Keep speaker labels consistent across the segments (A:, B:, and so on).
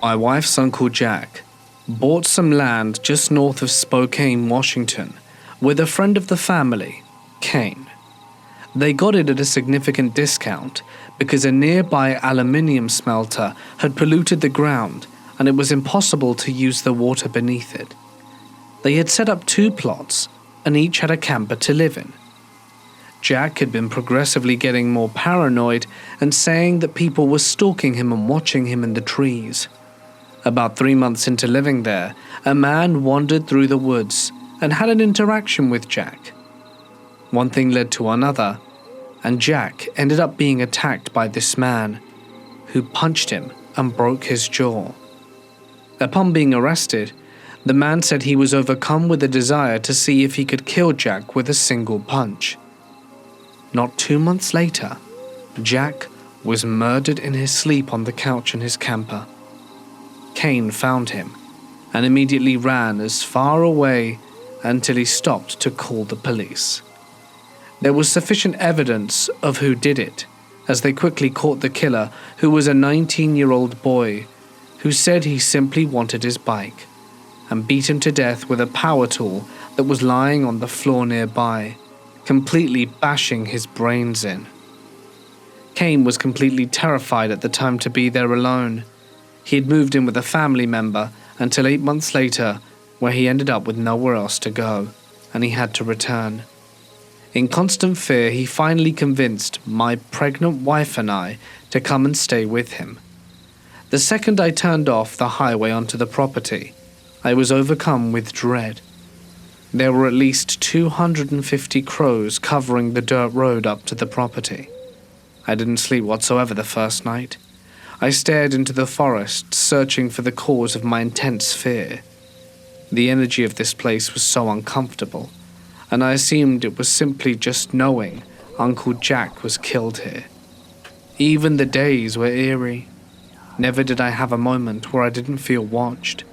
A: My wife's Uncle Jack bought some land just north of Spokane, Washington, with a friend of the family, Kane. They got it at a significant discount because a nearby aluminium smelter had polluted the ground and it was impossible to use the water beneath it. They had set up 2 plots and each had a camper to live in. Jack had been progressively getting more paranoid and saying that people were stalking him and watching him in the trees. About 3 months into living there, a man wandered through the woods and had an interaction with Jack. One thing led to another, and Jack ended up being attacked by this man, who punched him and broke his jaw. Upon being arrested, the man said he was overcome with a desire to see if he could kill Jack with a single punch. Not 2 months later, Jack was murdered in his sleep on the couch in his camper. Kane found him and immediately ran as far away until he stopped to call the police. There was sufficient evidence of who did it, as they quickly caught the killer, who was a 19-year-old boy who said he simply wanted his bike, and beat him to death with a power tool that was lying on the floor nearby, completely bashing his brains in. Kane was completely terrified at the time to be there alone. He had moved in with a family member until 8 months later, where he ended up with nowhere else to go, and he had to return. In constant fear, he finally convinced my pregnant wife and I to come and stay with him. The second I turned off the highway onto the property, I was overcome with dread. There were at least 250 crows covering the dirt road up to the property. I didn't sleep whatsoever the first night. I stared into the forest, searching for the cause of my intense fear. The energy of this place was so uncomfortable, and I assumed it was simply just knowing Uncle Jack was killed here. Even the days were eerie. Never did I have a moment where I didn't feel watched.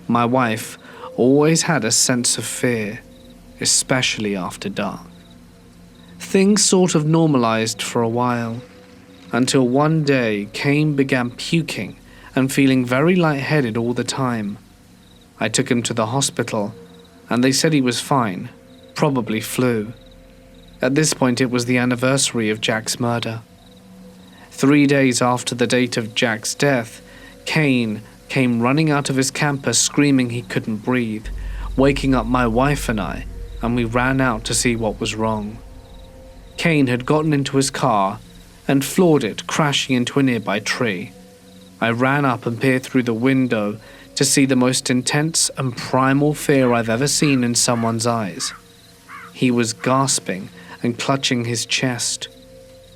A: My wife always had a sense of fear, especially after dark. Things sort of normalized for a while, until one day Kane began puking and feeling very lightheaded all the time. I took him to the hospital, and they said he was fine, probably flu. At this point it was the anniversary of Jack's murder. 3 days after the date of Jack's death, Kane came running out of his camper screaming he couldn't breathe, waking up my wife and we ran out to see what was wrong. Kane had gotten into his car and floored it, crashing into a nearby tree. I ran up and peered through the window to see the most intense and primal fear I've ever seen in someone's eyes. He was gasping and clutching his chest.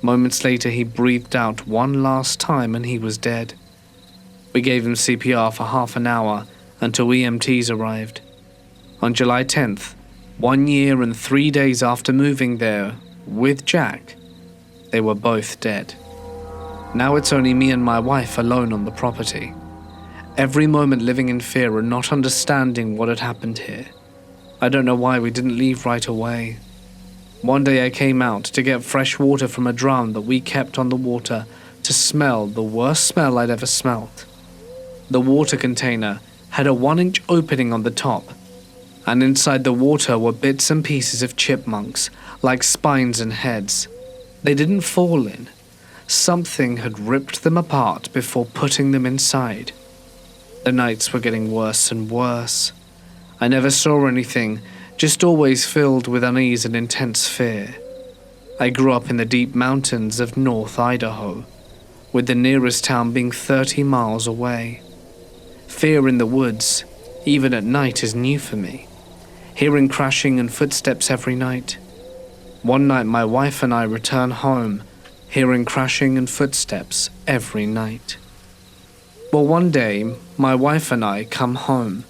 A: Moments later, he breathed out one last time and he was dead. We gave him CPR for half an hour until EMTs arrived. On July 10th, 1 year and 3 days after moving there with Jack, they were both dead. Now it's only me and my wife alone on the property. Every moment living in fear and not understanding what had happened here. I don't know why we didn't leave right away. One day I came out to get fresh water from a drum that we kept on the water to smell the worst smell I'd ever smelt. The water container had a 1-inch opening on the top, and inside the water were bits and pieces of chipmunks, like spines and heads. They didn't fall in. Something had ripped them apart before putting them inside. The nights were getting worse and worse. I never saw anything, just always filled with unease and intense fear. I grew up in the deep mountains of North Idaho, with the nearest town being 30 miles away. Fear in the woods, even at night, is new for me. Hearing crashing and footsteps every night. One night my wife and I return home, hearing crashing and footsteps every night. Well, one day, my wife and I come home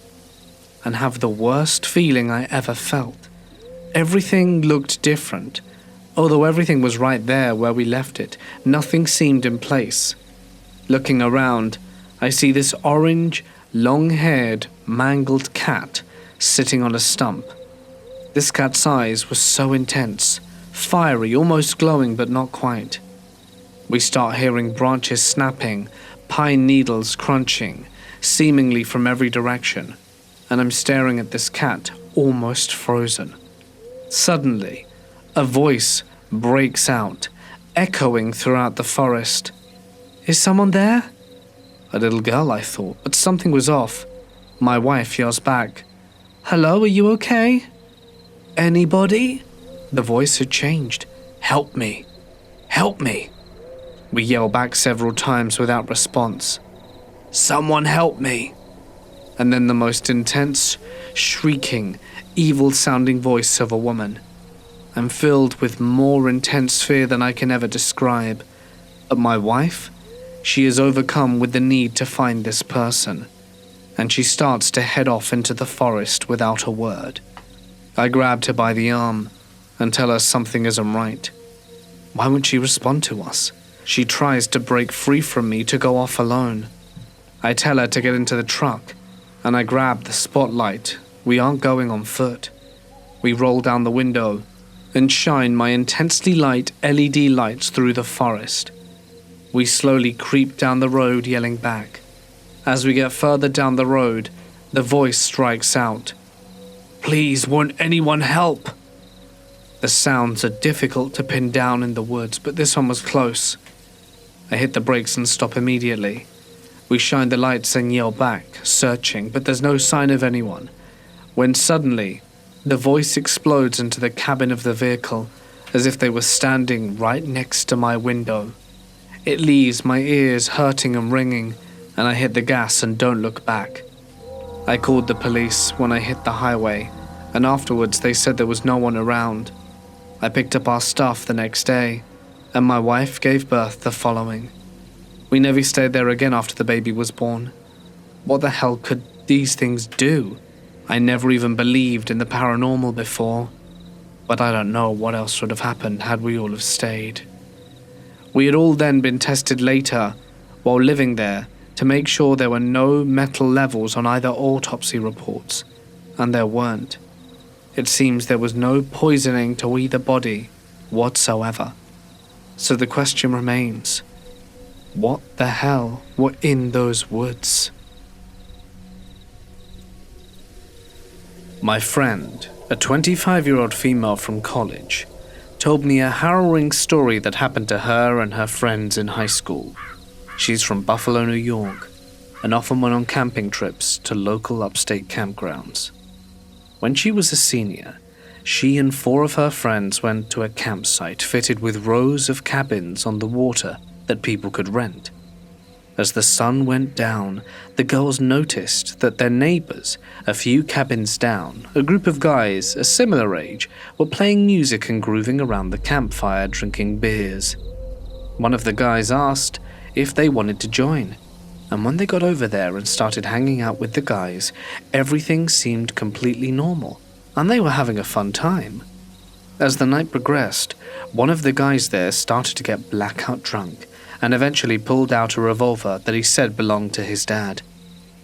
A: and have the worst feeling I ever felt. Everything looked different. Although everything was right there where we left it, nothing seemed in place. Looking around, I see this orange, long-haired, mangled cat sitting on a stump. This cat's eyes were so intense, fiery, almost glowing, but not quite. We start hearing branches snapping, pine needles crunching, seemingly from every direction, and I'm staring at this cat, almost frozen. Suddenly, a voice breaks out, echoing throughout the forest. "Is someone there?" A little girl, I thought, but something was off. My wife yells back, "Hello, are you okay?" "Anybody?" The voice had changed. "Help me! Help me!" We yell back several times without response. "Someone help me!" And then the most intense, shrieking, evil-sounding voice of a woman. I'm filled with more intense fear than I can ever describe. But my wife, she is overcome with the need to find this person, and she starts to head off into the forest without a word. I grabbed her by the arm and tell her something isn't right. Why won't she respond to us? She tries to break free from me to go off alone. I tell her to get into the truck, and I grab the spotlight. We aren't going on foot. We roll down the window and shine my intensely light LED lights through the forest. We slowly creep down the road yelling back. As we get further down the road, the voice strikes out, "Please, won't anyone help?" The sounds are difficult to pin down in the woods, but this one was close. I hit the brakes and stop immediately. We shine the lights and yell back, searching, but there's no sign of anyone. When suddenly, the voice explodes into the cabin of the vehicle, as if they were standing right next to my window. It leaves my ears hurting and ringing, and I hit the gas and don't look back. I called the police when I hit the highway, and afterwards they said there was no one around. I picked up our stuff the next day, and my wife gave birth the following. We never stayed there again after the baby was born. What the hell could these things do? I never even believed in the paranormal before, but I don't know what else would have happened had we all have stayed. We had all then been tested later, while living there, to make sure there were no metal levels on either autopsy reports, and there weren't. It seems there was no poisoning to either body whatsoever. So the question remains, what the hell were in those woods? My friend, a 25-year-old female from college, told me a harrowing story that happened to her and her friends in high school. She's from Buffalo, New York, and often went on camping trips to local upstate campgrounds. When she was a senior, she and 4 of her friends went to a campsite fitted with rows of cabins on the water that people could rent. As the sun went down, the girls noticed that their neighbors, a few cabins down, a group of guys a similar age, were playing music and grooving around the campfire drinking beers. One of the guys asked if they wanted to join, and when they got over there and started hanging out with the guys, everything seemed completely normal, and they were having a fun time. As the night progressed, one of the guys there started to get blackout drunk, and eventually pulled out a revolver that he said belonged to his dad.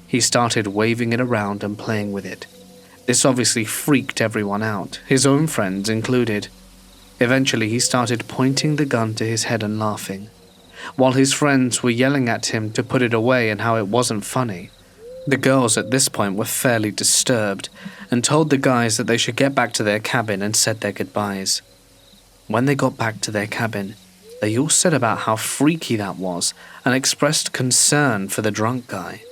A: He started waving it around and playing with it. This obviously freaked everyone out, his own friends included. Eventually he started pointing the gun to his head and laughing. While his friends were yelling at him to put it away and how it wasn't funny, the girls at this point were fairly disturbed and told the guys that they should get back to their cabin and said their goodbyes. When they got back to their cabin, they all said about how freaky that was and expressed concern for the drunk guy.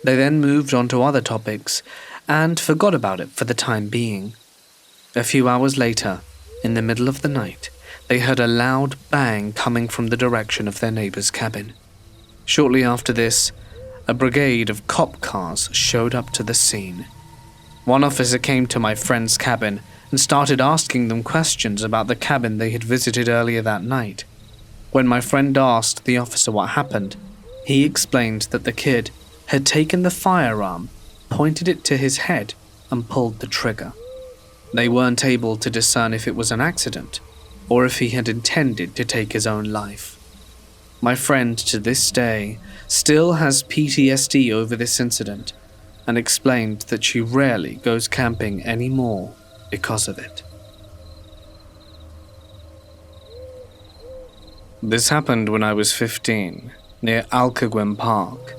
A: They then moved on to other topics and forgot about it for the time being. A few hours later, in the middle of the night, they heard a loud bang coming from the direction of their neighbor's cabin. Shortly after this, a brigade of cop cars showed up to the scene. One officer came to my friend's cabin and started asking them questions about the cabin they had visited earlier that night. When my friend asked the officer what happened, he explained that the kid had taken the firearm, pointed it to his head, and pulled the trigger. They weren't able to discern if it was an accident or if he had intended to take his own life. My friend, to this day, still has PTSD over this incident and explained that she rarely goes camping anymore because of it. This happened when I was 15, near Alcaguin Park.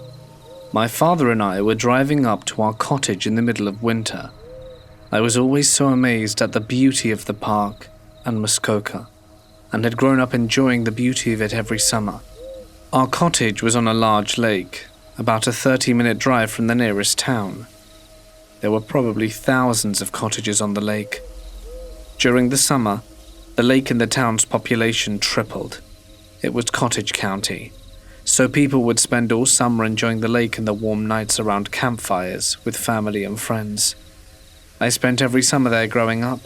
A: My father and I were driving up to our cottage in the middle of winter. I was always so amazed at the beauty of the park and Muskoka, and had grown up enjoying the beauty of it every summer. Our cottage was on a large lake, about a 30-minute drive from the nearest town. There were probably thousands of cottages on the lake. During the summer, the lake and the town's population tripled. It was cottage county, so people would spend all summer enjoying the lake and the warm nights around campfires with family and friends. I spent every summer there growing up,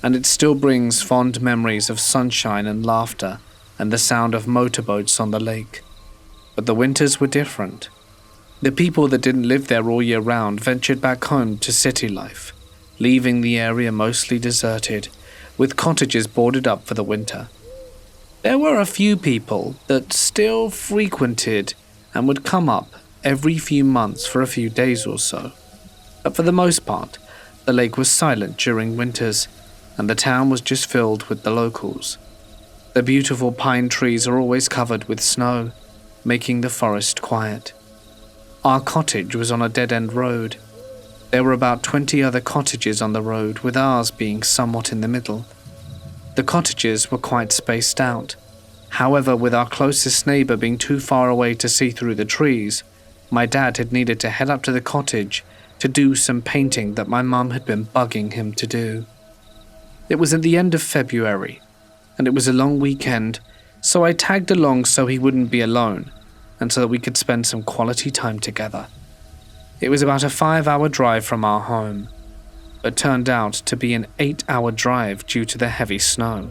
A: and it still brings fond memories of sunshine and laughter and the sound of motorboats on the lake. But the winters were different. The people that didn't live there all year round ventured back home to city life, leaving the area mostly deserted, with cottages boarded up for the winter. There were a few people that still frequented and would come up every few months for a few days or so. But for the most part, the lake was silent during winters, and the town was just filled with the locals. The beautiful pine trees are always covered with snow, making the forest quiet. Our cottage was on a dead-end road. There were about 20 other cottages on the road, with ours being somewhat in the middle. The cottages were quite spaced out. However, with our closest neighbor being too far away to see through the trees, my dad had needed to head up to the cottage to do some painting that my mum had been bugging him to do. It was at the end of February, and it was a long weekend, so I tagged along so he wouldn't be alone, and so that we could spend some quality time together. It was about a 5-hour drive from our home, but turned out to be an 8-hour drive due to the heavy snow.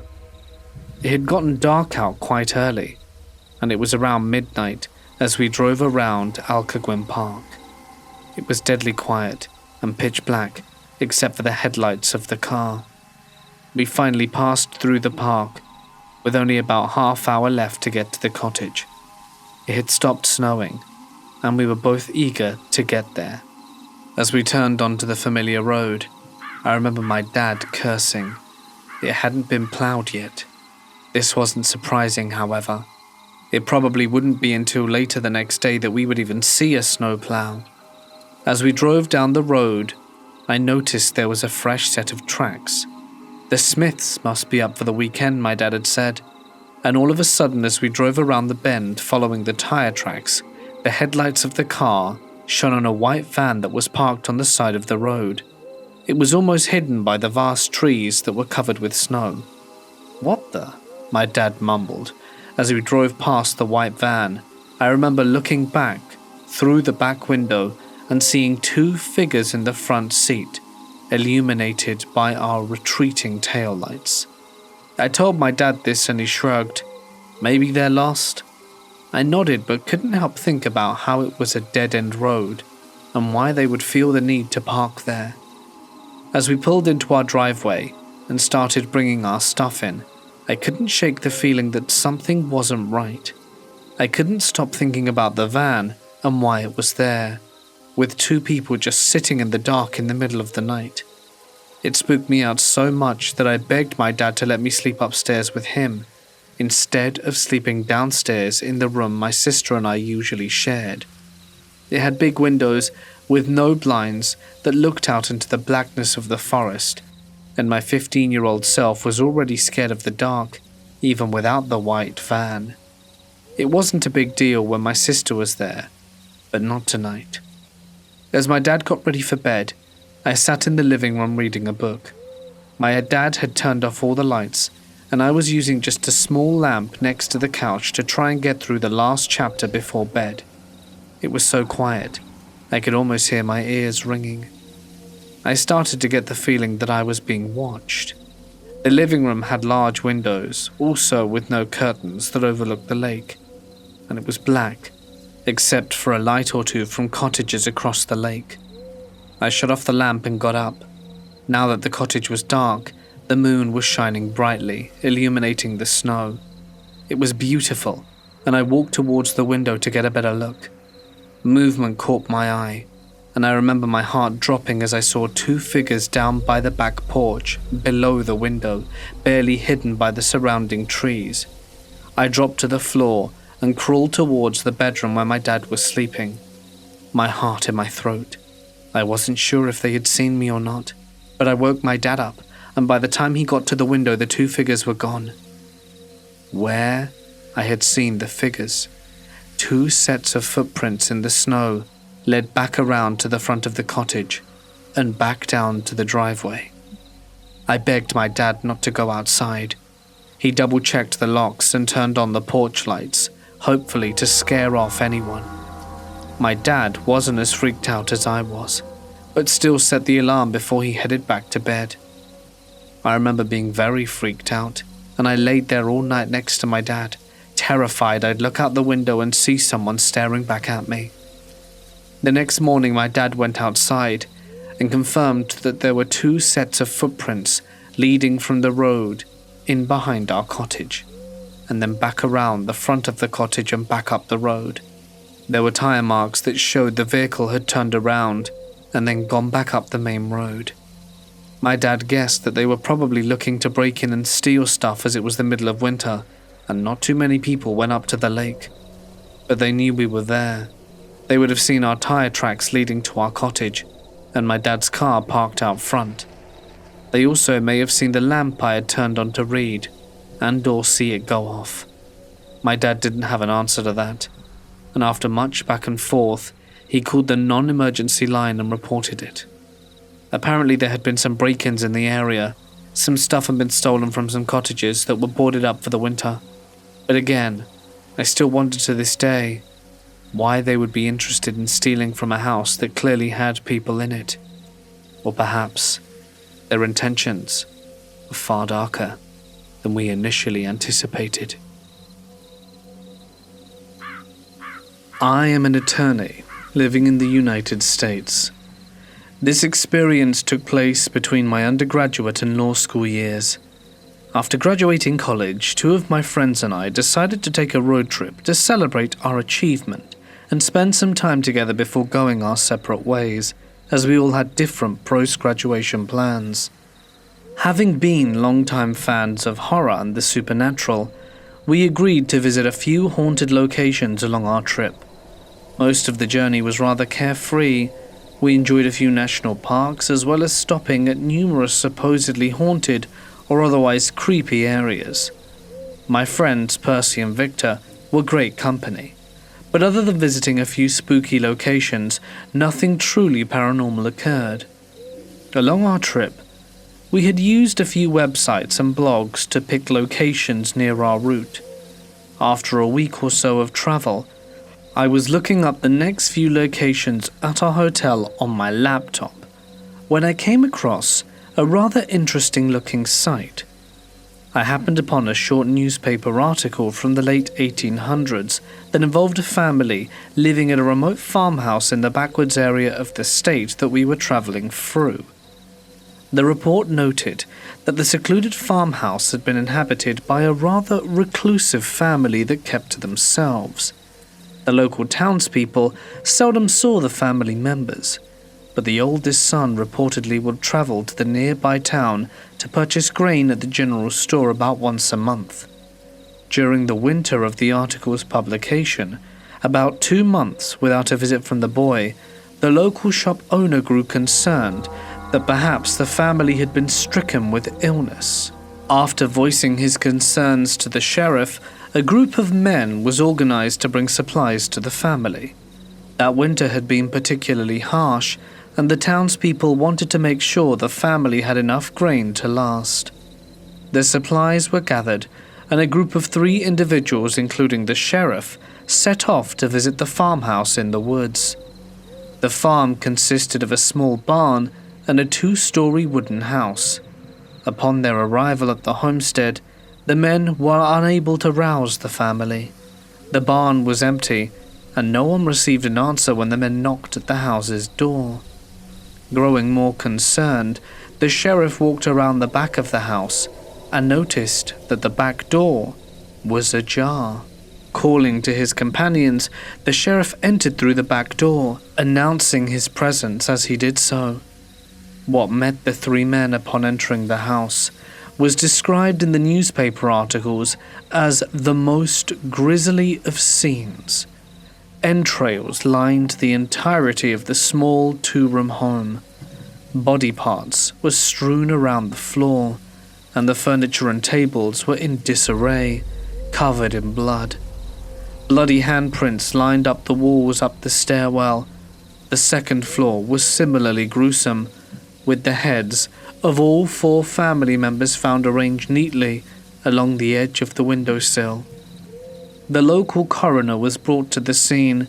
A: It had gotten dark out quite early, and it was around midnight as we drove around Alcaguin Park. It was deadly quiet and pitch black, except for the headlights of the car. We finally passed through the park, with only about half-hour left to get to the cottage. It had stopped snowing, and we were both eager to get there. As we turned onto the familiar road, I remember my dad cursing. It hadn't been plowed yet. This wasn't surprising, however. It probably wouldn't be until later the next day that we would even see a snowplow. As we drove down the road, I noticed there was a fresh set of tracks. The Smiths must be up for the weekend, my dad had said. And all of a sudden, as we drove around the bend following the tire tracks, the headlights of the car shone on a white van that was parked on the side of the road. It was almost hidden by the vast trees that were covered with snow. "What the?" my dad mumbled. As we drove past the white van, I remember looking back through the back window and seeing 2 figures in the front seat, illuminated by our retreating taillights. I told my dad this and he shrugged. Maybe they're lost? I nodded but couldn't help think about how it was a dead-end road and why they would feel the need to park there. As we pulled into our driveway and started bringing our stuff in, I couldn't shake the feeling that something wasn't right. I couldn't stop thinking about the van and why it was there, with 2 people just sitting in the dark in the middle of the night. It spooked me out so much that I begged my dad to let me sleep upstairs with him, instead of sleeping downstairs in the room my sister and I usually shared. It had big windows with no blinds that looked out into the blackness of the forest, and my 15-year-old self was already scared of the dark, even without the white van. It wasn't a big deal when my sister was there, but not tonight. As my dad got ready for bed, I sat in the living room reading a book. My dad had turned off all the lights, and I was using just a small lamp next to the couch to try and get through the last chapter before bed. It was so quiet, I could almost hear my ears ringing. I started to get the feeling that I was being watched. The living room had large windows, also with no curtains, that overlooked the lake, and it was black, except for a light or 2 from cottages across the lake. I shut off the lamp and got up. Now that the cottage was dark, the moon was shining brightly, illuminating the snow. It was beautiful, and I walked towards the window to get a better look. Movement caught my eye, and I remember my heart dropping as I saw 2 figures down by the back porch, below the window, barely hidden by the surrounding trees. I dropped to the floor and crawled towards the bedroom where my dad was sleeping. my heart in my throat. I wasn't sure if they had seen me or not, but I woke my dad up, and by the time he got to the window, the two figures were gone. Where I had seen the figures, two sets of footprints in the snow led back around to the front of the cottage and back down to the driveway. I begged my dad not to go outside. He double-checked the locks and turned on the porch lights, hopefully to scare off anyone. My dad wasn't as freaked out as I was, but still set the alarm before he headed back to bed. I remember being very freaked out, and I laid there all night next to my dad, terrified I'd look out the window and see someone staring back at me. The next morning my dad went outside and confirmed that there were two sets of footprints leading from the road in behind our cottage, and then back around the front of the cottage and back up the road. There were tire marks that showed the vehicle had turned around and then gone back up the main road. My dad guessed that they were probably looking to break in and steal stuff as it was the middle of winter and not too many people went up to the lake. But they knew we were there. They would have seen our tire tracks leading to our cottage and my dad's car parked out front. They also may have seen the lamp I had turned on to read and/or see it go off. My dad didn't have an answer to that, and after much back and forth, he called the non-emergency line and reported it. Apparently there had been some break-ins in the area. Some stuff had been stolen from some cottages that were boarded up for the winter. But again, I still wonder to this day why they would be interested in stealing from a house that clearly had people in it. Or perhaps their intentions were far darker than we initially anticipated. I am an attorney living in the United States. This experience took place between my undergraduate and law school years. After graduating college, two of my friends and I decided to take a road trip to celebrate our achievement and spend some time together before going our separate ways, as we all had different post-graduation plans. Having been long-time fans of horror and the supernatural, we agreed to visit a few haunted locations along our trip. Most of the journey was rather carefree. We enjoyed a few national parks as well as stopping at numerous supposedly haunted or otherwise creepy areas. My friends Percy and Victor were great company, but other than visiting a few spooky locations, nothing truly paranormal occurred. Along our trip, we had used a few websites and blogs to pick locations near our route. After a week or so of travel, I was looking up the next few locations at our hotel on my laptop when I came across a rather interesting looking site. I happened upon a short newspaper article from the late 1800s that involved a family living in a remote farmhouse in the backwoods area of the state that we were traveling through. The report noted that the secluded farmhouse had been inhabited by a rather reclusive family that kept to themselves. The local townspeople seldom saw the family members, but the oldest son reportedly would travel to the nearby town to purchase grain at the general store about once a month. During the winter of the article's publication, about 2 months without a visit from the boy, the local shop owner grew concerned that perhaps the family had been stricken with illness. After voicing his concerns to the sheriff, a group of men was organized to bring supplies to the family. That winter had been particularly harsh, and the townspeople wanted to make sure the family had enough grain to last. The supplies were gathered, and a group of 3 individuals, including the sheriff, set off to visit the farmhouse in the woods. The farm consisted of a small barn and a 2-story wooden house. Upon their arrival at the homestead, the men were unable to rouse the family. The barn was empty, and no one received an answer when the men knocked at the house's door. Growing more concerned, the sheriff walked around the back of the house and noticed that the back door was ajar. Calling to his companions, the sheriff entered through the back door, announcing his presence as he did so. What met the 3 men upon entering the house was described in the newspaper articles as the most grisly of scenes. Entrails lined the entirety of the small two-room home. Body parts were strewn around the floor, and the furniture and tables were in disarray, covered in blood. Bloody handprints lined up the walls up the stairwell. The second floor was similarly gruesome, with the heads of all 4 family members found arranged neatly along the edge of the windowsill. The local coroner was brought to the scene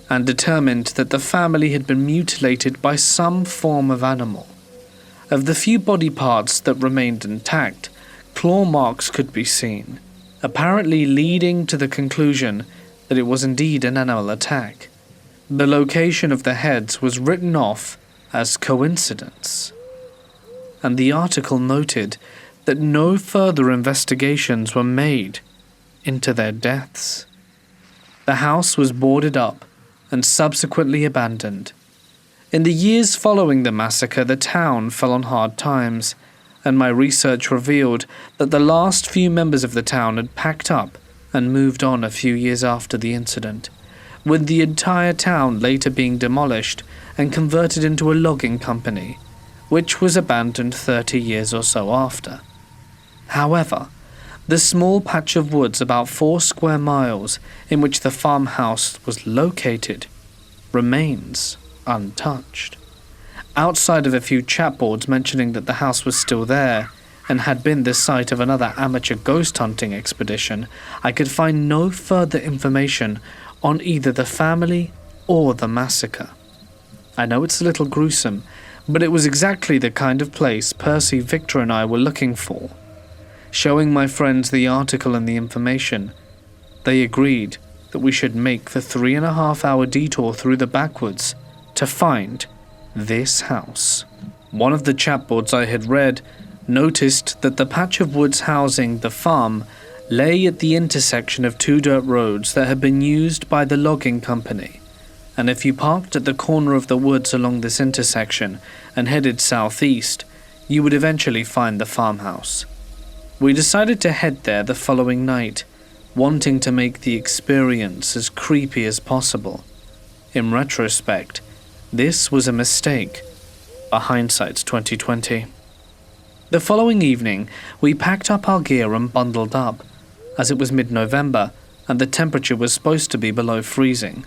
A: and determined that the family had been mutilated by some form of animal. Of the few body parts that remained intact, claw marks could be seen, apparently leading to the conclusion that it was indeed an animal attack. The location of the heads was written off as coincidence, and the article noted that no further investigations were made into their deaths. The house was boarded up and subsequently abandoned. In the years following the massacre, the town fell on hard times, and my research revealed that the last few members of the town had packed up and moved on a few years after the incident, with the entire town later being demolished and converted into a logging company, which was abandoned 30 years or so after. However, the small patch of woods about 4 square miles in which the farmhouse was located remains untouched. Outside of a few chapboards mentioning that the house was still there and had been the site of another amateur ghost hunting expedition, I could find no further information on either the family or the massacre. I know it's a little gruesome, but it was exactly the kind of place Percy, Victor, and I were looking for. Showing my friends the article and the information, they agreed that we should make the 3.5-hour detour through the backwoods to find this house. One of the chapboards I had read noticed that the patch of woods housing the farm lay at the intersection of 2 dirt roads that had been used by the logging company, and if you parked at the corner of the woods along this intersection and headed southeast, you would eventually find the farmhouse. We decided to head there the following night, wanting to make the experience as creepy as possible. In retrospect, this was a mistake, but hindsight's 2020. The following evening, we packed up our gear and bundled up, as it was mid-November and the temperature was supposed to be below freezing.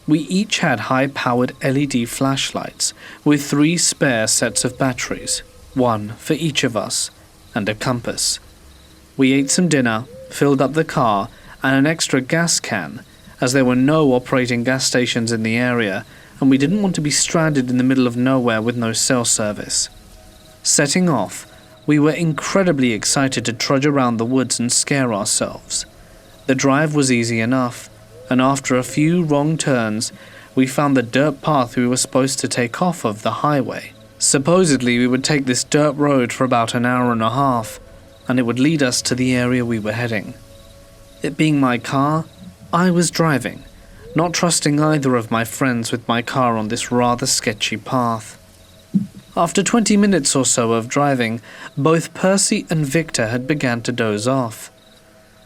A: We each had high-powered LED flashlights with 3 spare sets of batteries, 1 for each of us, and a compass. We ate some dinner, filled up the car, and an extra gas can, as there were no operating gas stations in the area, and we didn't want to be stranded in the middle of nowhere with no cell service. Setting off, we were incredibly excited to trudge around the woods and scare ourselves. The drive was easy enough, and after a few wrong turns, we found the dirt path we were supposed to take off of the highway. Supposedly, we would take this dirt road for about an hour and a half, and it would lead us to the area we were heading. It being my car, I was driving, not trusting either of my friends with my car on this rather sketchy path. After 20 minutes or so of driving, both Percy and Victor had begun to doze off.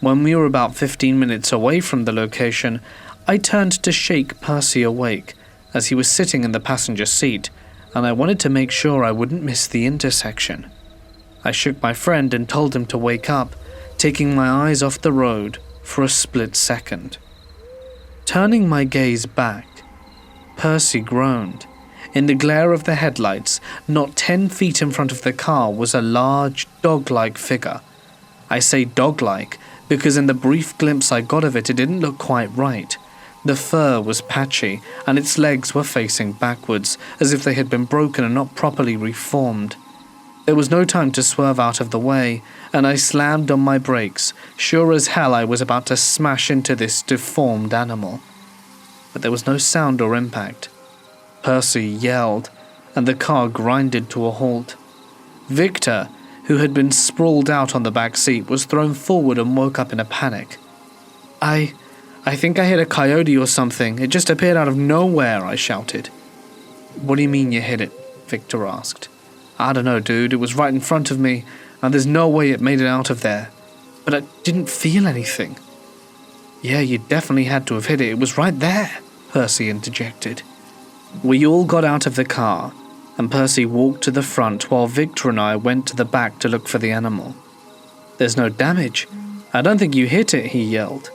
A: When we were about 15 minutes away from the location, I turned to shake Percy awake, as he was sitting in the passenger seat, and I wanted to make sure I wouldn't miss the intersection. I shook my friend and told him to wake up, taking my eyes off the road for a split second. Turning my gaze back, Percy groaned. In the glare of the headlights, not 10 feet in front of the car was a large, dog-like figure. I say dog-like because in the brief glimpse I got of it, it didn't look quite right. The fur was patchy, and its legs were facing backwards, as if they had been broken and not properly reformed. There was no time to swerve out of the way, and I slammed on my brakes, sure as hell I was about to smash into this deformed animal. But there was no sound or impact. Percy yelled, and the car grinded to a halt. Victor, who had been sprawled out on the back seat, was thrown forward and woke up in a panic. I think I hit a coyote or something. It just appeared out of nowhere, I shouted. What do you mean you hit it? Victor asked. I don't know, dude. It was right in front of me, and there's no way it made it out of there. But I didn't feel anything. "Yeah, you definitely had to have hit it. It was right there," Percy interjected. We all got out of the car, and Percy walked to the front while Victor and I went to the back to look for the animal. "There's no damage. I don't think you hit it," he yelled.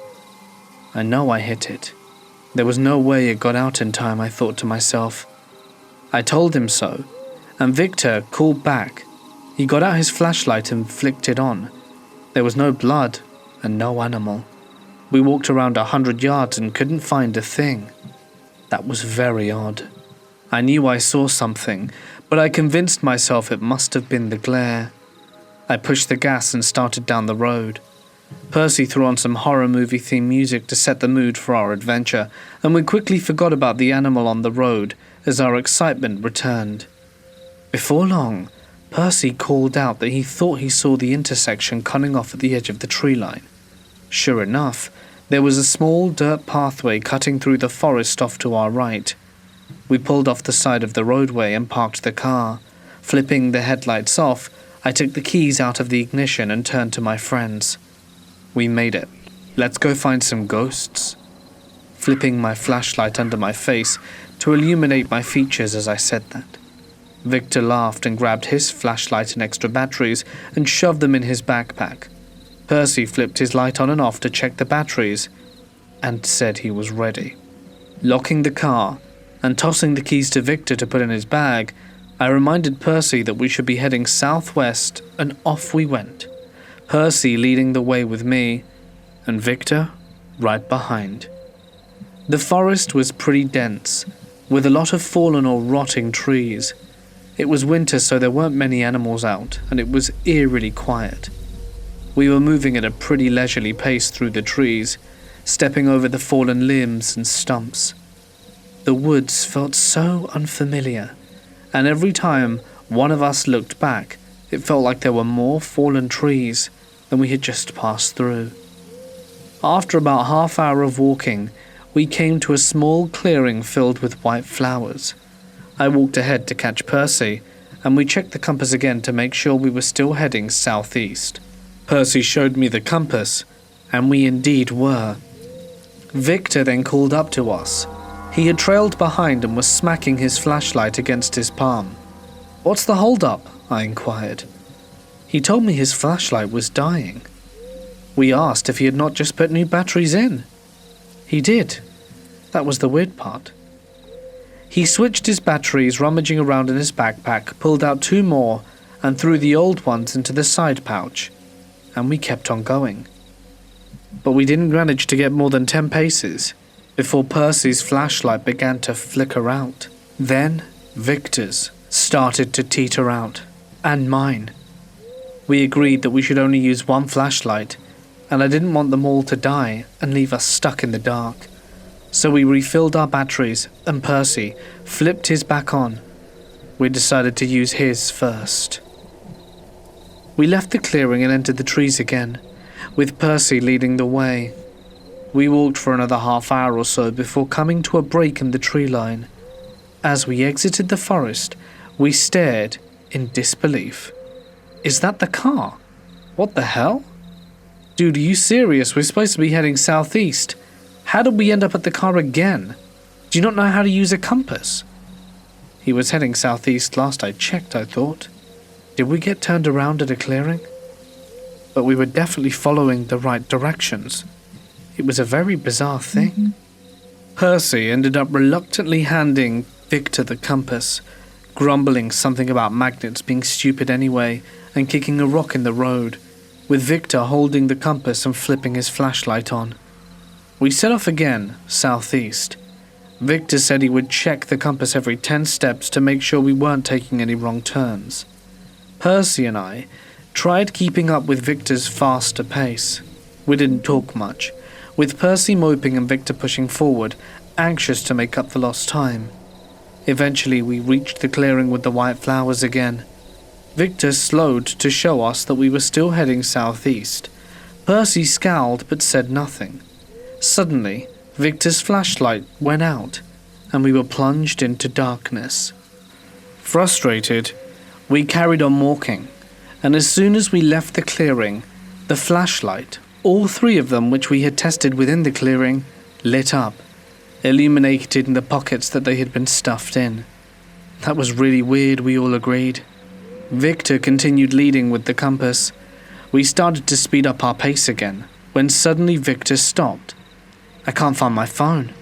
A: I know I hit it. There was no way it got out in time, I thought to myself. I told him so, and Victor called back. He got out his flashlight and flicked it on. There was no blood and no animal. We walked around 100 yards and couldn't find a thing. That was very odd. I knew I saw something, but I convinced myself it must have been the glare. I pushed the gas and started down the road. Percy threw on some horror movie themed music to set the mood for our adventure, and we quickly forgot about the animal on the road as our excitement returned. Before long, Percy called out that he thought he saw the intersection cutting off at the edge of the tree line. Sure enough, there was a small dirt pathway cutting through the forest off to our right. We pulled off the side of the roadway and parked the car. Flipping the headlights off, I took the keys out of the ignition and turned to my friends. "We made it. Let's go find some ghosts." Flipping my flashlight under my face to illuminate my features as I said that. Victor laughed and grabbed his flashlight and extra batteries and shoved them in his backpack. Percy flipped his light on and off to check the batteries and said he was ready. Locking the car and tossing the keys to Victor to put in his bag, I reminded Percy that we should be heading southwest, and off we went. Percy leading the way with me, and Victor right behind. The forest was pretty dense, with a lot of fallen or rotting trees. It was winter, so there weren't many animals out, and it was eerily quiet. We were moving at a pretty leisurely pace through the trees, stepping over the fallen limbs and stumps. The woods felt so unfamiliar, and every time one of us looked back, it felt like there were more fallen trees than we had just passed through. After about half hour of walking, we came to a small clearing filled with white flowers. I walked ahead to catch Percy, and we checked the compass again to make sure we were still heading southeast. Percy showed me the compass, and we indeed were. Victor then called up to us. He had trailed behind and was smacking his flashlight against his palm. "What's the hold-up?" I inquired. He told me his flashlight was dying. We asked if he had not just put new batteries in. He did. That was the weird part. He switched his batteries, rummaging around in his backpack, pulled out 2 more, and threw the old ones into the side pouch. And we kept on going. But we didn't manage to get more than 10 paces before Percy's flashlight began to flicker out. Then Victor's started to teeter out, and mine. We agreed that we should only use 1 flashlight, and I didn't want them all to die and leave us stuck in the dark. So we refilled our batteries, and Percy flipped his back on. We decided to use his first. We left the clearing and entered the trees again, with Percy leading the way. We walked for another half hour or so before coming to a break in the tree line. As we exited the forest, we stared in disbelief. "Is that the car? What the hell? Dude, are you serious? We're supposed to be heading southeast. How did we end up at the car again? Do you not know how to use a compass?" He was heading southeast last I checked, I thought. Did we get turned around at a clearing? But we were definitely following the right directions. It was a very bizarre thing. Percy ended up reluctantly handing Victor the compass, grumbling something about magnets being stupid anyway, and kicking a rock in the road, with Victor holding the compass and flipping his flashlight on. We set off again, southeast. Victor said he would check the compass every 10 steps to make sure we weren't taking any wrong turns. Percy and I tried keeping up with Victor's faster pace. We didn't talk much, with Percy moping and Victor pushing forward, anxious to make up the lost time. Eventually we reached the clearing with the white flowers again. Victor slowed to show us that we were still heading southeast. Percy scowled but said nothing. Suddenly, Victor's flashlight went out, and we were plunged into darkness. Frustrated, we carried on walking, and as soon as we left the clearing, the flashlight All 3 of them, which we had tested within the clearing, lit up, illuminating the pockets that they had been stuffed in. That was really weird, we all agreed. Victor continued leading with the compass. We started to speed up our pace again, when suddenly Victor stopped. I can't find my phone.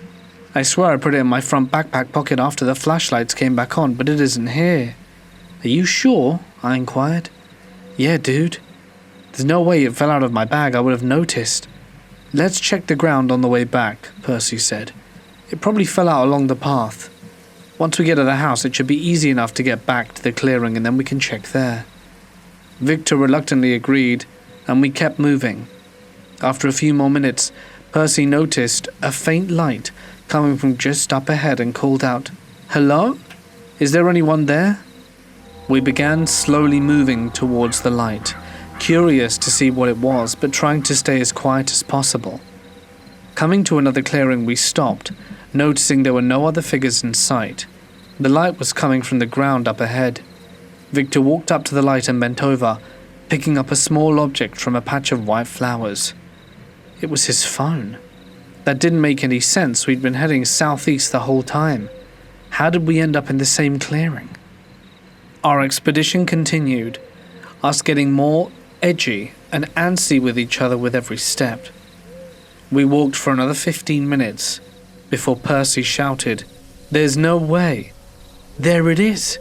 A: I swear I put it in my front backpack pocket after the flashlights came back on, but it isn't here. Are you sure? I inquired. Yeah, dude. There's no way it fell out of my bag, I would have noticed. Let's check the ground on the way back, Percy said. It probably fell out along the path. Once we get to the house, it should be easy enough to get back to the clearing and then we can check there. Victor reluctantly agreed, and we kept moving. After a few more minutes, Percy noticed a faint light coming from just up ahead and called out, "Hello? Is there anyone there?" We began slowly moving towards the light, curious to see what it was, but trying to stay as quiet as possible. Coming to another clearing, we stopped, noticing there were no other figures in sight. The light was coming from the ground up ahead. Victor walked up to the light and bent over, picking up a small object from a patch of white flowers. It was his phone. That didn't make any sense. We'd been heading southeast the whole time. How did we end up in the same clearing? Our expedition continued, us getting more edgy and antsy with each other with every step. We walked for another 15 minutes before Percy shouted, "There's no way! There it is!"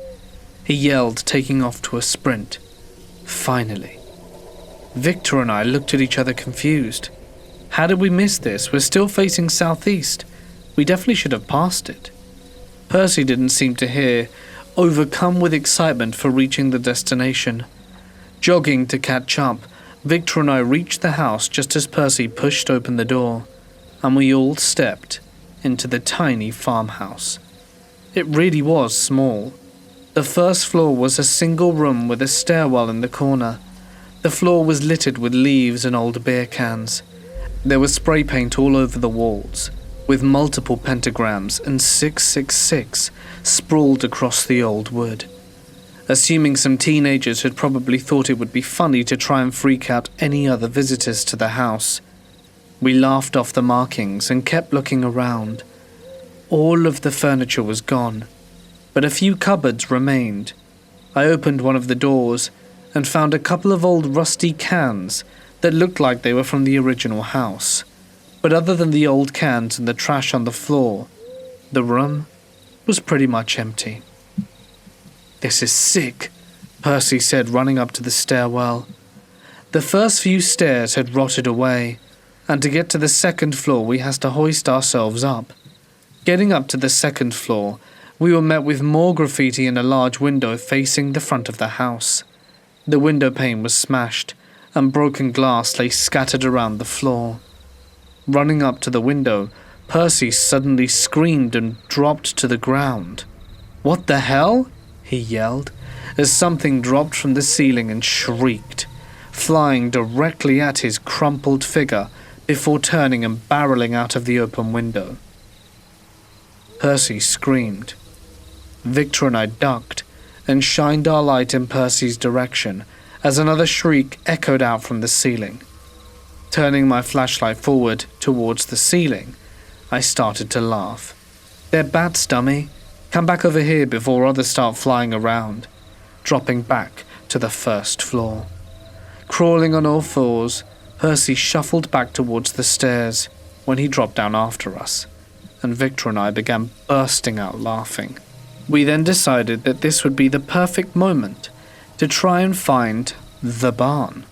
A: He yelled, taking off to a sprint. Finally. Victor and I looked at each other confused. How did we miss this? We're still facing southeast. We definitely should have passed it. Percy didn't seem to hear, overcome with excitement for reaching the destination. Jogging to catch up, Victor and I reached the house just as Percy pushed open the door, and we all stepped into the tiny farmhouse. It really was small. The first floor was a single room with a stairwell in the corner. The floor was littered with leaves and old beer cans. There was spray paint all over the walls, with multiple pentagrams and 666 sprawled across the old wood. Assuming some teenagers had probably thought it would be funny to try and freak out any other visitors to the house. We laughed off the markings and kept looking around. All of the furniture was gone, but a few cupboards remained. I opened one of the doors and found a couple of old rusty cans that looked like they were from the original house. But other than the old cans and the trash on the floor, the room was pretty much empty. "This is sick," Percy said, running up to the stairwell. The first few stairs had rotted away, and to get to the second floor we had to hoist ourselves up. Getting up to the second floor, we were met with more graffiti in a large window facing the front of the house. The window pane was smashed, and broken glass lay scattered around the floor. Running up to the window, Percy suddenly screamed and dropped to the ground. "What the hell?" he yelled, as something dropped from the ceiling and shrieked, flying directly at his crumpled figure before turning and barreling out of the open window. Percy screamed. Victor and I ducked and shined our light in Percy's direction as another shriek echoed out from the ceiling. Turning my flashlight forward towards the ceiling, I started to laugh. "They're bats, dummy. Come back over here before others start flying around," dropping back to the first floor. Crawling on all fours, Percy shuffled back towards the stairs when he dropped down after us, and Victor and I began bursting out laughing. We then decided that this would be the perfect moment to try and find the barn.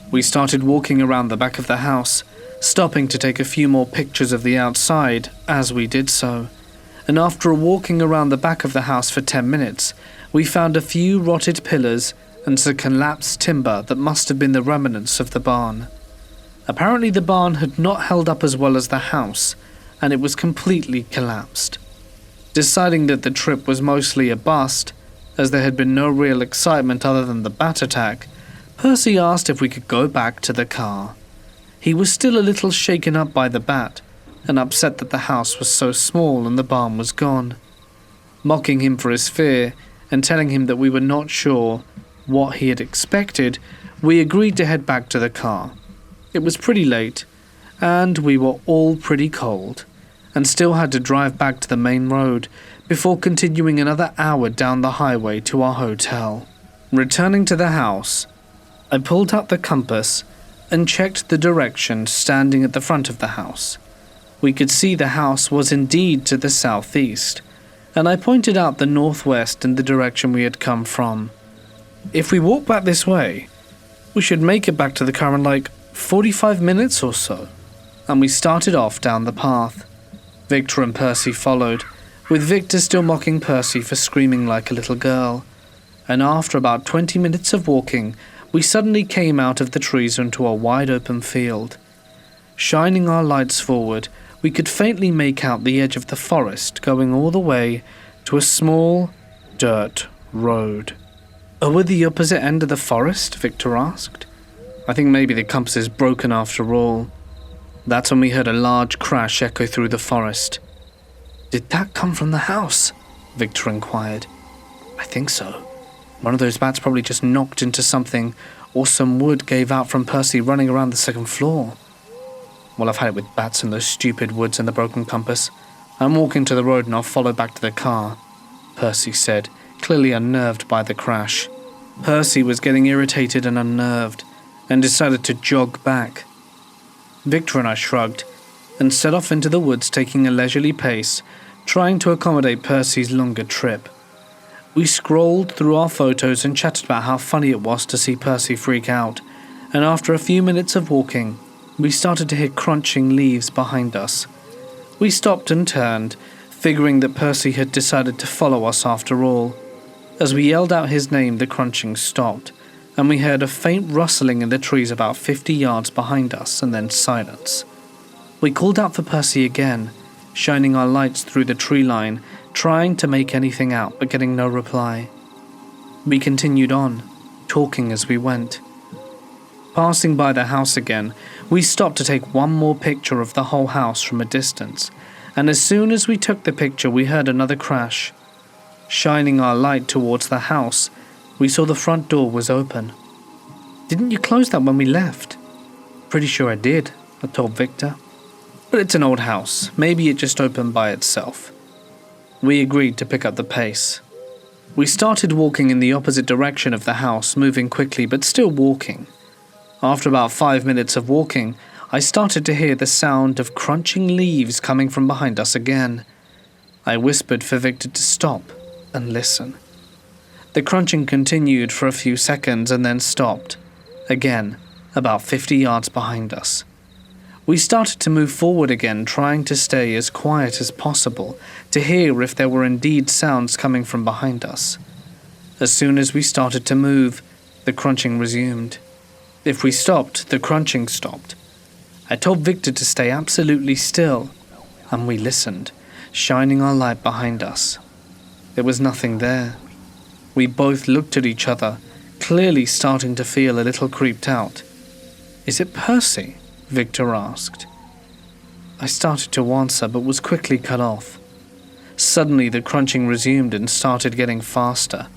A: We started walking around the back of the house, stopping to take a few more pictures of the outside as we did so. And after walking around the back of the house for 10 minutes, we found a few rotted pillars and some collapsed timber that must have been the remnants of the barn. Apparently the barn had not held up as well as the house, and it was completely collapsed. Deciding that the trip was mostly a bust, as there had been no real excitement other than the bat attack, Percy asked if we could go back to the car. He was still a little shaken up by the bat, and upset that the house was so small and the barn was gone. Mocking him for his fear and telling him that we were not sure what he had expected, we agreed to head back to the car. It was pretty late, and we were all pretty cold, and still had to drive back to the main road before continuing another hour down the highway to our hotel. Returning to the house, I pulled out the compass and checked the direction standing at the front of the house. We could see the house was indeed to the southeast, and I pointed out the northwest in the direction we had come from. If we walk back this way, we should make it back to the car in like 45 minutes or so. And we started off down the path. Victor and Percy followed, with Victor still mocking Percy for screaming like a little girl. And after about 20 minutes of walking, we suddenly came out of the trees into a wide open field. Shining our lights forward, we could faintly make out the edge of the forest going all the way to a small dirt road. "Over the opposite end of the forest?" Victor asked. "I think maybe the compass is broken after all." That's when we heard a large crash echo through the forest. "Did that come from the house?" Victor inquired. "I think so. One of those bats probably just knocked into something, or some wood gave out from Percy running around the second floor." "Well, I've had it with bats in those stupid woods and the broken compass. I'm walking to the road and I'll follow back to the car," Percy said, clearly unnerved by the crash. Percy was getting irritated and unnerved, and decided to jog back. Victor and I shrugged, and set off into the woods taking a leisurely pace, trying to accommodate Percy's longer trip. We scrolled through our photos and chatted about how funny it was to see Percy freak out, and after a few minutes of walking, we started to hear crunching leaves behind us. We stopped and turned, figuring that Percy had decided to follow us after all. As we yelled out his name, the crunching stopped, and we heard a faint rustling in the trees about 50 yards behind us, and then silence. We called out for Percy again, shining our lights through the tree line, trying to make anything out, but getting no reply. We continued on, talking as we went. Passing by the house again, we stopped to take one more picture of the whole house from a distance, and as soon as we took the picture, we heard another crash. Shining our light towards the house, we saw the front door was open. "Didn't you close that when we left?" "Pretty sure I did," I told Victor. "But it's an old house. Maybe it just opened by itself." We agreed to pick up the pace. We started walking in the opposite direction of the house, moving quickly but still walking. After about 5 minutes of walking, I started to hear the sound of crunching leaves coming from behind us again. I whispered for Victor to stop and listen. The crunching continued for a few seconds and then stopped, again, about 50 yards behind us. We started to move forward again, trying to stay as quiet as possible to hear if there were indeed sounds coming from behind us. As soon as we started to move, the crunching resumed. If we stopped, the crunching stopped. I told Victor to stay absolutely still, and we listened, shining our light behind us. There was nothing there. We both looked at each other, clearly starting to feel a little creeped out. "Is it Percy?" Victor asked. I started to answer, but was quickly cut off. Suddenly the crunching resumed and started getting faster.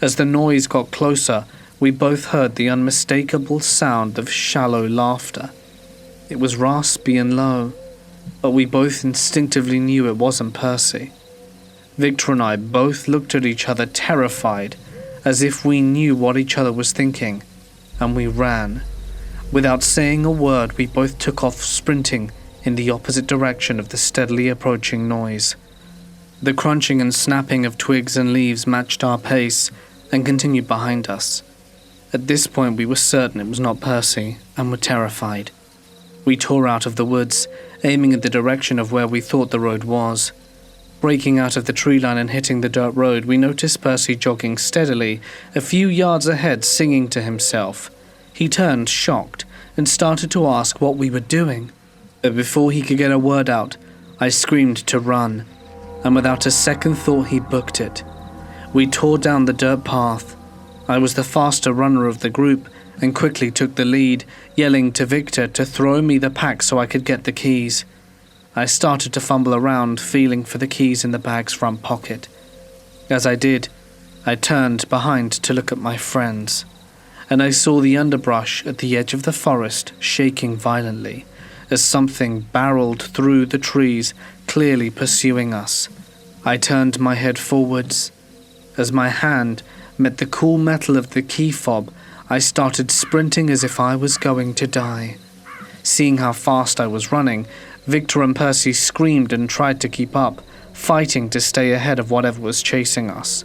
A: As the noise got closer, we both heard the unmistakable sound of shallow laughter. It was raspy and low, but we both instinctively knew it wasn't Percy. Victor and I both looked at each other terrified, as if we knew what each other was thinking, and we ran. Without saying a word, we both took off sprinting in the opposite direction of the steadily approaching noise. The crunching and snapping of twigs and leaves matched our pace and continued behind us. At this point, we were certain it was not Percy, and were terrified. We tore out of the woods, aiming at the direction of where we thought the road was. Breaking out of the tree line and hitting the dirt road, we noticed Percy jogging steadily a few yards ahead, singing to himself. He turned, shocked, and started to ask what we were doing. But before he could get a word out, I screamed to run, and without a second thought he booked it. We tore down the dirt path. I was the faster runner of the group, and quickly took the lead, yelling to Victor to throw me the pack so I could get the keys. I started to fumble around, feeling for the keys in the bag's front pocket. As I did, I turned behind to look at my friends. and I saw the underbrush at the edge of the forest shaking violently as something barreled through the trees, clearly pursuing us. I turned my head forwards. As my hand met the cool metal of the key fob, I started sprinting as if I was going to die. Seeing how fast I was running, Victor and Percy screamed and tried to keep up, fighting to stay ahead of whatever was chasing us.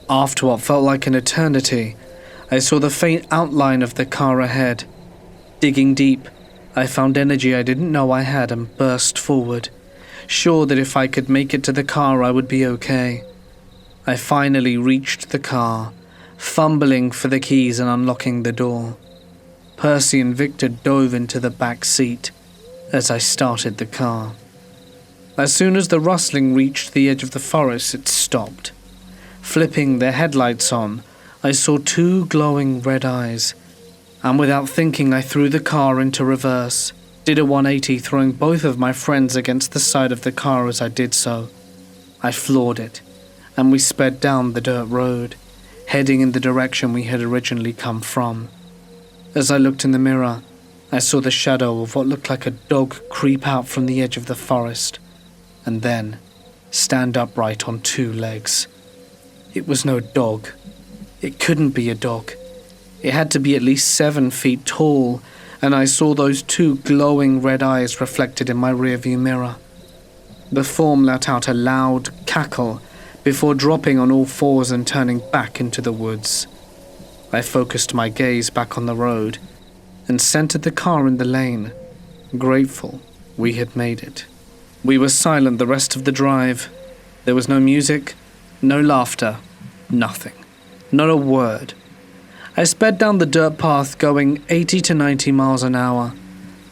A: After what felt like an eternity, I saw the faint outline of the car ahead. Digging deep, I found energy I didn't know I had and burst forward, sure that if I could make it to the car I would be okay. I finally reached the car, fumbling for the keys and unlocking the door. Percy and Victor dove into the back seat as I started the car. As soon as the rustling reached the edge of the forest, it stopped. Flipping their headlights on, I saw two glowing red eyes, and without thinking I threw the car into reverse, did a 180 throwing both of my friends against the side of the car as I did so. I floored it, and we sped down the dirt road, heading in the direction we had originally come from. As I looked in the mirror, I saw the shadow of what looked like a dog creep out from the edge of the forest, and then stand upright on two legs. It was no dog. It couldn't be a dog. It had to be at least 7 feet tall, and I saw those two glowing red eyes reflected in my rearview mirror. The form let out a loud cackle before dropping on all fours and turning back into the woods. I focused my gaze back on the road and centered the car in the lane, grateful we had made it. We were silent the rest of the drive. There was no music, no laughter, nothing. Not a word. I sped down the dirt path going 80 to 90 miles an hour,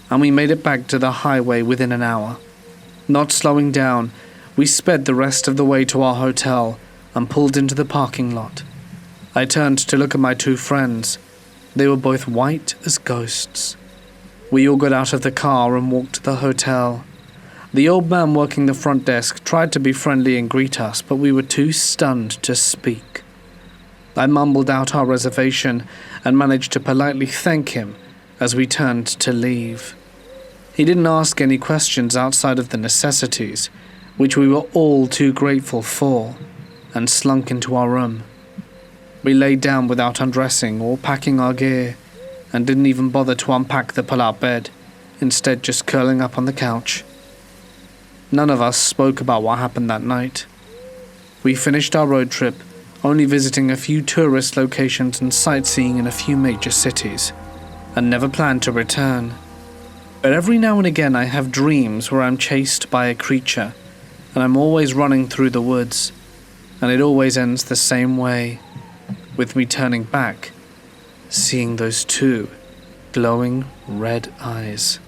A: and we made it back to the highway within an hour. Not slowing down, we sped the rest of the way to our hotel and pulled into the parking lot. I turned to look at my two friends. They were both white as ghosts. We all got out of the car and walked to the hotel. The old man working the front desk tried to be friendly and greet us, but we were too stunned to speak. I mumbled out our reservation and managed to politely thank him as we turned to leave. He didn't ask any questions outside of the necessities, which we were all too grateful for, and slunk into our room. We laid down without undressing or packing our gear, and didn't even bother to unpack the pull-out bed, instead just curling up on the couch. None of us spoke about what happened that night. We finished our road trip, only visiting a few tourist locations and sightseeing in a few major cities, and never planned to return. But every now and again I have dreams where I'm chased by a creature, and I'm always running through the woods, and it always ends the same way, with me turning back, seeing those two glowing red eyes,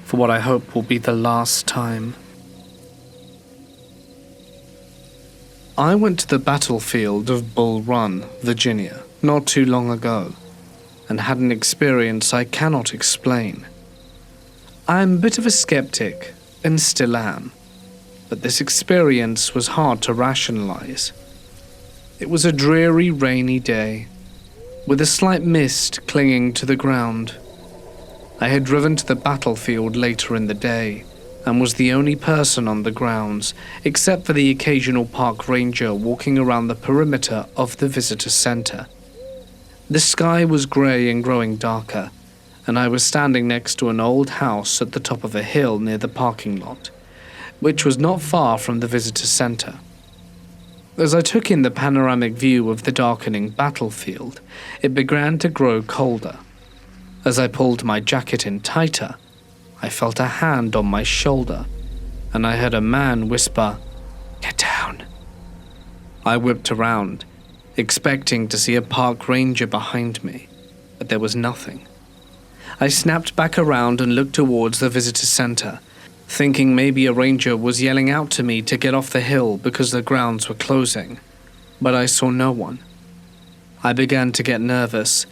A: for what I hope will be the last time. I went to the battlefield of Bull Run, Virginia, not too long ago, and had an experience I cannot explain. I'm a bit of a skeptic, and still am, but this experience was hard to rationalize. It was a dreary, rainy day, with a slight mist clinging to the ground. I had driven to the battlefield later in the day, and was the only person on the grounds, except for the occasional park ranger walking around the perimeter of the visitor center. The sky was grey and growing darker, and I was standing next to an old house at the top of a hill near the parking lot, which was not far from the visitor center. As I took in the panoramic view of the darkening battlefield, it began to grow colder. As I pulled my jacket in tighter, I felt a hand on my shoulder, and I heard a man whisper, "Get down." I whipped around, expecting to see a park ranger behind me, but there was nothing. I snapped back around and looked towards the visitor center, thinking maybe a ranger was yelling out to me to get off the hill because the grounds were closing, but I saw no one. I began to get nervous,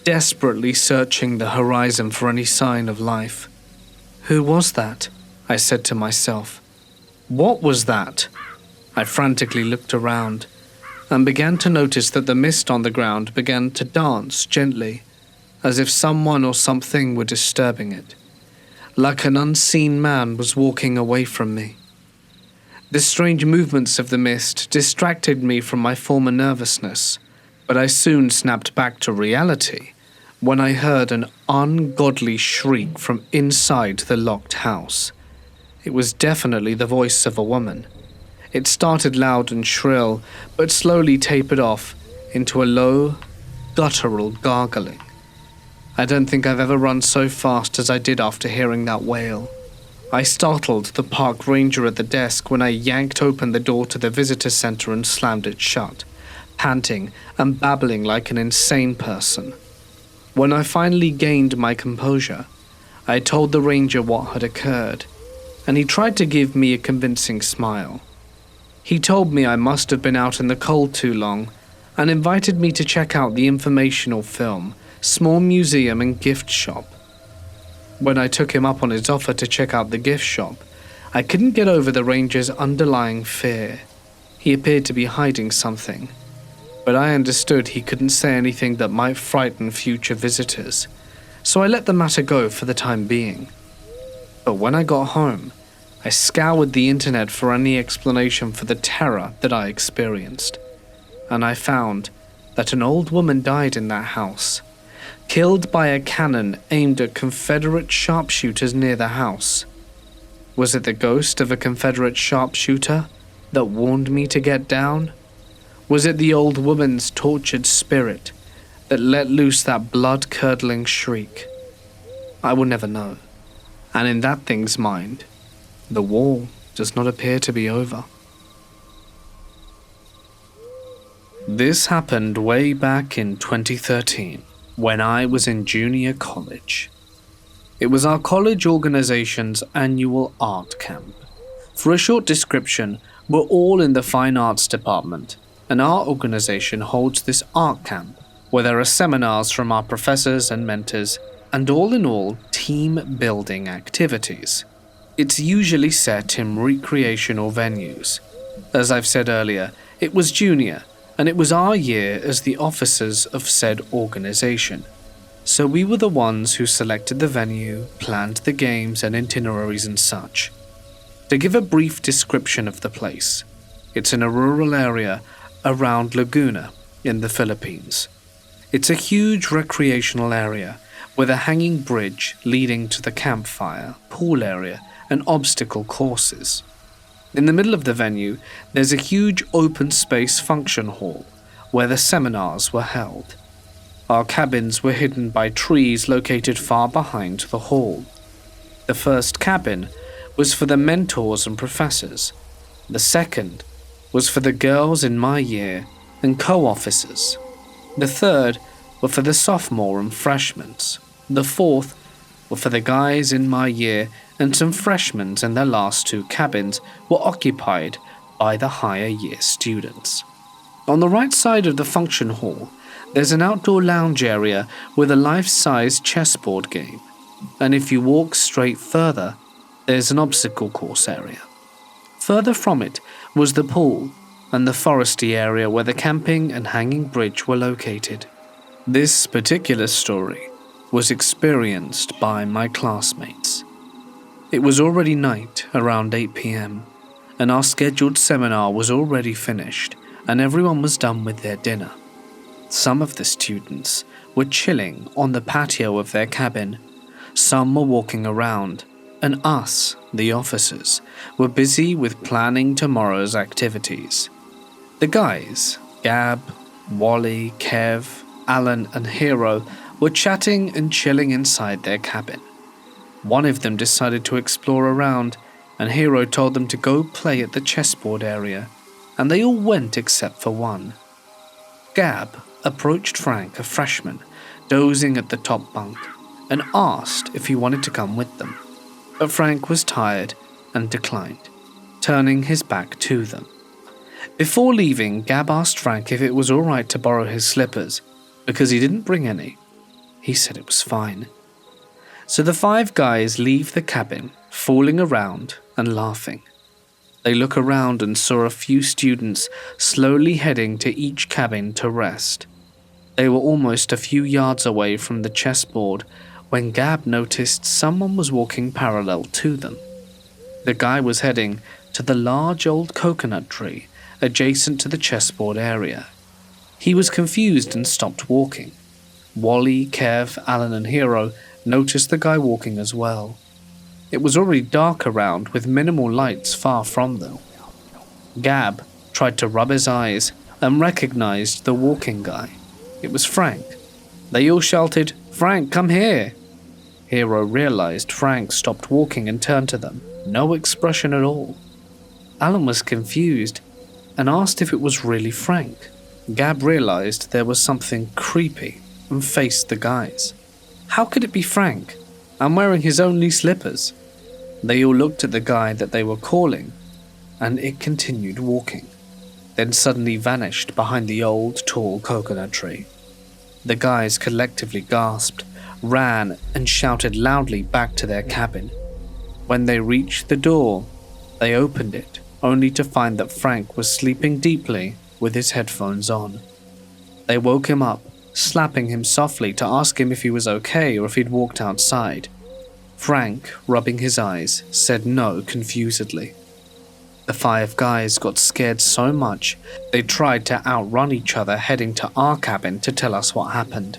A: desperately searching the horizon for any sign of life. Who was that? I said to myself. What was that? I frantically looked around, and began to notice that the mist on the ground began to dance gently, as if someone or something were disturbing it, like an unseen man was walking away from me. The strange movements of the mist distracted me from my former nervousness, but I soon snapped back to reality when I heard an ungodly shriek from inside the locked house. It was definitely the voice of a woman. It started loud and shrill, but slowly tapered off into a low, guttural gargling. I don't think I've ever run so fast as I did after hearing that wail. I startled the park ranger at the desk when I yanked open the door to the visitor center and slammed it shut, panting and babbling like an insane person. When I finally gained my composure, I told the ranger what had occurred, and he tried to give me a convincing smile. He told me I must have been out in the cold too long and invited me to check out the informational film, small museum and gift shop. When I took him up on his offer to check out the gift shop, I couldn't get over the ranger's underlying fear. He appeared to be hiding something, but I understood he couldn't say anything that might frighten future visitors, so I let the matter go for the time being. But when I got home, I scoured the internet for any explanation for the terror that I experienced, and I found that an old woman died in that house, killed by a cannon aimed at Confederate sharpshooters near the house. Was it the ghost of a Confederate sharpshooter that warned me to get down? Was it the old woman's tortured spirit that let loose that blood-curdling shriek? I will never know, and in that thing's mind, the war does not appear to be over. This happened way back in 2013, when I was in junior college. It was our college organization's annual art camp. For a short description, we're all in the fine arts department, and our organization holds this art camp, where there are seminars from our professors and mentors, and all in all, team-building activities. It's usually set in recreational venues. As I've said earlier, it was junior, and it was our year as the officers of said organization. So we were the ones who selected the venue, planned the games and itineraries and such. To give a brief description of the place, it's in a rural area around Laguna in the Philippines. It's a huge recreational area with a hanging bridge leading to the campfire, pool area, and obstacle courses. In the middle of the venue, there's a huge open space function hall where the seminars were held. Our cabins were hidden by trees located far behind the hall. The first cabin was for the mentors and professors. The second was for the girls in my year and co-officers. The third were for the sophomore and freshmen. The fourth were for the guys in my year, and some freshmen in their last two cabins were occupied by the higher year students. On the right side of the function hall, there's an outdoor lounge area with a life-size chessboard game, and if you walk straight further, there's an obstacle course area. Further from it was the pool and the foresty area where the camping and hanging bridge were located. This particular story was experienced by my classmates. It was already night, around 8 p.m, and our scheduled seminar was already finished, and everyone was done with their dinner. Some of the students were chilling on the patio of their cabin, some were walking around, and us, the officers, were busy with planning tomorrow's activities. The guys, Gab, Wally, Kev, Alan, and Hero, were chatting and chilling inside their cabin. One of them decided to explore around, and Hero told them to go play at the chessboard area, and they all went except for one. Gab approached Frank, a freshman, dozing at the top bunk, and asked if he wanted to come with them. But Frank was tired and declined, turning his back to them. Before leaving, Gab asked Frank if it was all right to borrow his slippers, because he didn't bring any. He said it was fine. So the five guys leave the cabin, fooling around and laughing. They look around and saw a few students slowly heading to each cabin to rest. They were almost a few yards away from the chessboard when Gab noticed someone was walking parallel to them. The guy was heading to the large old coconut tree adjacent to the chessboard area. He was confused and stopped walking. Wally, Kev, Alan and Hero noticed the guy walking as well. It was already dark around with minimal lights far from them. Gab tried to rub his eyes and recognized the walking guy. It was Frank. They all shouted, "Frank, come here!" Hero realized Frank stopped walking and turned to them. No expression at all. Alan was confused and asked if it was really Frank. Gab realized there was something creepy and faced the guys. How could it be Frank? I'm wearing his only slippers. They all looked at the guy that they were calling, and it continued walking, then suddenly vanished behind the old, tall coconut tree. The guys collectively gasped, ran, and shouted loudly back to their cabin. When they reached the door, they opened it, only to find that Frank was sleeping deeply with his headphones on. They woke him up, slapping him softly to ask him if he was okay or if he'd walked outside. Frank, rubbing his eyes, said no confusedly. The 5 guys got scared so much they tried to outrun each other heading to our cabin to tell us what happened.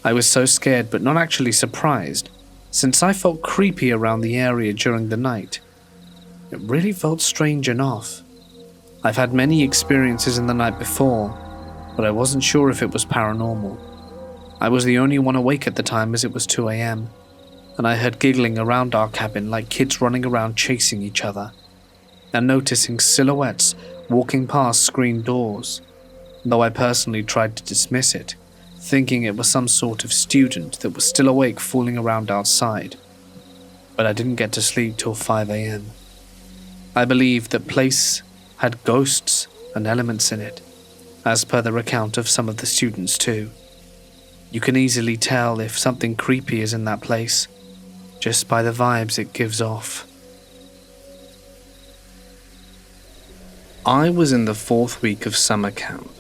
A: I was so scared but not actually surprised, since I felt creepy around the area during the night. It really felt strange enough. I've had many experiences in the night before, but I wasn't sure if it was paranormal. I was the only one awake at the time as it was 2 a.m, and I heard giggling around our cabin like kids running around chasing each other, and noticing silhouettes walking past screen doors, though I personally tried to dismiss it, thinking it was some sort of student that was still awake fooling around outside. But I didn't get to sleep till 5 a.m. I believe that place had ghosts and elements in it, as per the recount of some of the students too. You can easily tell if something creepy is in that place, just by the vibes it gives off. I was in the 4th week of summer camp.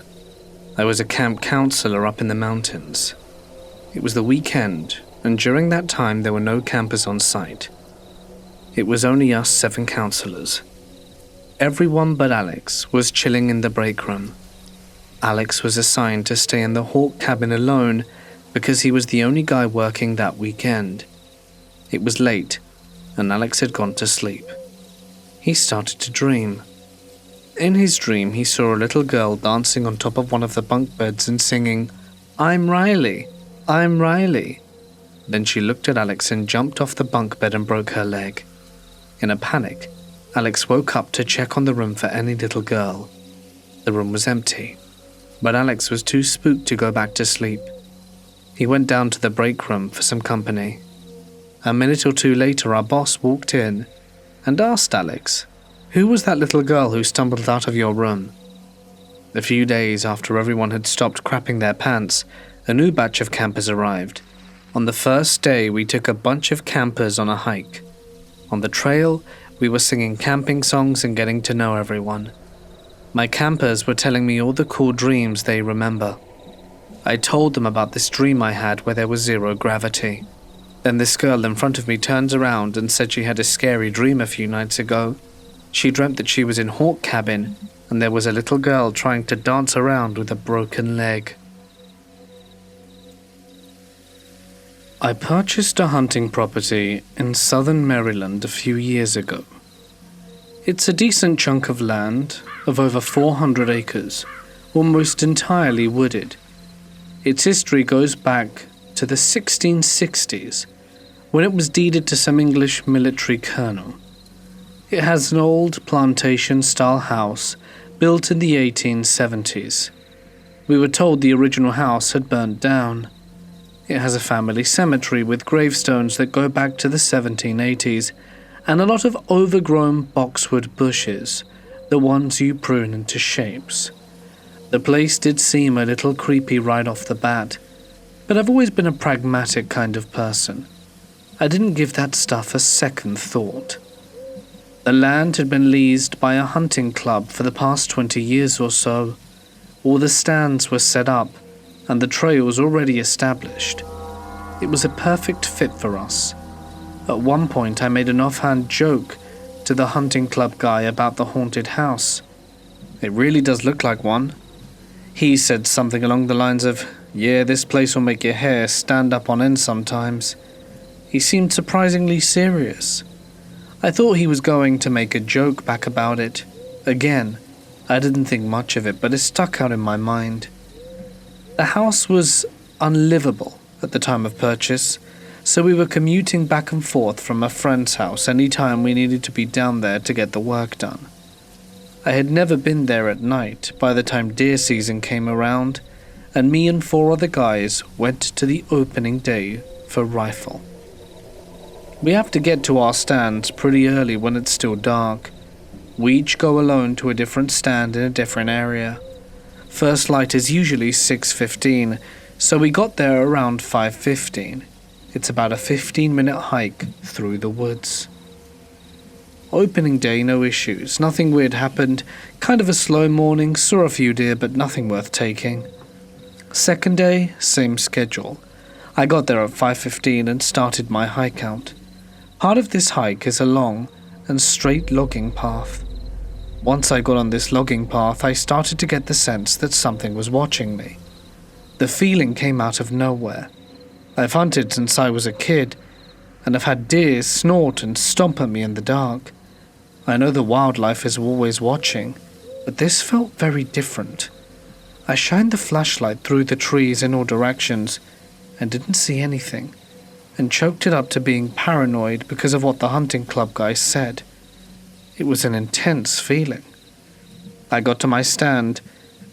A: I was a camp counselor up in the mountains. It was the weekend, and during that time there were no campers on site. It was only us 7 counselors. Everyone but Alex was chilling in the break room. Alex was assigned to stay in the Hawk cabin alone because he was the only guy working that weekend. It was late, and Alex had gone to sleep. He started to dream. In his dream, he saw a little girl dancing on top of one of the bunk beds and singing, "I'm Riley, I'm Riley." Then she looked at Alex and jumped off the bunk bed and broke her leg. In a panic, Alex woke up to check on the room for any little girl. The room was empty, but Alex was too spooked to go back to sleep. He went down to the break room for some company. A minute or two later, our boss walked in and asked Alex, "Who was that little girl who stumbled out of your room?" A few days after everyone had stopped crapping their pants, a new batch of campers arrived. On the first day, we took a bunch of campers on a hike. On the trail, we were singing camping songs and getting to know everyone. My campers were telling me all the cool dreams they remember. I told them about this dream I had where there was 0 gravity. Then this girl in front of me turns around and said she had a scary dream a few nights ago. She dreamt that she was in Hawk cabin and there was a little girl trying to dance around with a broken leg. I purchased a hunting property in southern Maryland a few years ago. It's a decent chunk of land of over 400 acres, almost entirely wooded. Its history goes back to the 1660s, when it was deeded to some English military colonel. It has an old plantation-style house built in the 1870s. We were told the original house had burnt down. It has a family cemetery with gravestones that go back to the 1780s and a lot of overgrown boxwood bushes, the ones you prune into shapes. The place did seem a little creepy right off the bat, but I've always been a pragmatic kind of person. I didn't give that stuff a second thought. The land had been leased by a hunting club for the past 20 years or so. All the stands were set up, and the trails already established. It was a perfect fit for us. At one point I made an offhand joke to the hunting club guy about the haunted house. "It really does look like one." He said something along the lines of, "Yeah, this place will make your hair stand up on end sometimes." He seemed surprisingly serious. I thought he was going to make a joke back about it. Again, I didn't think much of it, but it stuck out in my mind. The house was unlivable at the time of purchase, so we were commuting back and forth from a friend's house any time we needed to be down there to get the work done. I had never been there at night by the time deer season came around, and me and 4 other guys went to the opening day for rifle. We have to get to our stands pretty early when it's still dark. We each go alone to a different stand in a different area. First light is usually 6:15, so we got there around 5:15. It's about a 15-minute hike through the woods. Opening day, no issues. Nothing weird happened. Kind of a slow morning, saw a few deer, but nothing worth taking. Second day, same schedule. I got there at 5:15 and started my hike out. Part of this hike is a long and straight logging path. Once I got on this logging path, I started to get the sense that something was watching me. The feeling came out of nowhere. I've hunted since I was a kid, and I've had deer snort and stomp at me in the dark. I know the wildlife is always watching, but this felt very different. I shined the flashlight through the trees in all directions and didn't see anything, and choked it up to being paranoid because of what the hunting club guy said. It was an intense feeling. I got to my stand,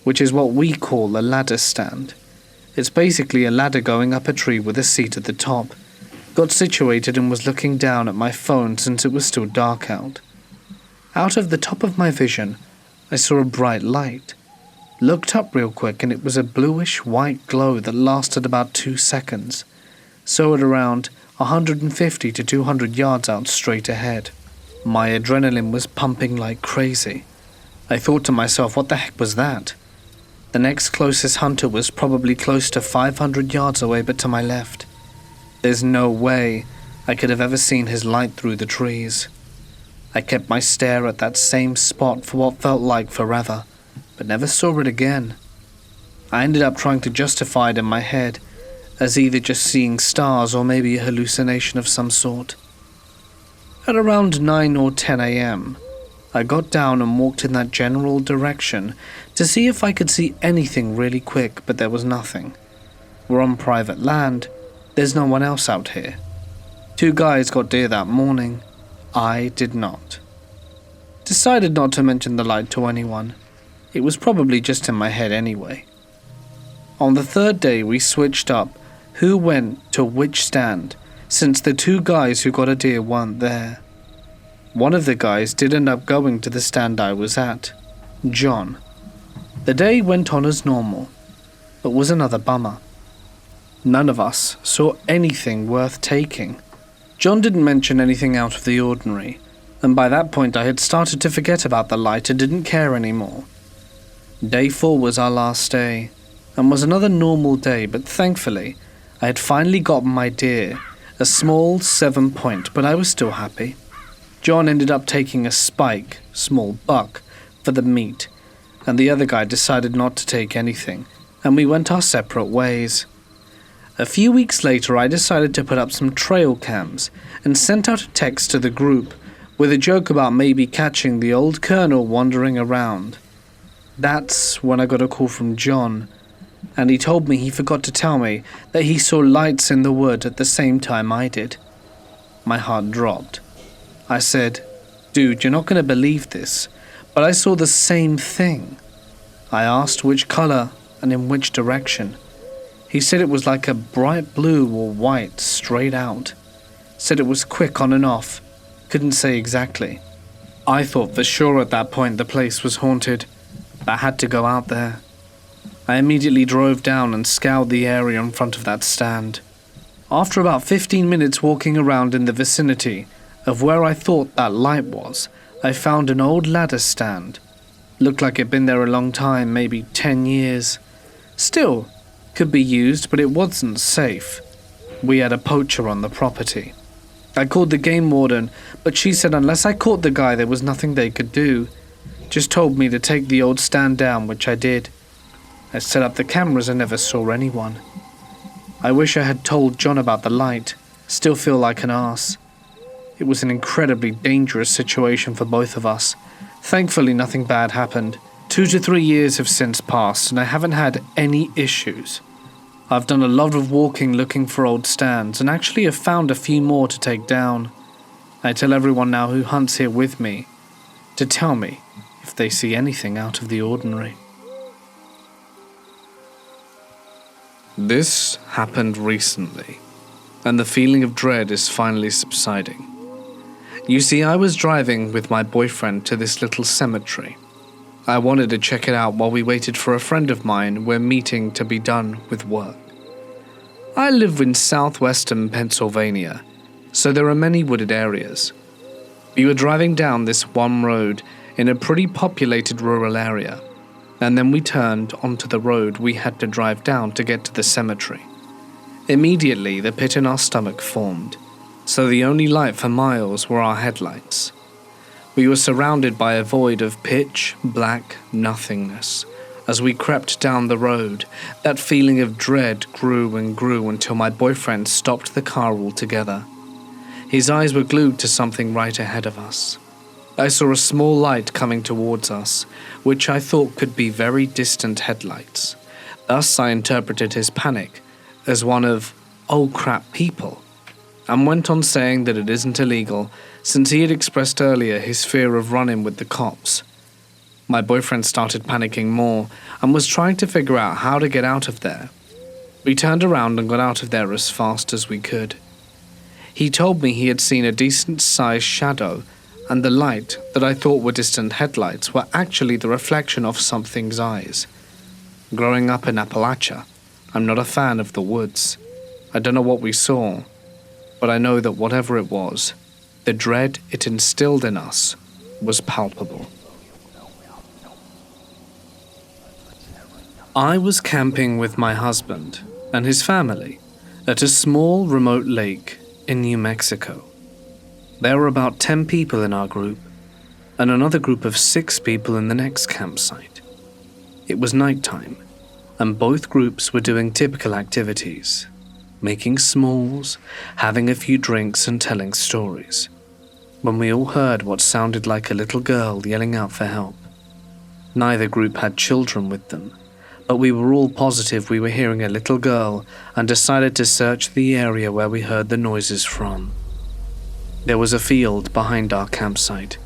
A: which is what we call a ladder stand. It's basically a ladder going up a tree with a seat at the top. Got situated and was looking down at my phone since it was still dark out. Out of the top of my vision, I saw a bright light. Looked up real quick and it was a bluish white glow that lasted about 2 seconds. So at around 150 to 200 yards out straight ahead. My adrenaline was pumping like crazy. I thought to myself, what the heck was that? The next closest hunter was probably close to 500 yards away, but to my left. There's no way I could have ever seen his light through the trees. I kept my stare at that same spot for what felt like forever, but never saw it again. I ended up trying to justify it in my head as either just seeing stars or maybe a hallucination of some sort. At around 9 or 10 a.m., I got down and walked in that general direction to see if I could see anything really quick, but there was nothing. We're on private land. There's no one else out here. 2 guys got deer that morning. I did not. Decided not to mention the light to anyone. It was probably just in my head anyway. On the 3rd day, we switched up who went to which stand, since the 2 guys who got a deer weren't there. One of the guys did end up going to the stand I was at, John. The day went on as normal, but was another bummer. None of us saw anything worth taking. John didn't mention anything out of the ordinary, and by that point I had started to forget about the light and didn't care anymore. Day 4 was our last day, and was another normal day, but thankfully I had finally gotten my deer, a small 7-point, but I was still happy. John ended up taking a spike, small buck, for the meat, and the other guy decided not to take anything, and we went our separate ways. A few weeks later, I decided to put up some trail cams and sent out a text to the group with a joke about maybe catching the old colonel wandering around. That's when I got a call from John, and he told me he forgot to tell me that he saw lights in the wood at the same time I did. My heart dropped. I said, "Dude, you're not going to believe this, but I saw the same thing." I asked which color and in which direction. He said it was like a bright blue or white straight out. Said it was quick on and off. Couldn't say exactly. I thought for sure at that point the place was haunted. I had to go out there. I immediately drove down and scoured the area in front of that stand. After about 15 minutes walking around in the vicinity of where I thought that light was, I found an old ladder stand. Looked like it'd been there a long time, maybe 10 years. Still, could be used, but it wasn't safe. We had a poacher on the property. I called the game warden, but she said unless I caught the guy there was nothing they could do. Just told me to take the old stand down, which I did. I set up the cameras and never saw anyone. I wish I had told John about the light. Still feel like an arse. It was an incredibly dangerous situation for both of us. Thankfully, nothing bad happened. 2 to 3 years have since passed, and I haven't had any issues. I've done a lot of walking looking for old stands, and actually have found a few more to take down. I tell everyone now who hunts here with me to tell me if they see anything out of the ordinary. This happened recently, and the feeling of dread is finally subsiding. You see, I was driving with my boyfriend to this little cemetery. I wanted to check it out while we waited for a friend of mine we're meeting to be done with work. I live in southwestern Pennsylvania, so there are many wooded areas. We were driving down this one road in a pretty populated rural area, and then we turned onto the road we had to drive down to get to the cemetery. Immediately, the pit in our stomach formed, so the only light for miles were our headlights. We were surrounded by a void of pitch black nothingness. As we crept down the road, that feeling of dread grew and grew until my boyfriend stopped the car altogether. His eyes were glued to something right ahead of us. I saw a small light coming towards us, which I thought could be very distant headlights. Thus I interpreted his panic as one of, "Oh crap, people," and went on saying that it isn't illegal, since he had expressed earlier his fear of run-in with the cops. My boyfriend started panicking more and was trying to figure out how to get out of there. We turned around and got out of there as fast as we could. He told me he had seen a decent-sized shadow, and the light that I thought were distant headlights were actually the reflection of something's eyes. Growing up in Appalachia, I'm not a fan of the woods. I don't know what we saw, but I know that whatever it was, the dread it instilled in us was palpable. I was camping with my husband and his family at a small remote lake in New Mexico. There were about 10 people in our group and another group of 6 people in the next campsite. It was nighttime, and both groups were doing typical activities, making s'mores, having a few drinks and telling stories, when we all heard what sounded like a little girl yelling out for help. Neither group had children with them, but we were all positive we were hearing a little girl and decided to search the area where we heard the noises from. There was a field behind our campsite,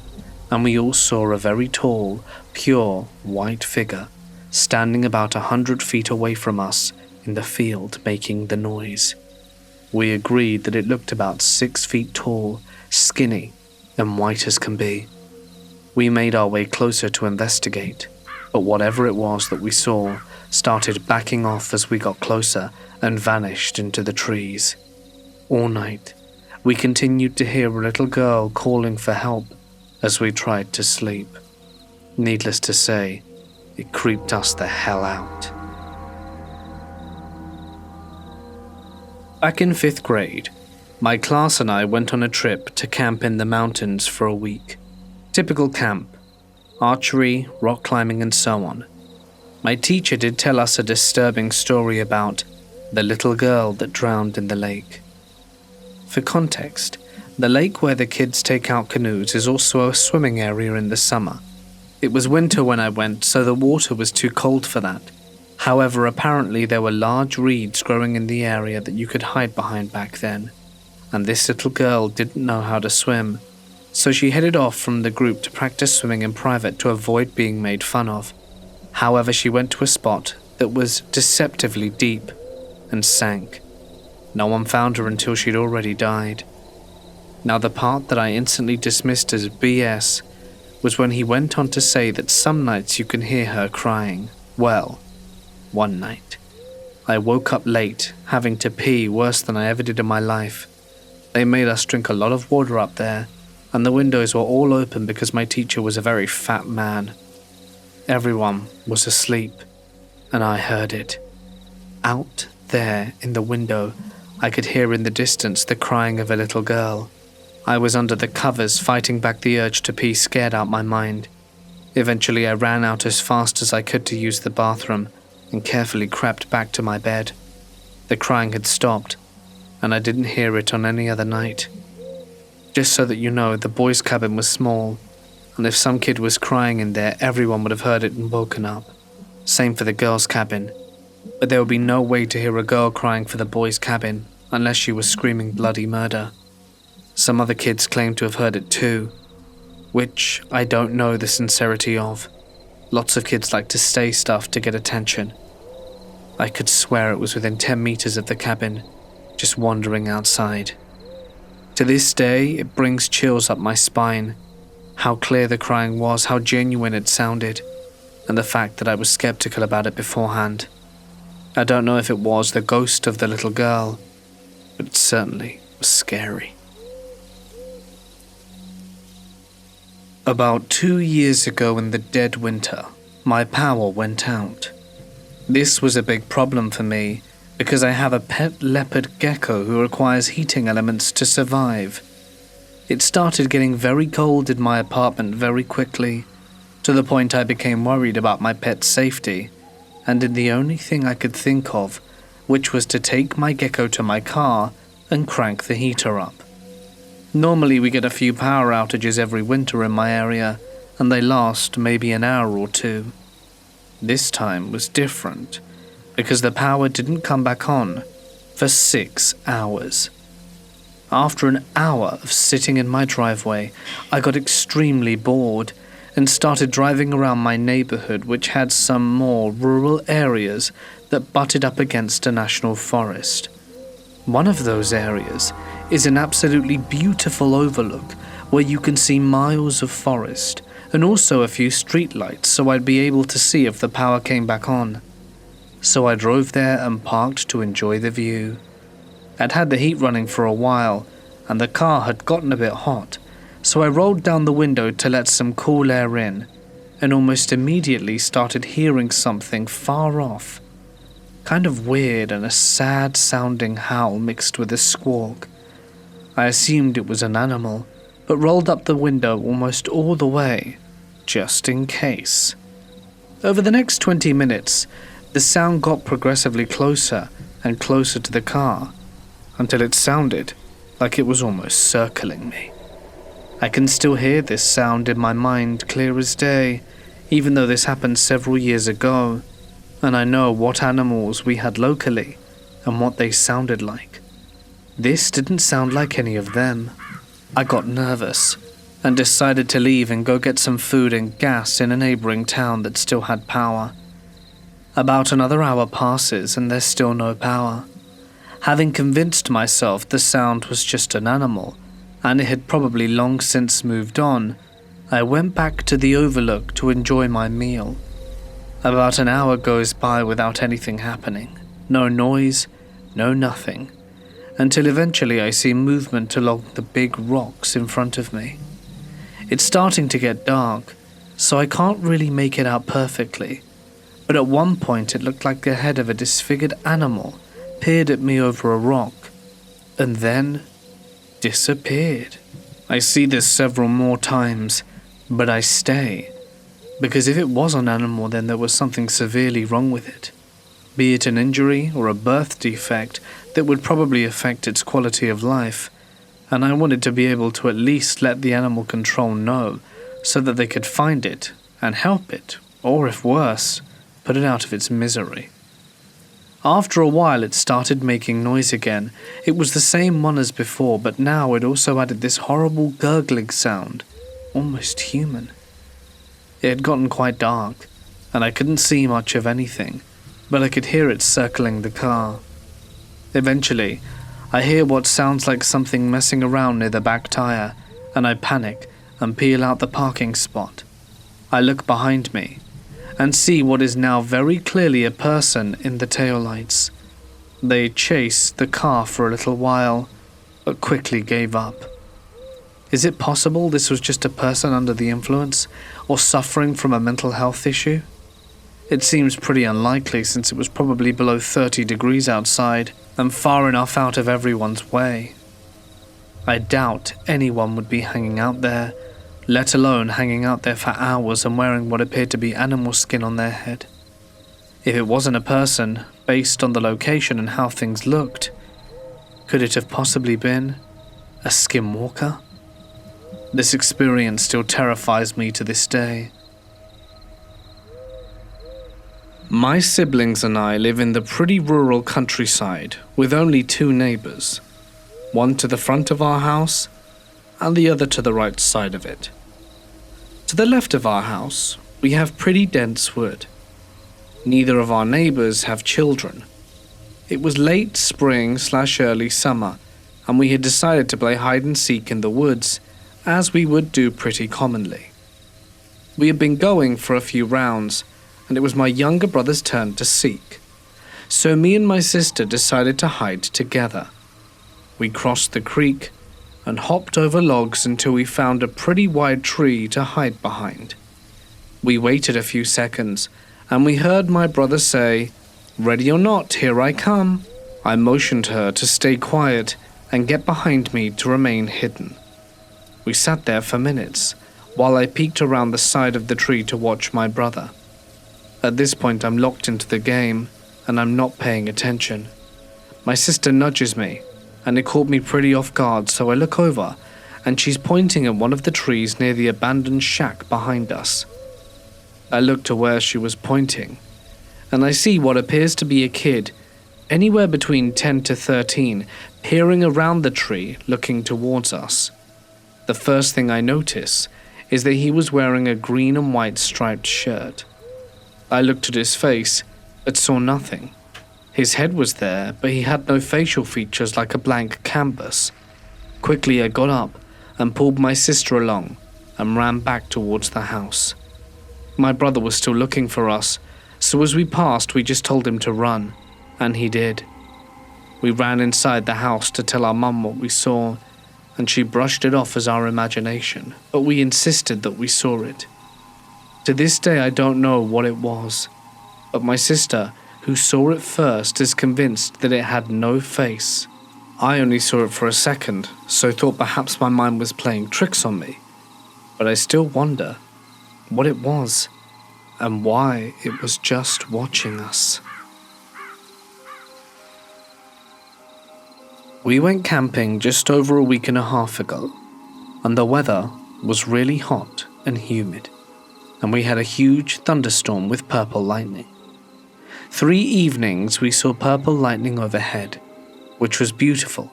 A: and we all saw a very tall, pure, white figure standing about 100 feet away from us in the field making the noise. We agreed that it looked about 6 feet tall, skinny, and white as can be. We made our way closer to investigate, but whatever it was that we saw started backing off as we got closer and vanished into the trees. All night, we continued to hear a little girl calling for help as we tried to sleep. Needless to say, it creeped us the hell out. Back in 5th grade, my class and I went on a trip to camp in the mountains for a week. Typical camp, archery, rock climbing, and so on. My teacher did tell us a disturbing story about the little girl that drowned in the lake. For context, the lake where the kids take out canoes is also a swimming area in the summer. It was winter when I went, so the water was too cold for that. However, apparently there were large reeds growing in the area that you could hide behind back then, and this little girl didn't know how to swim, so she headed off from the group to practice swimming in private to avoid being made fun of. However, she went to a spot that was deceptively deep and sank. No one found her until she'd already died. Now, the part that I instantly dismissed as BS was when he went on to say that some nights you can hear her crying. Well, one night, I woke up late, having to pee worse than I ever did in my life. They made us drink a lot of water up there, and the windows were all open because my teacher was a very fat man. Everyone was asleep, and I heard it. Out there in the window, I could hear in the distance the crying of a little girl. I was under the covers fighting back the urge to pee, scared out my mind. Eventually I ran out as fast as I could to use the bathroom and carefully crept back to my bed. The crying had stopped, and I didn't hear it on any other night. Just so that you know, the boys' cabin was small, and if some kid was crying in there, everyone would have heard it and woken up. Same for the girls' cabin, but there would be no way to hear a girl crying for the boys' cabin unless she was screaming bloody murder. Some other kids claimed to have heard it too, which I don't know the sincerity of. Lots of kids like to say stuff to get attention. I could swear it was within 10 meters of the cabin, just wandering outside. To this day, it brings chills up my spine. How clear the crying was, how genuine it sounded, and the fact that I was skeptical about it beforehand. I don't know if it was the ghost of the little girl, but it certainly was scary. About 2 years ago in the dead winter, my power went out. This was a big problem for me because I have a pet leopard gecko who requires heating elements to survive. It started getting very cold in my apartment very quickly, to the point I became worried about my pet's safety, and did the only thing I could think of, which was to take my gecko to my car and crank the heater up. Normally we get a few power outages every winter in my area, and they last maybe an hour or two. This time was different, because the power didn't come back on for 6 hours. After an hour of sitting in my driveway, I got extremely bored and started driving around my neighborhood, which had some more rural areas that butted up against a national forest. One of those areas is an absolutely beautiful overlook where you can see miles of forest and also a few streetlights, so I'd be able to see if the power came back on. So I drove there and parked to enjoy the view. I'd had the heat running for a while, and the car had gotten a bit hot, so I rolled down the window to let some cool air in, and almost immediately started hearing something far off. Kind of weird and a sad-sounding howl mixed with a squawk. I assumed it was an animal, but rolled up the window almost all the way, just in case. Over the next 20 minutes, the sound got progressively closer and closer to the car, until it sounded like it was almost circling me. I can still hear this sound in my mind clear as day, even though this happened several years ago, and I know what animals we had locally and what they sounded like. This didn't sound like any of them. I got nervous and decided to leave and go get some food and gas in a neighboring town that still had power. About another hour passes and there's still no power. Having convinced myself the sound was just an animal, and it had probably long since moved on, I went back to the overlook to enjoy my meal. About an hour goes by without anything happening. No noise, no nothing, until eventually I see movement along the big rocks in front of me. It's starting to get dark, so I can't really make it out perfectly, but at one point it looked like the head of a disfigured animal peered at me over a rock, and then disappeared. I see this several more times, but I stay, because if it was an animal, then there was something severely wrong with it, be it an injury or a birth defect that would probably affect its quality of life, and I wanted to be able to at least let the animal control know so that they could find it and help it, or if worse, put it out of its misery. After a while it started making noise again. It was the same one as before, but now it also added this horrible gurgling sound, almost human. It had gotten quite dark, and I couldn't see much of anything, but I could hear it circling the car. Eventually, I hear what sounds like something messing around near the back tire, and I panic and peel out the parking spot. I look behind me and see what is now very clearly a person in the taillights. They chased the car for a little while, but quickly gave up. Is it possible this was just a person under the influence or suffering from a mental health issue? It seems pretty unlikely since it was probably below 30 degrees outside and far enough out of everyone's way. I doubt anyone would be hanging out there, let alone hanging out there for hours and wearing what appeared to be animal skin on their head. If it wasn't a person, based on the location and how things looked, could it have possibly been a skinwalker? This experience still terrifies me to this day. My siblings and I live in the pretty rural countryside with only 2 neighbors, one to the front of our house and the other to the right side of it. To the left of our house, we have pretty dense wood. Neither of our neighbors have children. It was late spring/early summer, and we had decided to play hide and seek in the woods, as we would do pretty commonly. We had been going for a few rounds, and it was my younger brother's turn to seek. So me and my sister decided to hide together. We crossed the creek and hopped over logs until we found a pretty wide tree to hide behind. We waited a few seconds, and we heard my brother say, "Ready or not, here I come." I motioned her to stay quiet and get behind me to remain hidden. We sat there for minutes, while I peeked around the side of the tree to watch my brother. At this point I'm locked into the game, and I'm not paying attention. My sister nudges me, and it caught me pretty off guard, so I look over, and she's pointing at one of the trees near the abandoned shack behind us. I look to where she was pointing, and I see what appears to be a kid, anywhere between 10 to 13, peering around the tree, looking towards us. The first thing I notice is that he was wearing a green and white striped shirt. I looked at his face, but saw nothing. His head was there, but he had no facial features like a blank canvas. Quickly I got up and pulled my sister along and ran back towards the house. My brother was still looking for us, so as we passed we just told him to run, and he did. We ran inside the house to tell our mum what we saw, and she brushed it off as our imagination, but we insisted that we saw it. To this day I don't know what it was, but my sister, who saw it first, is convinced that it had no face. I only saw it for a second, so thought perhaps my mind was playing tricks on me, but I still wonder what it was and why it was just watching us. We went camping just over a week and a half ago, and the weather was really hot and humid, and we had a huge thunderstorm with purple lightning. 3 evenings we saw purple lightning overhead, which was beautiful,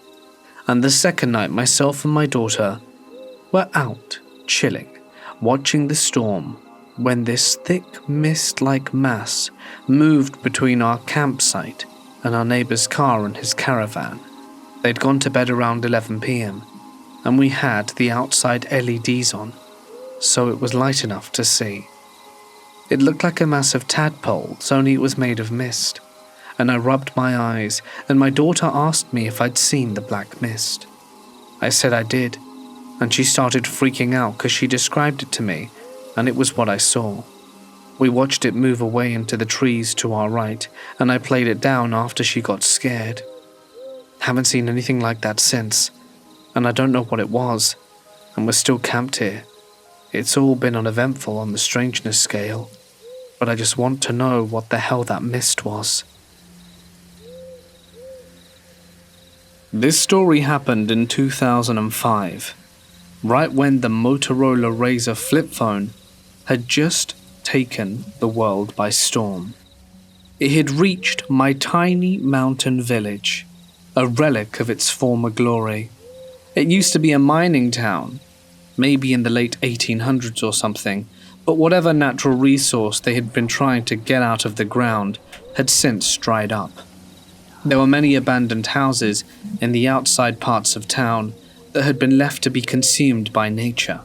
A: and the second night myself and my daughter were out chilling, watching the storm, when this thick mist-like mass moved between our campsite and our neighbor's car and his caravan. They'd gone to bed around 11 p.m, and we had the outside LEDs on, so it was light enough to see. It looked like a mass of tadpoles, only it was made of mist, and I rubbed my eyes, and my daughter asked me if I'd seen the black mist. I said I did, and she started freaking out because she described it to me, and it was what I saw. We watched it move away into the trees to our right, and I played it down after she got scared. Haven't seen anything like that since, and I don't know what it was, and we're still camped here. It's all been uneventful on the strangeness scale, but I just want to know what the hell that mist was. This story happened in 2005, right when the Motorola Razr flip phone had just taken the world by storm. It had reached my tiny mountain village, a relic of its former glory. It used to be a mining town, maybe in the late 1800s or something, but whatever natural resource they had been trying to get out of the ground had since dried up. There were many abandoned houses in the outside parts of town that had been left to be consumed by nature,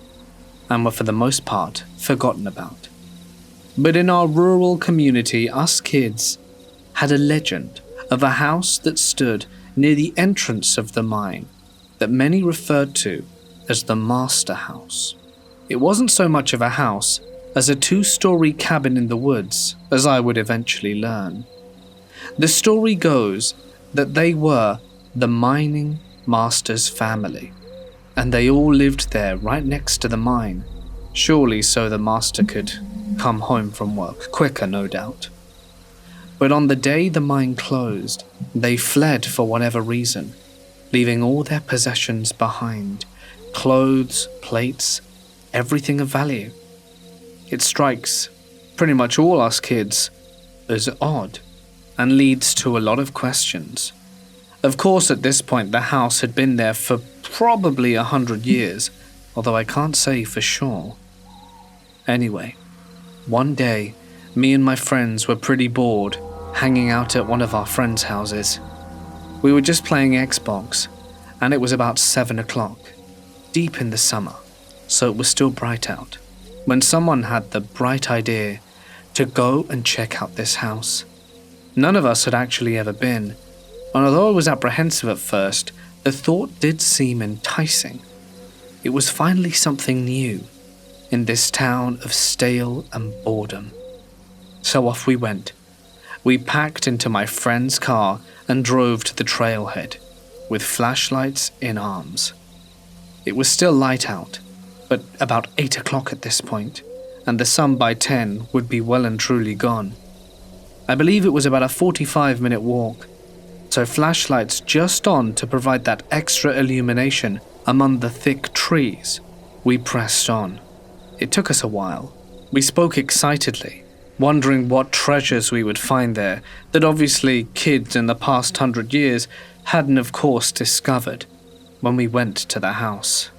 A: and were for the most part forgotten about. But in our rural community, us kids had a legend of a house that stood near the entrance of the mine that many referred to as the Master House. It wasn't so much of a house as a 2-story cabin in the woods, as I would eventually learn. The story goes that they were the mining master's family, and they all lived there right next to the mine, surely so the master could come home from work quicker, no doubt. But on the day the mine closed, they fled for whatever reason, leaving all their possessions behind, clothes, plates, everything of value. It strikes pretty much all us kids as odd and leads to a lot of questions. Of course, at this point, the house had been there for probably 100 years, although I can't say for sure. Anyway, one day, me and my friends were pretty bored, hanging out at one of our friends' houses. We were just playing Xbox, and it was about 7 o'clock, deep in the summer, so it was still bright out, when someone had the bright idea to go and check out this house. None of us had actually ever been, and although I was apprehensive at first, the thought did seem enticing. It was finally something new in this town of stale and boredom. So off we went. We packed into my friend's car and drove to the trailhead, with flashlights in arms. It was still light out, but about 8 o'clock at this point, and the sun by 10 would be well and truly gone. I believe it was about a 45-minute walk, so flashlights just on to provide that extra illumination among the thick trees. We pressed on. It took us a while. We spoke excitedly, wondering what treasures we would find there that obviously kids in the past 100 years hadn't of course discovered when we went to the house.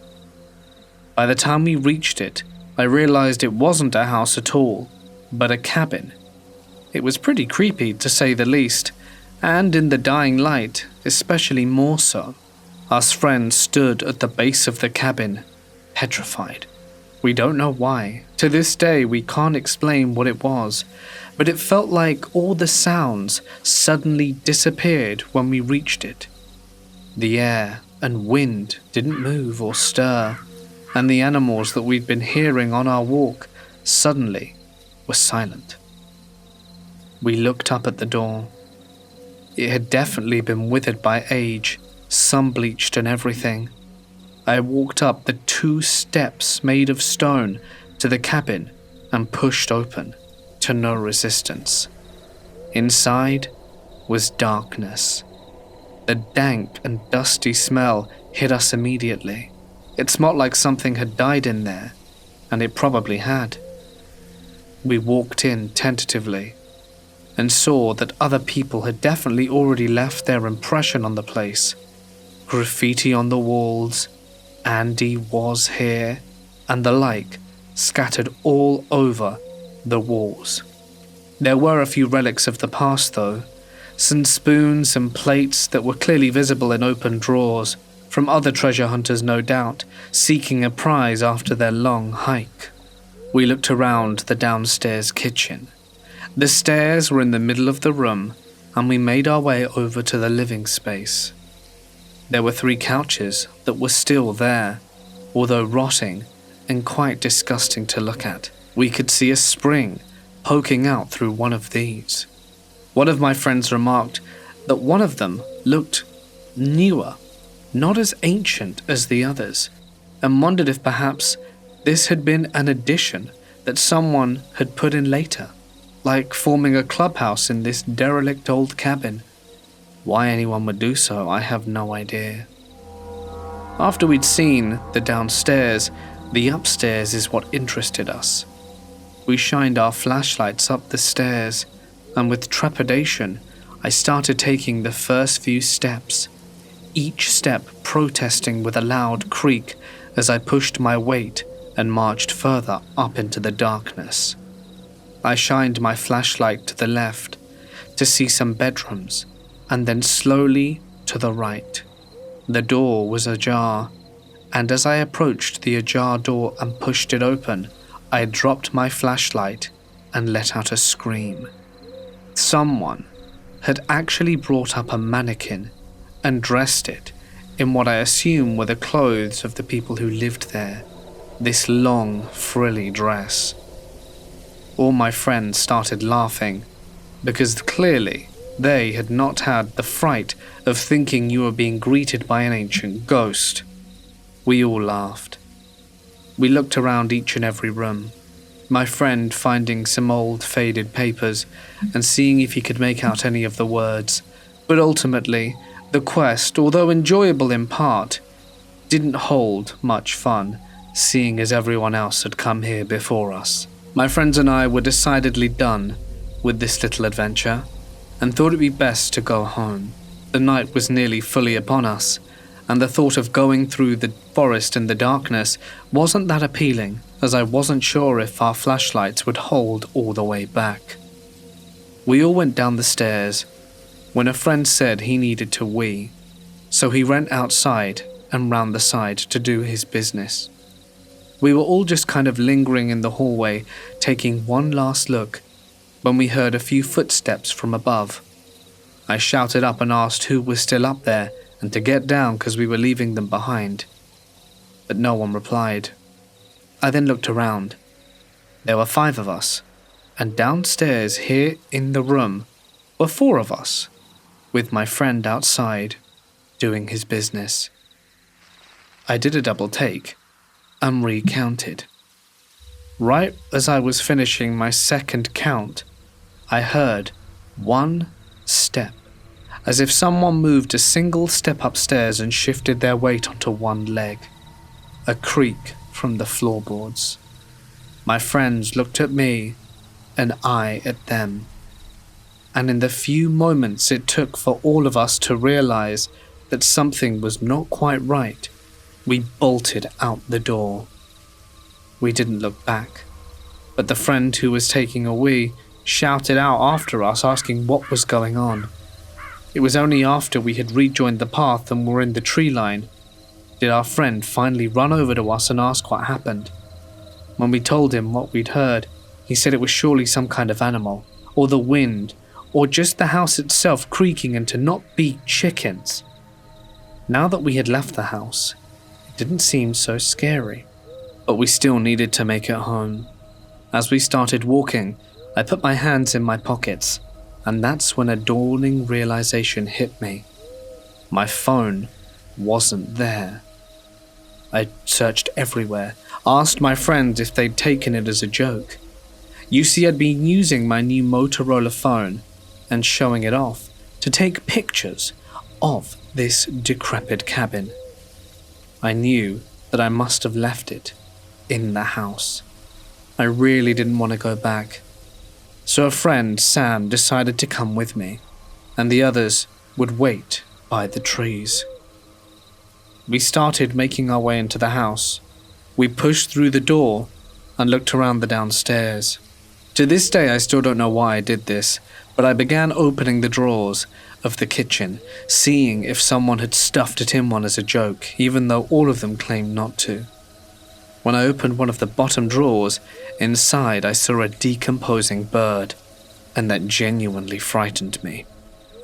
A: By the time we reached it, I realized it wasn't a house at all, but a cabin. It was pretty creepy, to say the least, and in the dying light, especially more so. Us friends stood at the base of the cabin, petrified. We don't know why. To this day, we can't explain what it was, but it felt like all the sounds suddenly disappeared when we reached it. The air and wind didn't move or stir, and the animals that we'd been hearing on our walk suddenly were silent. We looked up at the door. It had definitely been withered by age, sun-bleached and everything. I walked up the 2 steps made of stone to the cabin and pushed open, to no resistance. Inside was darkness. The dank and dusty smell hit us immediately. It smelled like something had died in there, and it probably had. We walked in tentatively, and saw that other people had definitely already left their impression on the place. Graffiti on the walls, "Andy was here," and the like, scattered all over the walls. There were a few relics of the past though, some spoons and plates that were clearly visible in open drawers, from other treasure hunters no doubt, seeking a prize after their long hike. We looked around the downstairs kitchen. The stairs were in the middle of the room, and we made our way over to the living space. There were 3 couches that were still there, although rotting and quite disgusting to look at. We could see a spring poking out through one of these. One of my friends remarked that one of them looked newer, not as ancient as the others, and wondered if perhaps this had been an addition that someone had put in later, like forming a clubhouse in this derelict old cabin. Why anyone would do so, I have no idea. After we'd seen the downstairs, the upstairs is what interested us. We shined our flashlights up the stairs, and with trepidation, I started taking the first few steps, each step protesting with a loud creak as I pushed my weight and marched further up into the darkness. I shined my flashlight to the left to see some bedrooms, and then slowly to the right. The door was ajar, and as I approached the ajar door and pushed it open, I dropped my flashlight and let out a scream. Someone had actually brought up a mannequin and dressed it in what I assume were the clothes of the people who lived there, this long, frilly dress. All my friends started laughing, because clearly they had not had the fright of thinking you were being greeted by an ancient ghost. We all laughed. We looked around each and every room, my friend finding some old faded papers and seeing if he could make out any of the words, but ultimately, the quest, although enjoyable in part, didn't hold much fun, seeing as everyone else had come here before us. My friends and I were decidedly done with this little adventure, and thought it'd be best to go home. The night was nearly fully upon us, and the thought of going through the forest in the darkness wasn't that appealing, as I wasn't sure if our flashlights would hold all the way back. We all went down the stairs, when a friend said he needed to wee, so he ran outside and round the side to do his business. We were all just kind of lingering in the hallway, taking one last look, when we heard a few footsteps from above. I shouted up and asked who was still up there and to get down because we were leaving them behind. But no one replied. I then looked around. There were 5 of us, and downstairs here in the room were 4 of us, with my friend outside doing his business. I did a double take and recounted. Right as I was finishing my second count, I heard 1 step, as if someone moved a single step upstairs and shifted their weight onto one leg. A creak from the floorboards. My friends looked at me, and I at them. And in the few moments it took for all of us to realize that something was not quite right, we bolted out the door. We didn't look back, but the friend who was taking a wee shouted out after us asking what was going on. It was only after we had rejoined the path and were in the tree line did our friend finally run over to us and ask what happened. When we told him what we'd heard, he said it was surely some kind of animal, or the wind, or just the house itself creaking, and to not be chickens. Now that we had left the house, it didn't seem so scary, but we still needed to make it home. As we started walking, I put my hands in my pockets, and that's when a dawning realization hit me. My phone wasn't there. I searched everywhere, asked my friends if they'd taken it as a joke. You see, I'd been using my new Motorola phone and showing it off to take pictures of this decrepit cabin. I knew that I must have left it in the house. I really didn't want to go back. So a friend, Sam, decided to come with me, and the others would wait by the trees. We started making our way into the house. We pushed through the door and looked around the downstairs. To this day, I still don't know why I did this, but I began opening the drawers of the kitchen, seeing if someone had stuffed it in one as a joke, even though all of them claimed not to. When I opened one of the bottom drawers, inside I saw a decomposing bird, and that genuinely frightened me.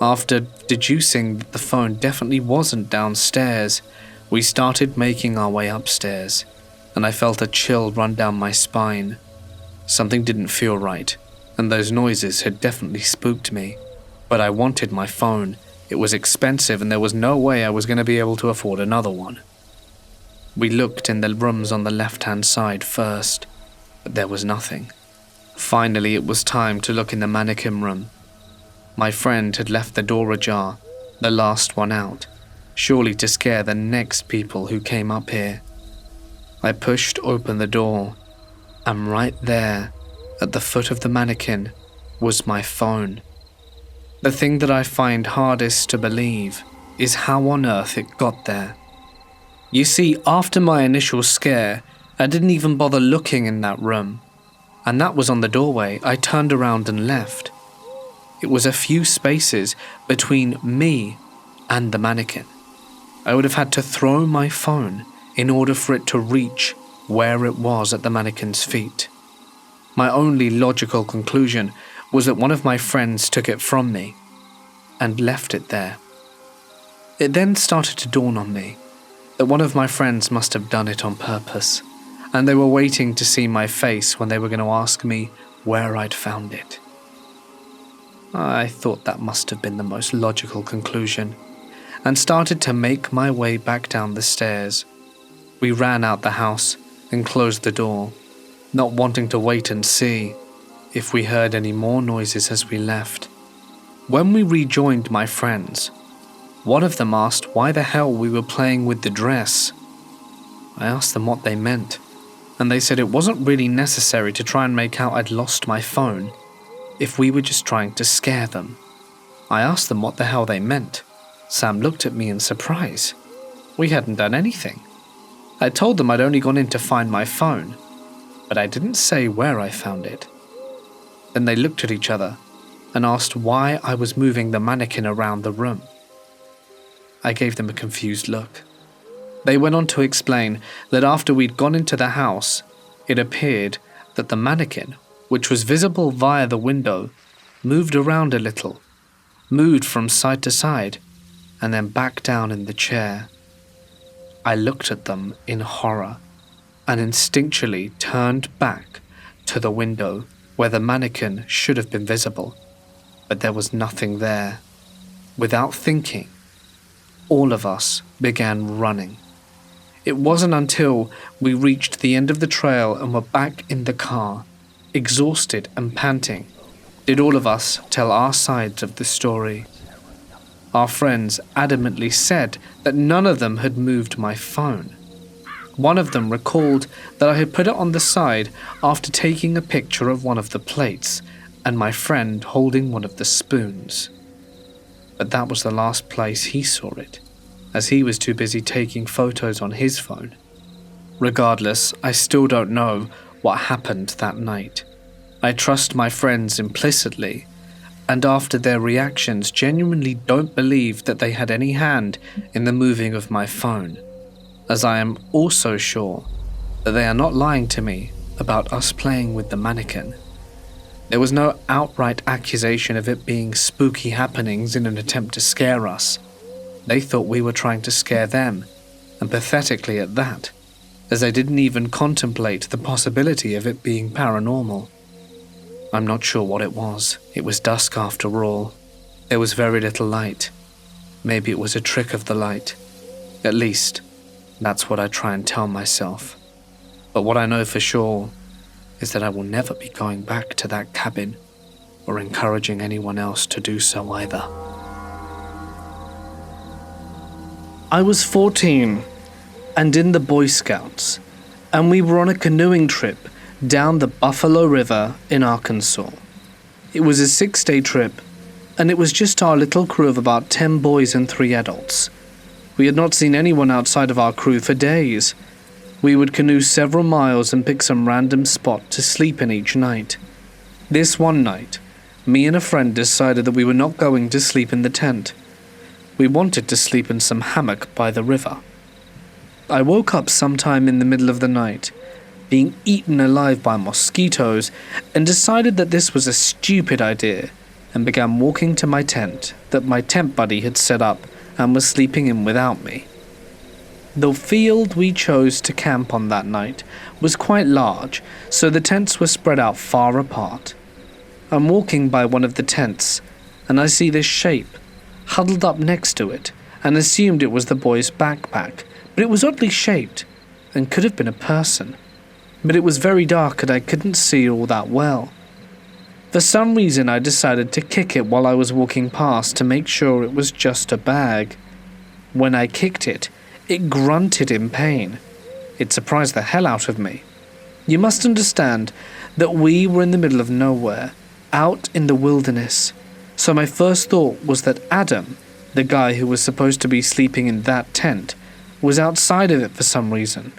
A: After deducing that the phone definitely wasn't downstairs, we started making our way upstairs, and I felt a chill run down my spine. Something didn't feel right, and those noises had definitely spooked me. But I wanted my phone. It was expensive, and there was no way I was going to be able to afford another one. We looked in the rooms on the left-hand side first, but there was nothing. Finally, it was time to look in the mannequin room. My friend had left the door ajar, the last one out, surely to scare the next people who came up here. I pushed open the door, and right there, at the foot of the mannequin, was my phone. The thing that I find hardest to believe is how on earth it got there. You see, after my initial scare, I didn't even bother looking in that room, and that was on the doorway. I turned around and left. It was a few spaces between me and the mannequin. I would have had to throw my phone in order for it to reach where it was at the mannequin's feet. My only logical conclusion was that one of my friends took it from me and left it there. It then started to dawn on me that one of my friends must have done it on purpose, and they were waiting to see my face when they were going to ask me where I'd found it. I thought that must have been the most logical conclusion, and started to make my way back down the stairs. We ran out the house and closed the door, not wanting to wait and see if we heard any more noises as we left. When we rejoined my friends, one of them asked why the hell we were playing with the dress. I asked them what they meant, and they said it wasn't really necessary to try and make out I'd lost my phone if we were just trying to scare them. I asked them what the hell they meant. Sam looked at me in surprise. We hadn't done anything. I told them I'd only gone in to find my phone, but I didn't say where I found it. Then they looked at each other and asked why I was moving the mannequin around the room. I gave them a confused look. They went on to explain that after we'd gone into the house, it appeared that the mannequin, which was visible via the window, moved around a little, moved from side to side, and then back down in the chair. I looked at them in horror and instinctually turned back to the window where the mannequin should have been visible, but there was nothing there. Without thinking, all of us began running. It wasn't until we reached the end of the trail and were back in the car, exhausted and panting, did all of us tell our sides of the story. Our friends adamantly said that none of them had moved my phone. One of them recalled that I had put it on the side after taking a picture of one of the plates and my friend holding one of the spoons. But that was the last place he saw it, as he was too busy taking photos on his phone. Regardless, I still don't know what happened that night. I trust my friends implicitly, and after their reactions genuinely don't believe that they had any hand in the moving of my phone, as I am also sure that they are not lying to me about us playing with the mannequin. There was no outright accusation of it being spooky happenings in an attempt to scare us. They thought we were trying to scare them, and pathetically at that, as they didn't even contemplate the possibility of it being paranormal. I'm not sure what it was. It was dusk after all. There was very little light. Maybe it was a trick of the light. At least, that's what I try and tell myself. But what I know for sure is that I will never be going back to that cabin or encouraging anyone else to do so either. I was 14 and in the Boy Scouts, and we were on a canoeing trip down the Buffalo River in Arkansas. It was a 6-day trip, and it was just our little crew of about 10 boys and 3 adults. We had not seen anyone outside of our crew for days. We would canoe several miles and pick some random spot to sleep in each night. This one night, me and a friend decided that we were not going to sleep in the tent. We wanted to sleep in some hammock by the river. I woke up sometime in the middle of the night, being eaten alive by mosquitoes, and decided that this was a stupid idea, and began walking to my tent that my tent buddy had set up and was sleeping in without me. The field we chose to camp on that night was quite large, so the tents were spread out far apart. I'm walking by one of the tents, and I see this shape huddled up next to it, and assumed it was the boy's backpack, but it was oddly shaped, and could have been a person. But it was very dark and I couldn't see all that well. For some reason I decided to kick it while I was walking past to make sure it was just a bag. When I kicked it, it grunted in pain. It surprised the hell out of me. You must understand that we were in the middle of nowhere, out in the wilderness, so my first thought was that Adam, the guy who was supposed to be sleeping in that tent, was outside of it for some reason.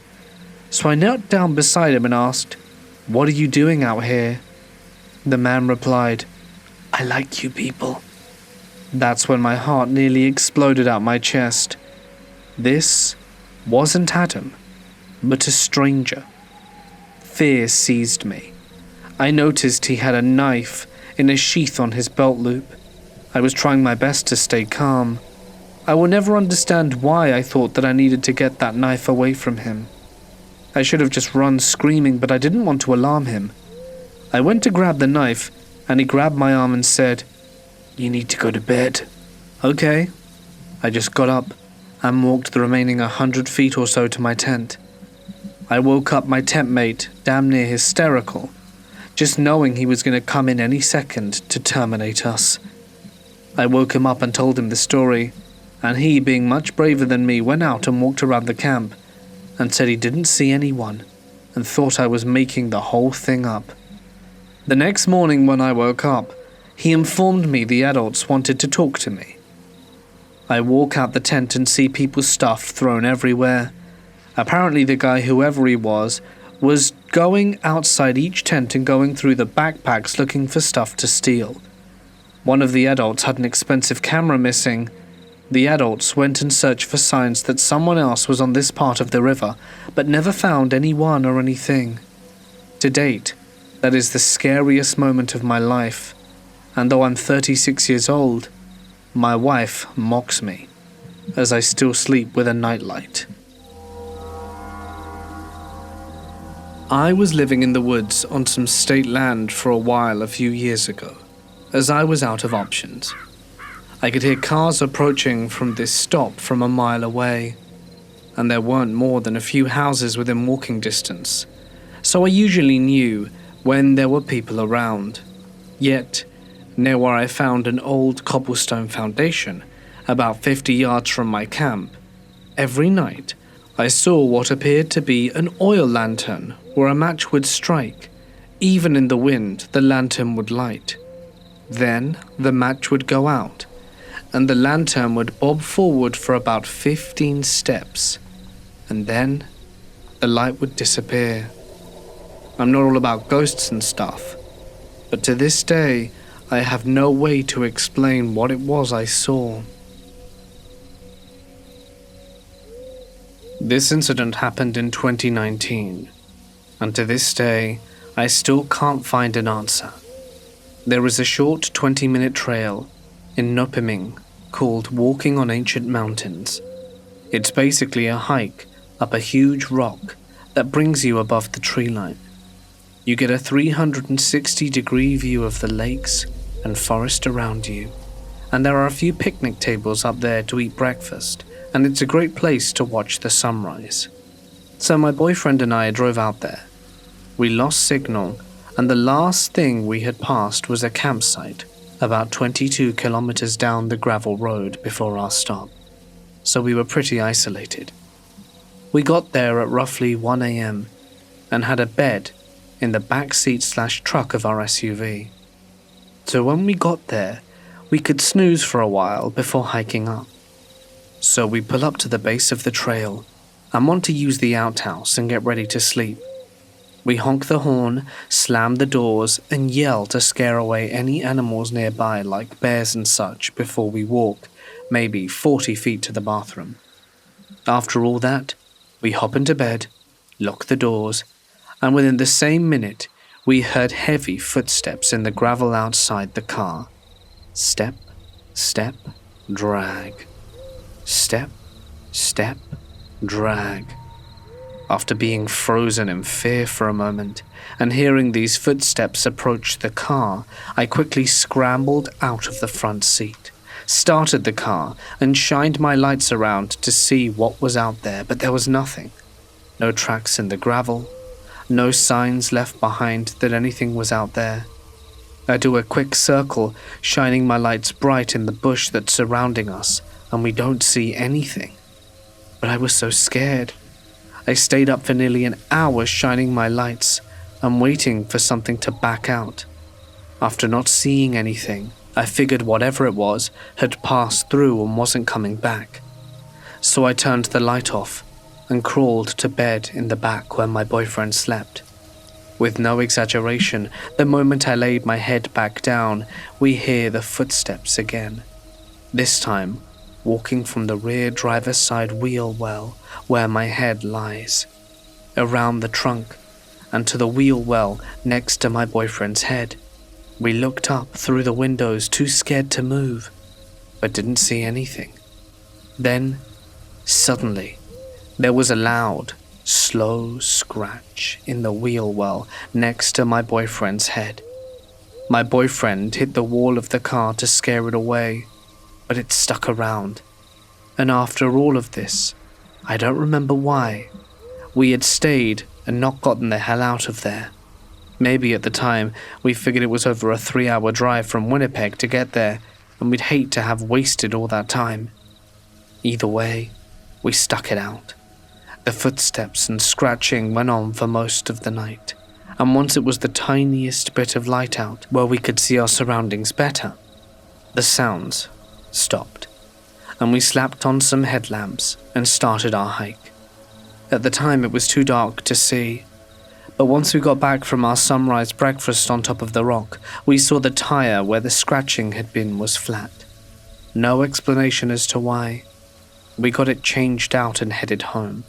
A: So I knelt down beside him and asked, "What are you doing out here?" The man replied, "I like you people." That's when my heart nearly exploded out my chest. This wasn't Adam, but a stranger. Fear seized me. I noticed he had a knife in a sheath on his belt loop. I was trying my best to stay calm. I will never understand why I thought that I needed to get that knife away from him. I should have just run screaming, but I didn't want to alarm him. I went to grab the knife, and he grabbed my arm and said, "You need to go to bed." Okay. I just got up and walked the remaining 100 feet or so to my tent. I woke up my tent mate damn near hysterical, just knowing he was going to come in any second to terminate us. I woke him up and told him the story, and he, being much braver than me, went out and walked around the camp and said he didn't see anyone and thought I was making the whole thing up. The next morning when I woke up, he informed me the adults wanted to talk to me. I walk out the tent and see people's stuff thrown everywhere. Apparently the guy, whoever he was going outside each tent and going through the backpacks looking for stuff to steal. One of the adults had an expensive camera missing. The adults went and searched for signs that someone else was on this part of the river, but never found anyone or anything. To date, that is the scariest moment of my life, and though I'm 36 years old, my wife mocks me as I still sleep with a nightlight. I was living in the woods on some state land for a while a few years ago, as I was out of options. I could hear cars approaching from this stop from a mile away, and there weren't more than a few houses within walking distance, so I usually knew when there were people around. Yet, near where I found an old cobblestone foundation, about 50 yards from my camp, every night I saw what appeared to be an oil lantern where a match would strike. Even in the wind, the lantern would light. Then the match would go out, and the lantern would bob forward for about 15 steps, and then the light would disappear. I'm not all about ghosts and stuff, but to this day, I have no way to explain what it was I saw. This incident happened in 2019, and to this day, I still can't find an answer. There is a short 20-minute trail in Nopiming called Walking on Ancient Mountains. It's basically a hike up a huge rock that brings you above the tree line. You get a 360-degree view of the lakes and forest around you, and there are a few picnic tables up there to eat breakfast, and it's a great place to watch the sunrise. So my boyfriend and I drove out there. We lost signal, and the last thing we had passed was a campsite about 22 kilometers down the gravel road before our stop, so we were pretty isolated. We got there at roughly 1 a.m. and had a bed in the back seat/truck of our SUV. So when we got there, we could snooze for a while before hiking up. So we pull up to the base of the trail and want to use the outhouse and get ready to sleep. We honk the horn, slam the doors, and yell to scare away any animals nearby like bears and such before we walk, maybe 40 feet to the bathroom. After all that, we hop into bed, lock the doors, and within the same minute, we heard heavy footsteps in the gravel outside the car. Step, step, drag. Step, step, drag. After being frozen in fear for a moment and hearing these footsteps approach the car, I quickly scrambled out of the front seat, started the car, and shined my lights around to see what was out there, but there was nothing. No tracks in the gravel, no signs left behind that anything was out there. I do a quick circle, shining my lights bright in the bush that's surrounding us, and we don't see anything. But I was so scared. I stayed up for nearly an hour shining my lights and waiting for something to back out. After not seeing anything, I figured whatever it was had passed through and wasn't coming back. So I turned the light off and crawled to bed in the back where my boyfriend slept. With no exaggeration, the moment I laid my head back down, we hear the footsteps again. This time, walking from the rear driver's side wheel well where my head lies, around the trunk, and to the wheel well next to my boyfriend's head. We looked up through the windows, too scared to move, but didn't see anything. Then, suddenly, there was a loud, slow scratch in the wheel well next to my boyfriend's head. My boyfriend hit the wall of the car to scare it away, but it stuck around. And after all of this, I don't remember why, we had stayed and not gotten the hell out of there. Maybe at the time, we figured it was over a 3-hour drive from Winnipeg to get there, and we'd hate to have wasted all that time. Either way, we stuck it out. The footsteps and scratching went on for most of the night, and once it was the tiniest bit of light out where we could see our surroundings better, the sounds stopped, and we slapped on some headlamps and started our hike. At the time it was too dark to see, but once we got back from our sunrise breakfast on top of the rock, we saw the tire where the scratching had been was flat. No explanation as to why. We got it changed out and headed home.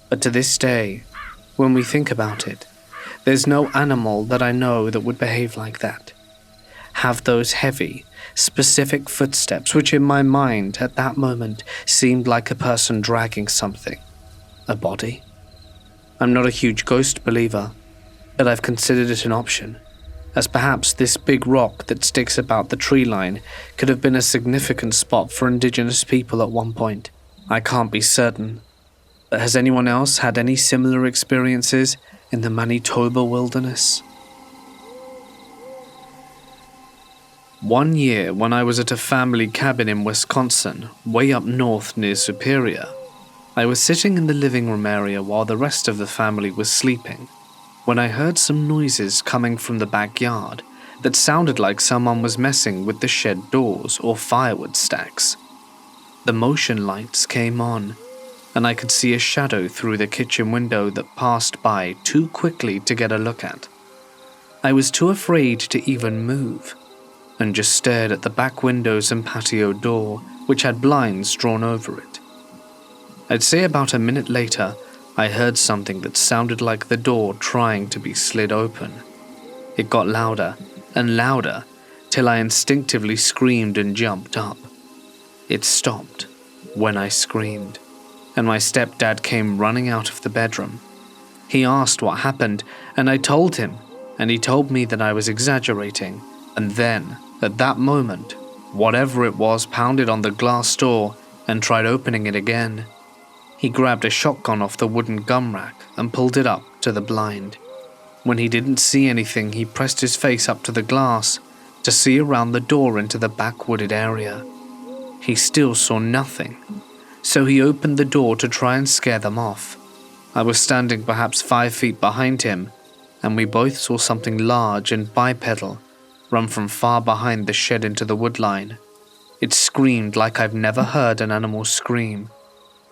A: But to this day, when we think about it, there's no animal that I know that would behave like that. Have those heavy, specific footsteps which in my mind at that moment seemed like a person dragging something. A body? I'm not a huge ghost believer, but I've considered it an option, as perhaps this big rock that sticks about the tree line could have been a significant spot for indigenous people at one point. I can't be certain, but has anyone else had any similar experiences in the Manitoba wilderness? One year, when I was at a family cabin in Wisconsin, way up north near Superior, I was sitting in the living room area while the rest of the family was sleeping, when I heard some noises coming from the backyard that sounded like someone was messing with the shed doors or firewood stacks. The motion lights came on, and I could see a shadow through the kitchen window that passed by too quickly to get a look at. I was too afraid to even move, and just stared at the back windows and patio door, which had blinds drawn over it. I'd say about a minute later, I heard something that sounded like the door trying to be slid open. It got louder and louder, till I instinctively screamed and jumped up. It stopped when I screamed, and my stepdad came running out of the bedroom. He asked what happened, and I told him, and he told me that I was exaggerating, and then, at that moment, whatever it was pounded on the glass door and tried opening it again. He grabbed a shotgun off the wooden gum rack and pulled it up to the blind. When he didn't see anything, he pressed his face up to the glass to see around the door into the back wooded area. He still saw nothing, so he opened the door to try and scare them off. I was standing perhaps 5 feet behind him, and we both saw something large and bipedal run from far behind the shed into the woodline. It screamed like I've never heard an animal scream.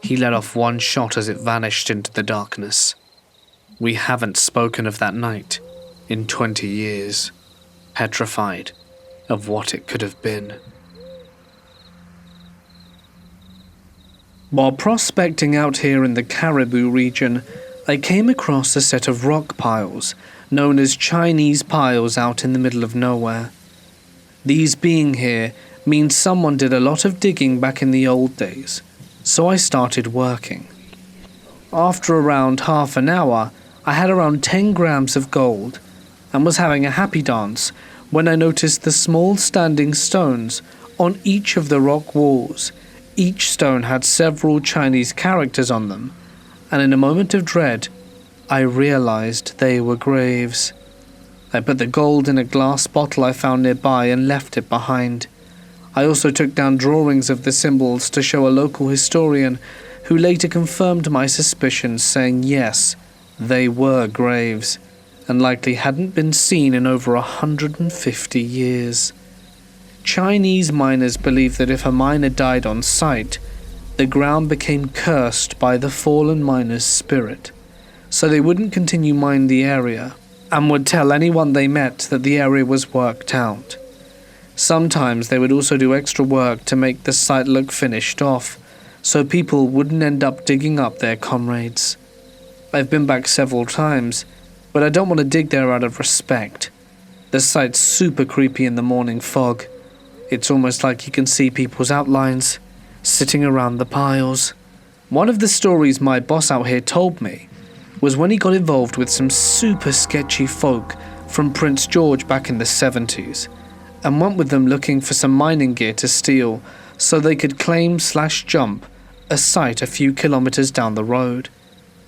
A: He let off one shot as it vanished into the darkness. We haven't spoken of that night in 20 years, petrified of what it could have been. While prospecting out here in the Caribou region, I came across a set of rock piles known as Chinese piles out in the middle of nowhere. These being here means someone did a lot of digging back in the old days, so I started working. After around half an hour, I had around 10 grams of gold and was having a happy dance when I noticed the small standing stones on each of the rock walls. Each stone had several Chinese characters on them, and in a moment of dread, I realized they were graves. I put the gold in a glass bottle I found nearby and left it behind. I also took down drawings of the symbols to show a local historian, who later confirmed my suspicions, saying yes, they were graves, and likely hadn't been seen in over 150 years. Chinese miners believe that if a miner died on site, the ground became cursed by the fallen miner's spirit, so they wouldn't continue mining the area, and would tell anyone they met that the area was worked out. Sometimes they would also do extra work to make the site look finished off, so people wouldn't end up digging up their comrades. I've been back several times, but I don't want to dig there out of respect. The site's super creepy in the morning fog. It's almost like you can see people's outlines. sitting around the piles. One of the stories my boss out here told me was when he got involved with some super sketchy folk from Prince George back in the 70s and went with them looking for some mining gear to steal so they could claim/jump a site a few kilometers down the road.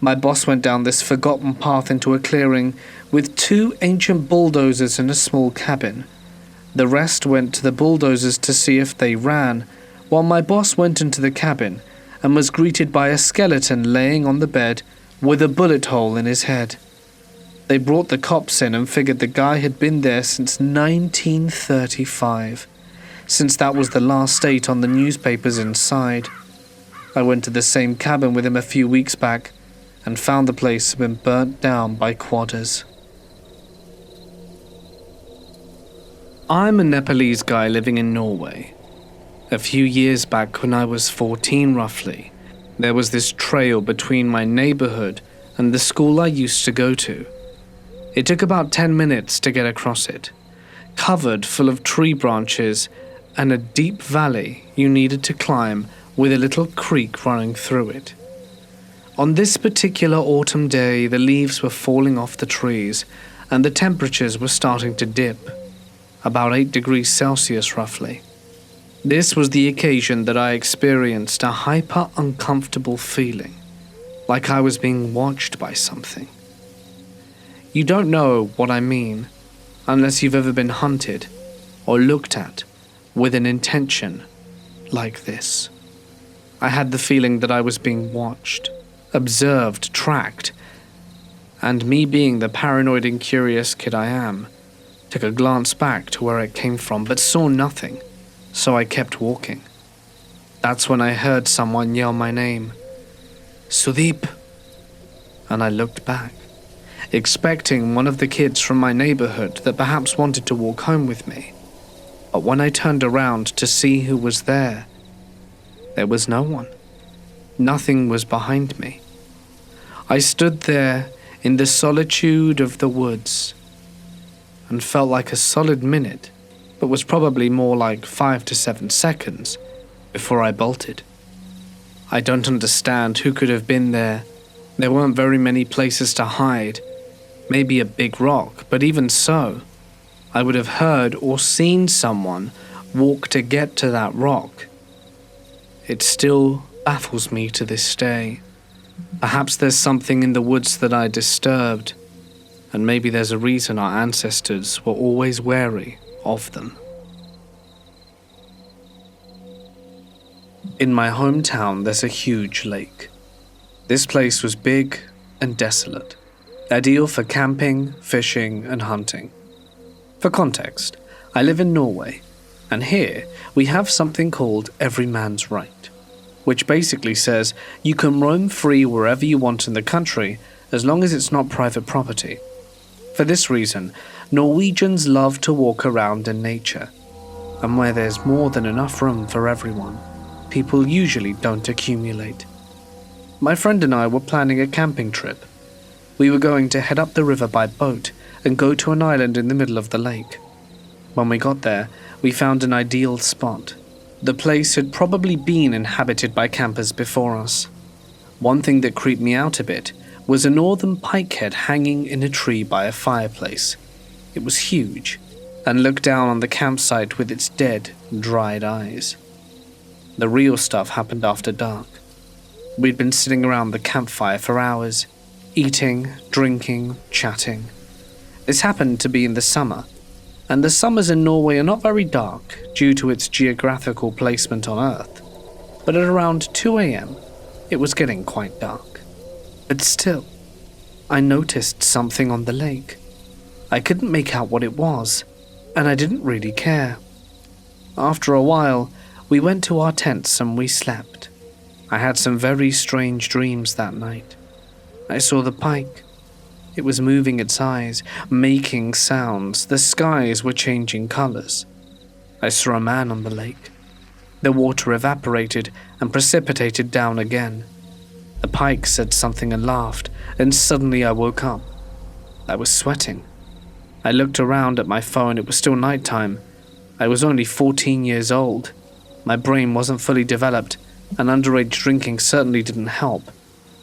A: My boss went down this forgotten path into a clearing with 2 ancient bulldozers in a small cabin. The rest went to the bulldozers to see if they ran, while my boss went into the cabin and was greeted by a skeleton laying on the bed with a bullet hole in his head. They brought the cops in and figured the guy had been there since 1935, since that was the last date on the newspapers inside. I went to the same cabin with him a few weeks back and found the place had been burnt down by quadders. I'm a Nepalese guy living in Norway. A few years back when I was 14 roughly, there was this trail between my neighborhood and the school I used to go to. It took about 10 minutes to get across it, covered full of tree branches and a deep valley you needed to climb with a little creek running through it. On this particular autumn day, the leaves were falling off the trees and the temperatures were starting to dip, about 8 degrees Celsius roughly. This was the occasion that I experienced a hyper uncomfortable feeling, like I was being watched by something. You don't know what I mean unless you've ever been hunted or looked at with an intention like this. I had the feeling that I was being watched, observed, tracked, and me being the paranoid and curious kid I am, took a glance back to where it came from but saw nothing, so I kept walking. That's when I heard someone yell my name, "Sudeep," and I looked back, expecting one of the kids from my neighborhood that perhaps wanted to walk home with me. But when I turned around to see who was there was no one. Nothing was behind me. I stood there in the solitude of the woods and felt like a solid minute, but was probably more like 5 to 7 seconds before I bolted. I don't understand who could have been there. There weren't very many places to hide. Maybe a big rock, but even so, I would have heard or seen someone walk to get to that rock. It still baffles me to this day. Perhaps there's something in the woods that I disturbed, and maybe there's a reason our ancestors were always wary of them. In my hometown, there's a huge lake. This place was big and desolate, ideal for camping, fishing, and hunting. For context, I live in Norway, and here we have something called every man's right, which basically says you can roam free wherever you want in the country as long as it's not private property. For this reason, Norwegians love to walk around in nature, and where there's more than enough room for everyone, people usually don't accumulate. My friend and I were planning a camping trip. We were going to head up the river by boat and go to an island in the middle of the lake. When we got there, we found an ideal spot. The place had probably been inhabited by campers before us. One thing that creeped me out a bit was a northern pikehead hanging in a tree by a fireplace. It was huge and looked down on the campsite with its dead, dried eyes. The real stuff happened after dark. We'd been sitting around the campfire for hours, eating, drinking, chatting. This happened to be in the summer, and the summers in Norway are not very dark due to its geographical placement on Earth. But at around 2 a.m, it was getting quite dark. But still, I noticed something on the lake. I couldn't make out what it was, and I didn't really care. After a while, we went to our tents and we slept. I had some very strange dreams that night. I saw the pike. It was moving its eyes, making sounds. The skies were changing colors. I saw a man on the lake. The water evaporated and precipitated down again. The pike said something and laughed, and suddenly I woke up. I was sweating. I looked around at my phone. It was still nighttime. I was only 14 years old. My brain wasn't fully developed, and underage drinking certainly didn't help,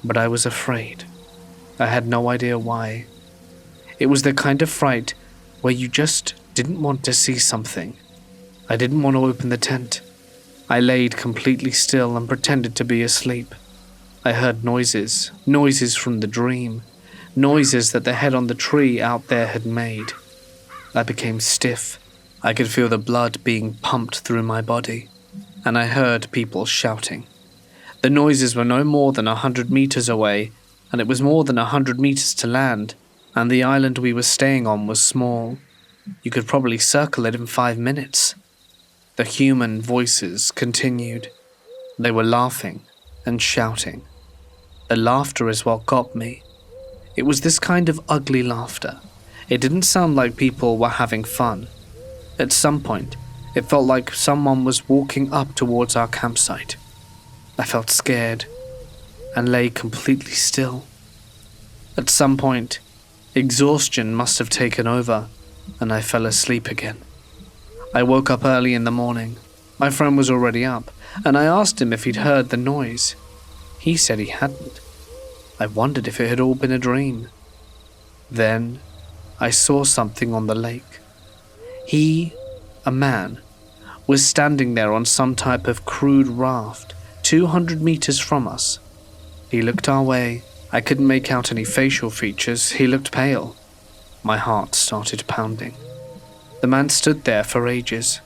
A: but I was afraid. I had no idea why. It was the kind of fright where you just didn't want to see something. I didn't want to open the tent. I laid completely still and pretended to be asleep. I heard noises from the dream, noises that the head on the tree out there had made. I became stiff. I could feel the blood being pumped through my body, and I heard people shouting. The noises were no more than 100 meters away, and it was more than 100 meters to land, and the island we were staying on was small. You could probably circle it in 5 minutes. The human voices continued. They were laughing and shouting. The laughter is what got me. It was this kind of ugly laughter. It didn't sound like people were having fun. At some point, it felt like someone was walking up towards our campsite. I felt scared and lay completely still. At some point, exhaustion must have taken over, and I fell asleep again. I woke up early in the morning. My friend was already up, and I asked him if he'd heard the noise. He said he hadn't. I wondered if it had all been a dream. Then, I saw something on the lake. He, a man, was standing there on some type of crude raft, 200 meters from us. He looked our way. I couldn't make out any facial features. He looked pale. My heart started pounding. The man stood there for ages.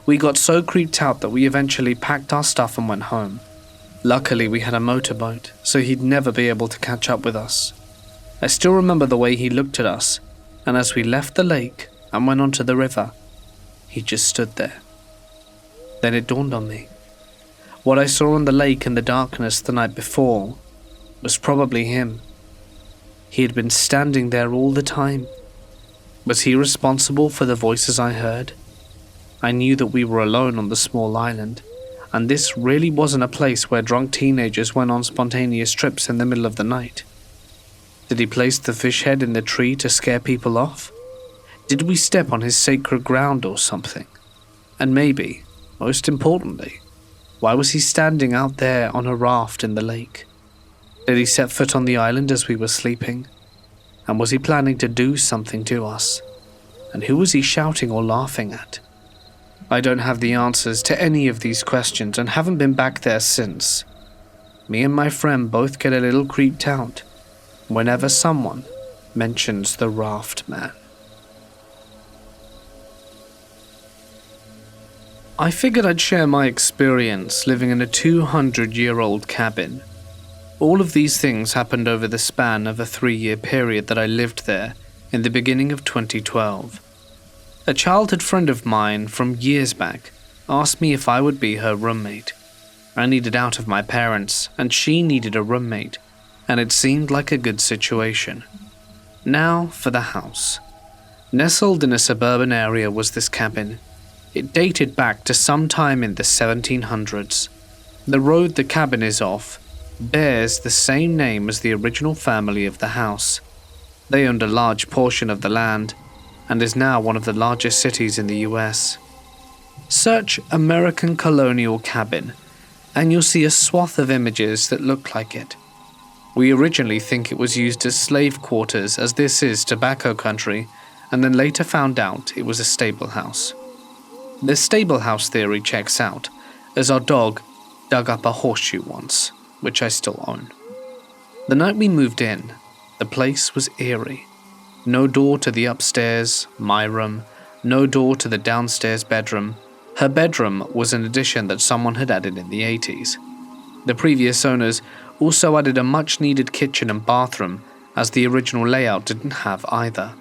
A: We got so creeped out that we eventually packed our stuff and went home. Luckily, we had a motorboat, so he'd never be able to catch up with us. I still remember the way he looked at us, and as we left the lake and went onto the river, he just stood there. Then it dawned on me. What I saw on the lake in the darkness the night before was probably him. He had been standing there all the time. Was he responsible for the voices I heard? I knew that we were alone on the small island, and this really wasn't a place where drunk teenagers went on spontaneous trips in the middle of the night. Did he place the fish head in the tree to scare people off? Did we step on his sacred ground or something? And maybe, most importantly, why was he standing out there on a raft in the lake? Did he set foot on the island as we were sleeping? And was he planning to do something to us? And who was he shouting or laughing at? I don't have the answers to any of these questions and haven't been back there since. Me and my friend both get a little creeped out whenever someone mentions the raft man. I figured I'd share my experience living in a 200-year-old cabin. All of these things happened over the span of a 3-year period that I lived there in the beginning of 2012. A childhood friend of mine from years back asked me if I would be her roommate. I needed out of my parents, and she needed a roommate, and it seemed like a good situation. Now for the house. Nestled in a suburban area was this cabin. It dated back to sometime in the 1700s. The road the cabin is off bears the same name as the original family of the house. They owned a large portion of the land and is now one of the largest cities in the US. Search American colonial cabin and you'll see a swath of images that look like it. We originally think it was used as slave quarters, as this is tobacco country, and then later found out it was a stable house. The stable house theory checks out, as our dog dug up a horseshoe once, which I still own. The night we moved in, the place was eerie. No door to the upstairs, my room, no door to the downstairs bedroom. Her bedroom was an addition that someone had added in the 80s. The previous owners also added a much-needed kitchen and bathroom, as the original layout didn't have either.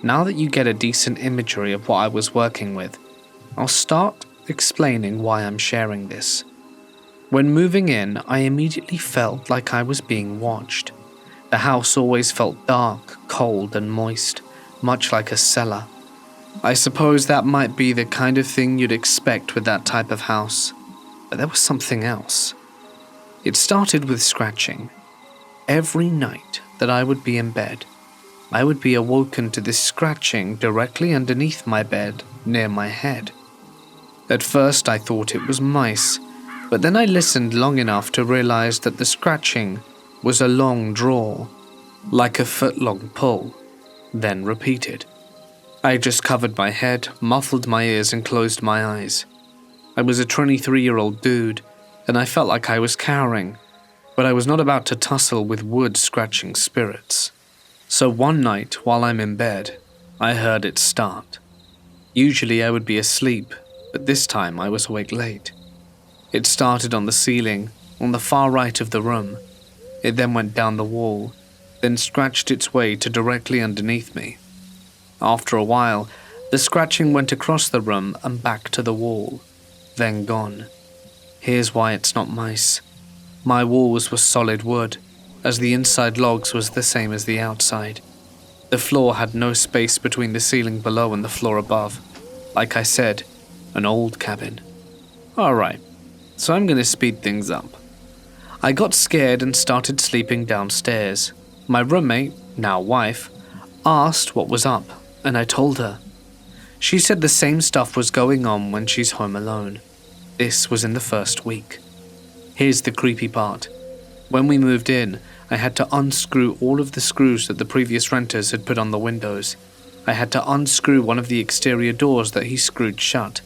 A: Now that you get a decent imagery of what I was working with, I'll start explaining why I'm sharing this. When moving in, I immediately felt like I was being watched. The house always felt dark, cold, and moist, much like a cellar. I suppose that might be the kind of thing you'd expect with that type of house, but there was something else. It started with scratching. Every night that I would be in bed, I would be awoken to this scratching directly underneath my bed, near my head. At first I thought it was mice, but then I listened long enough to realize that the scratching was a long draw, like a foot-long pull, then repeated. I just covered my head, muffled my ears and closed my eyes. I was a 23-year-old dude, and I felt like I was cowering, but I was not about to tussle with wood-scratching spirits. So one night, while I'm in bed, I heard it start. Usually I would be asleep, but this time I was awake late. It started on the ceiling, on the far right of the room. It then went down the wall, then scratched its way to directly underneath me. After a while, the scratching went across the room and back to the wall, then gone. Here's why it's not mice. My walls were solid wood, as the inside logs was the same as the outside. The floor had no space between the ceiling below and the floor above. Like I said, an old cabin. Alright, so I'm gonna speed things up. I got scared and started sleeping downstairs. My roommate, now wife, asked what was up, and I told her. She said the same stuff was going on when she's home alone. This was in the first week. Here's the creepy part. When we moved in, I had to unscrew all of the screws that the previous renters had put on the windows. I had to unscrew one of the exterior doors that he screwed shut,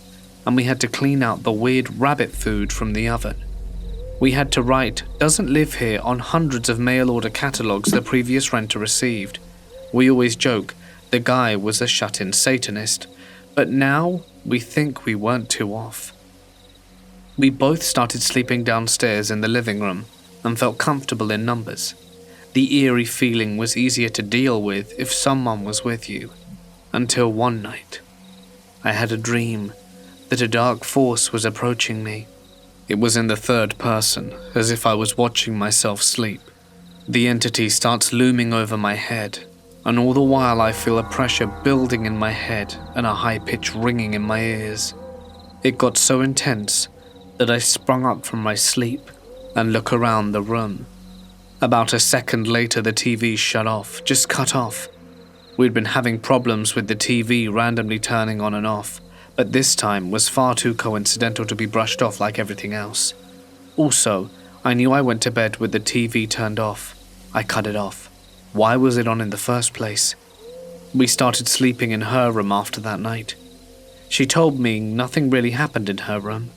A: and we had to clean out the weird rabbit food from the oven. We had to write "doesn't live here" on hundreds of mail order catalogs the previous renter received. We always joke the guy was a shut-in Satanist, but now we think we weren't too off. We both started sleeping downstairs in the living room and felt comfortable in numbers. The eerie feeling was easier to deal with if someone was with you. Until one night, I had a dream that a dark force was approaching me. It was in the third person, as if I was watching myself sleep. The entity starts looming over my head, and all the while I feel a pressure building in my head and a high-pitched ringing in my ears. It got so intense that I sprung up from my sleep and look around the room. About a second later, the TV shut off, just cut off. We'd been having problems with the TV randomly turning on and off, but this time was far too coincidental to be brushed off like everything else. Also, I knew I went to bed with the TV turned off. I cut it off. Why was it on in the first place? We started sleeping in her room after that night. She told me nothing really happened in her room.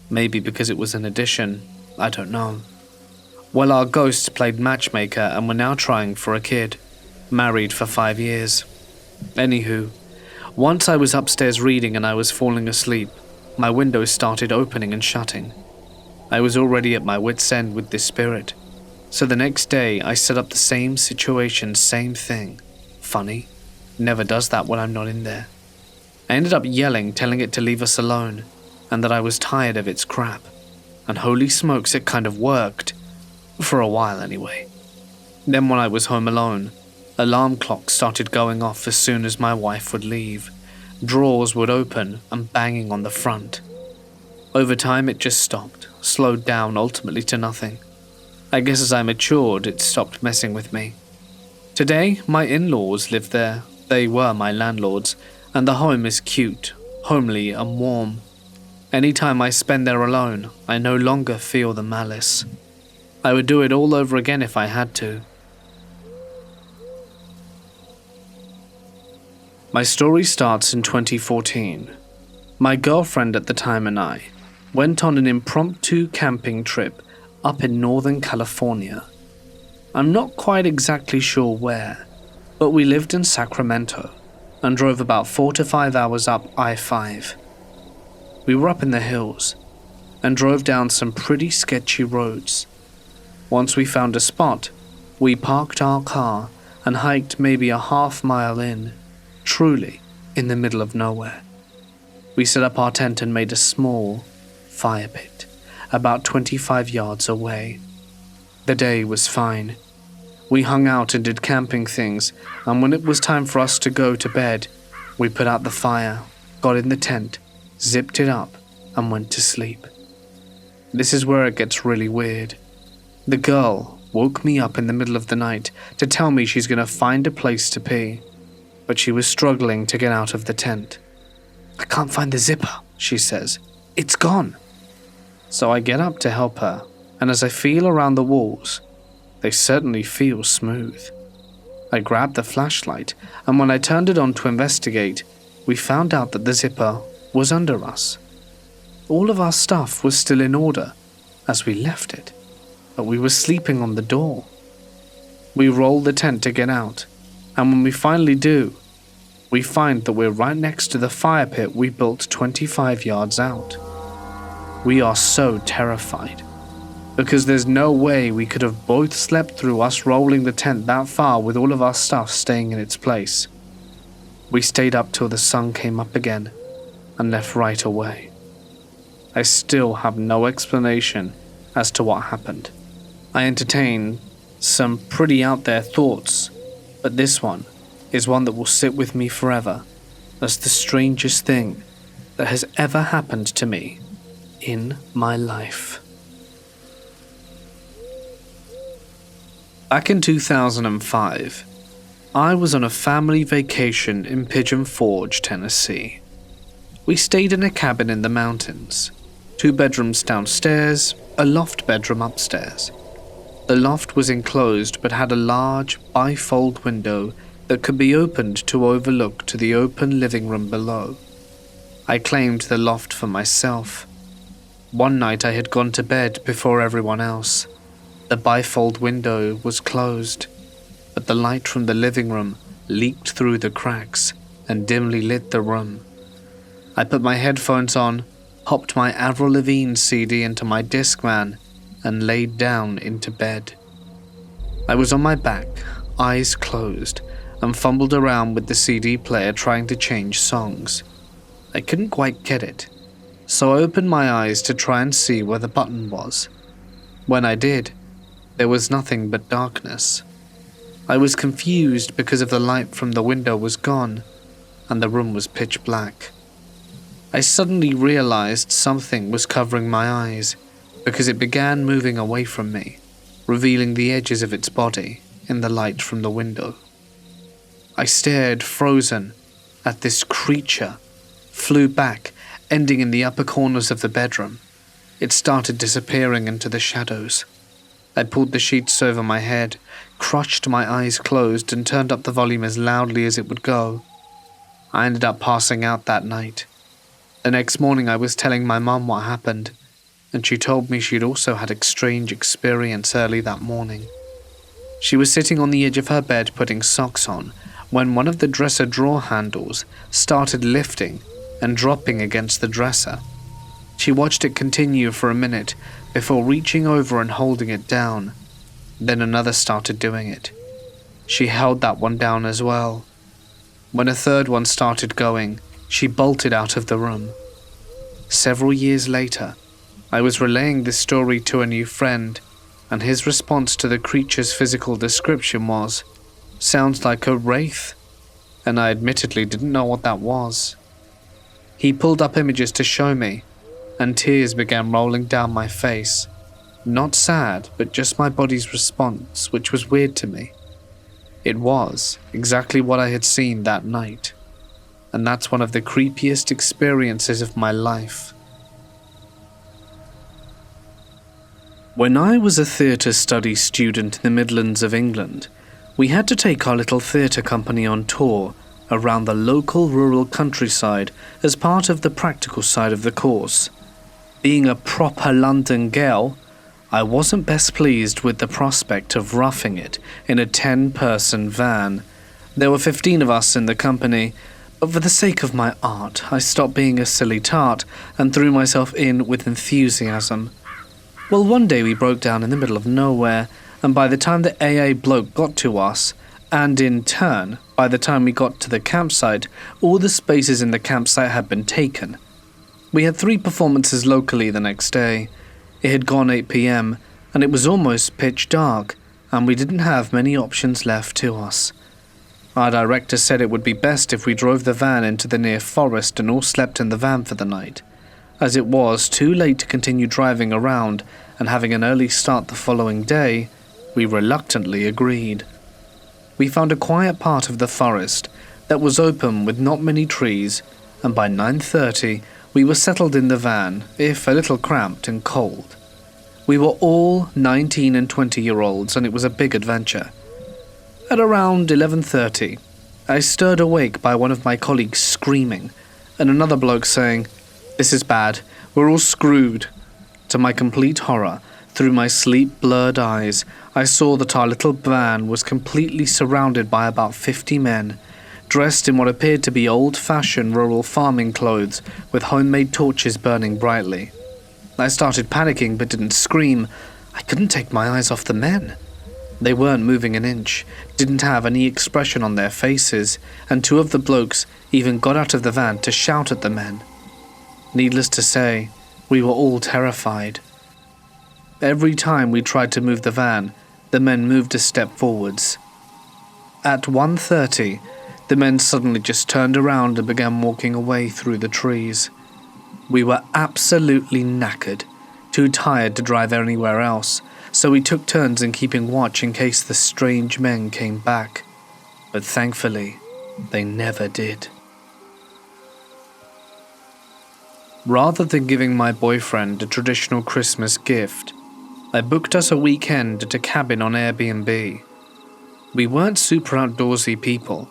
A: Maybe because it was an addition, I don't know. Well, our ghosts played matchmaker and were now trying for a kid. Married for 5 years. Anywho, once I was upstairs reading and I was falling asleep, my windows started opening and shutting. I was already at my wit's end with this spirit. So the next day, I set up the same situation, same thing. Funny, never does that when I'm not in there. I ended up yelling, telling it to leave us alone, and that I was tired of its crap. And holy smokes, it kind of worked. For a while anyway. Then when I was home alone, alarm clocks started going off as soon as my wife would leave. Drawers would open and banging on the front. Over time it just stopped, slowed down ultimately to nothing. I guess as I matured, it stopped messing with me. Today, my in-laws live there. They were my landlords, and the home is cute, homely and warm. Anytime I spend there alone, I no longer feel the malice. I would do it all over again if I had to. My story starts in 2014. My girlfriend at the time and I went on an impromptu camping trip up in Northern California. I'm not quite exactly sure where, but we lived in Sacramento and drove about 4 to 5 hours up I-5. We were up in the hills and drove down some pretty sketchy roads. Once we found a spot, we parked our car and hiked maybe a half-mile in, truly in the middle of nowhere. We set up our tent and made a small fire pit about 25 yards away. The day was fine. We hung out and did camping things, and when it was time for us to go to bed, we put out the fire, got in the tent, zipped it up, and went to sleep. This is where it gets really weird. The girl woke me up in the middle of the night to tell me she's going to find a place to pee, but she was struggling to get out of the tent. "I can't find the zipper," she says. "It's gone." So I get up to help her, and as I feel around the walls, they certainly feel smooth. I grabbed the flashlight, and when I turned it on to investigate, we found out that the zipper was under us. All of our stuff was still in order as we left it, but we were sleeping on the door. We roll the tent to get out, and when we finally do, we find that we're right next to the fire pit we built 25 yards out. We are so terrified, because there's no way we could have both slept through us rolling the tent that far with all of our stuff staying in its place. We stayed up till the sun came up again and left right away. I still have no explanation as to what happened. I entertain some pretty out there thoughts, but this one is one that will sit with me forever as the strangest thing that has ever happened to me in my life. Back in 2005, I was on a family vacation in Pigeon Forge, Tennessee. We stayed in a cabin in the mountains, 2 bedrooms downstairs, a loft bedroom upstairs. The loft was enclosed but had a large bifold window that could be opened to overlook to the open living room below. I claimed the loft for myself. One night I had gone to bed before everyone else. The bifold window was closed, but the light from the living room leaked through the cracks and dimly lit the room. I put my headphones on, popped my Avril Lavigne CD into my Discman, and laid down into bed. I was on my back, eyes closed, and fumbled around with the CD player trying to change songs. I couldn't quite get it, so I opened my eyes to try and see where the button was. When I did, there was nothing but darkness. I was confused because of the light from the window was gone, and the room was pitch black. I suddenly realized something was covering my eyes, because it began moving away from me, revealing the edges of its body in the light from the window. I stared, frozen, at this creature, flew back, ending in the upper corners of the bedroom. It started disappearing into the shadows. I pulled the sheets over my head, crushed my eyes closed, and turned up the volume as loudly as it would go. I ended up passing out that night. The next morning I was telling my mum what happened, and she told me she'd also had a strange experience early that morning. She was sitting on the edge of her bed putting socks on when one of the dresser drawer handles started lifting and dropping against the dresser. She watched it continue for a minute before reaching over and holding it down. Then another started doing it. She held that one down as well. When a third one started going, she bolted out of the room. Several years later, I was relaying this story to a new friend, and his response to the creature's physical description was, "Sounds like a wraith," and I admittedly didn't know what that was. He pulled up images to show me, and tears began rolling down my face. Not sad, but just my body's response, which was weird to me. It was exactly what I had seen that night, and that's one of the creepiest experiences of my life. When I was a theatre study student in the Midlands of England, we had to take our little theatre company on tour around the local rural countryside as part of the practical side of the course. Being a proper London girl, I wasn't best pleased with the prospect of roughing it in a 10-person van. There were 15 of us in the company, but for the sake of my art, I stopped being a silly tart and threw myself in with enthusiasm. Well, one day we broke down in the middle of nowhere, and by the time the AA bloke got to us, and in turn, by the time we got to the campsite, all the spaces in the campsite had been taken. We had 3 performances locally the next day. It had gone 8 p.m, and it was almost pitch dark, and we didn't have many options left to us. Our director said it would be best if we drove the van into the near forest and all slept in the van for the night. As it was too late to continue driving around and having an early start the following day, we reluctantly agreed. We found a quiet part of the forest that was open with not many trees, and by 9:30 We were settled in the van, if a little cramped and cold. We were all 19 and 20-year-olds, and it was a big adventure. At around 11:30, I stirred awake by one of my colleagues screaming, and another bloke saying, "This is bad, we're all screwed." To my complete horror, through my sleep-blurred eyes, I saw that our little van was completely surrounded by about 50 men, dressed in what appeared to be old-fashioned rural farming clothes with homemade torches burning brightly. I started panicking but didn't scream. I couldn't take my eyes off the men. They weren't moving an inch, didn't have any expression on their faces, and two of the blokes even got out of the van to shout at the men. Needless to say, we were all terrified. Every time we tried to move the van, the men moved a step forwards. At 1:30, the men suddenly just turned around and began walking away through the trees. We were absolutely knackered, too tired to drive anywhere else, so we took turns in keeping watch in case the strange men came back. But thankfully, they never did. Rather than giving my boyfriend a traditional Christmas gift, I booked us a weekend at a cabin on Airbnb. We weren't super outdoorsy people,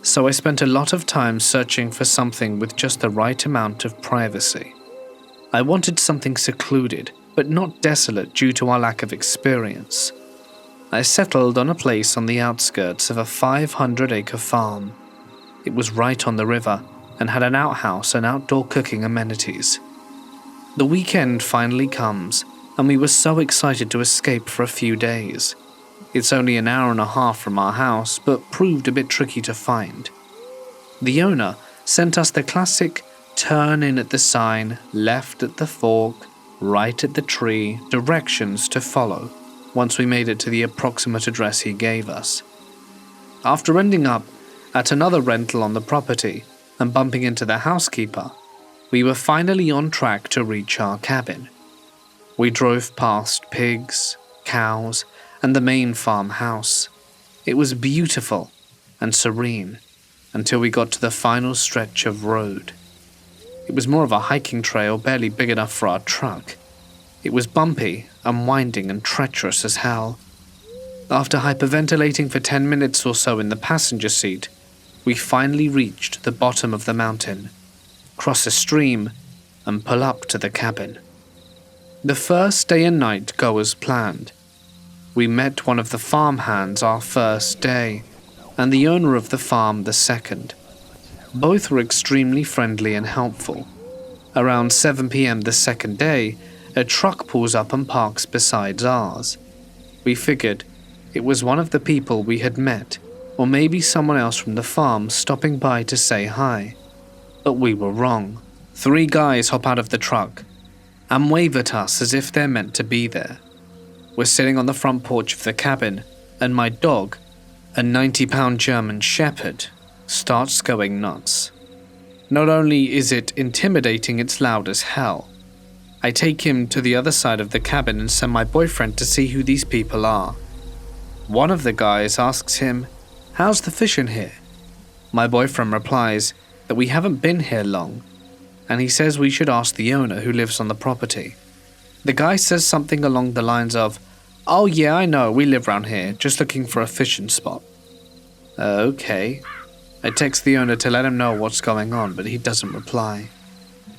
A: so I spent a lot of time searching for something with just the right amount of privacy. I wanted something secluded, but not desolate due to our lack of experience. I settled on a place on the outskirts of a 500-acre farm. It was right on the river and had an outhouse and outdoor cooking amenities. The weekend finally comes, and we were so excited to escape for a few days. It's only an hour and a half from our house, but proved a bit tricky to find. The owner sent us the classic turn in at the sign, left at the fork, right at the tree directions to follow once we made it to the approximate address he gave us. After ending up at another rental on the property and bumping into the housekeeper, we were finally on track to reach our cabin. We drove past pigs, cows, and the main farmhouse. It was beautiful and serene until we got to the final stretch of road. It was more of a hiking trail, barely big enough for our truck. It was bumpy and winding and treacherous as hell. After hyperventilating for 10 minutes or so in the passenger seat, we finally reached the bottom of the mountain, cross a stream, and pull up to the cabin. The first day and night go as planned. We met one of the farmhands our first day, and the owner of the farm the second. Both were extremely friendly and helpful. Around 7 p.m. the second day, a truck pulls up and parks beside ours. We figured it was one of the people we had met, or maybe someone else from the farm stopping by to say hi. But we were wrong. 3 guys hop out of the truck and wave at us as if they're meant to be there. We're sitting on the front porch of the cabin, and my dog, a 90-pound German Shepherd, starts going nuts. Not only is it intimidating, it's loud as hell. I take him to the other side of the cabin and send my boyfriend to see who these people are. One of the guys asks him, "How's the fishing here?" My boyfriend replies that we haven't been here long, and he says we should ask the owner who lives on the property. The guy says something along the lines of, "Oh yeah, I know, we live around here, just looking for a fishing spot." Okay. I text the owner to let him know what's going on, but he doesn't reply.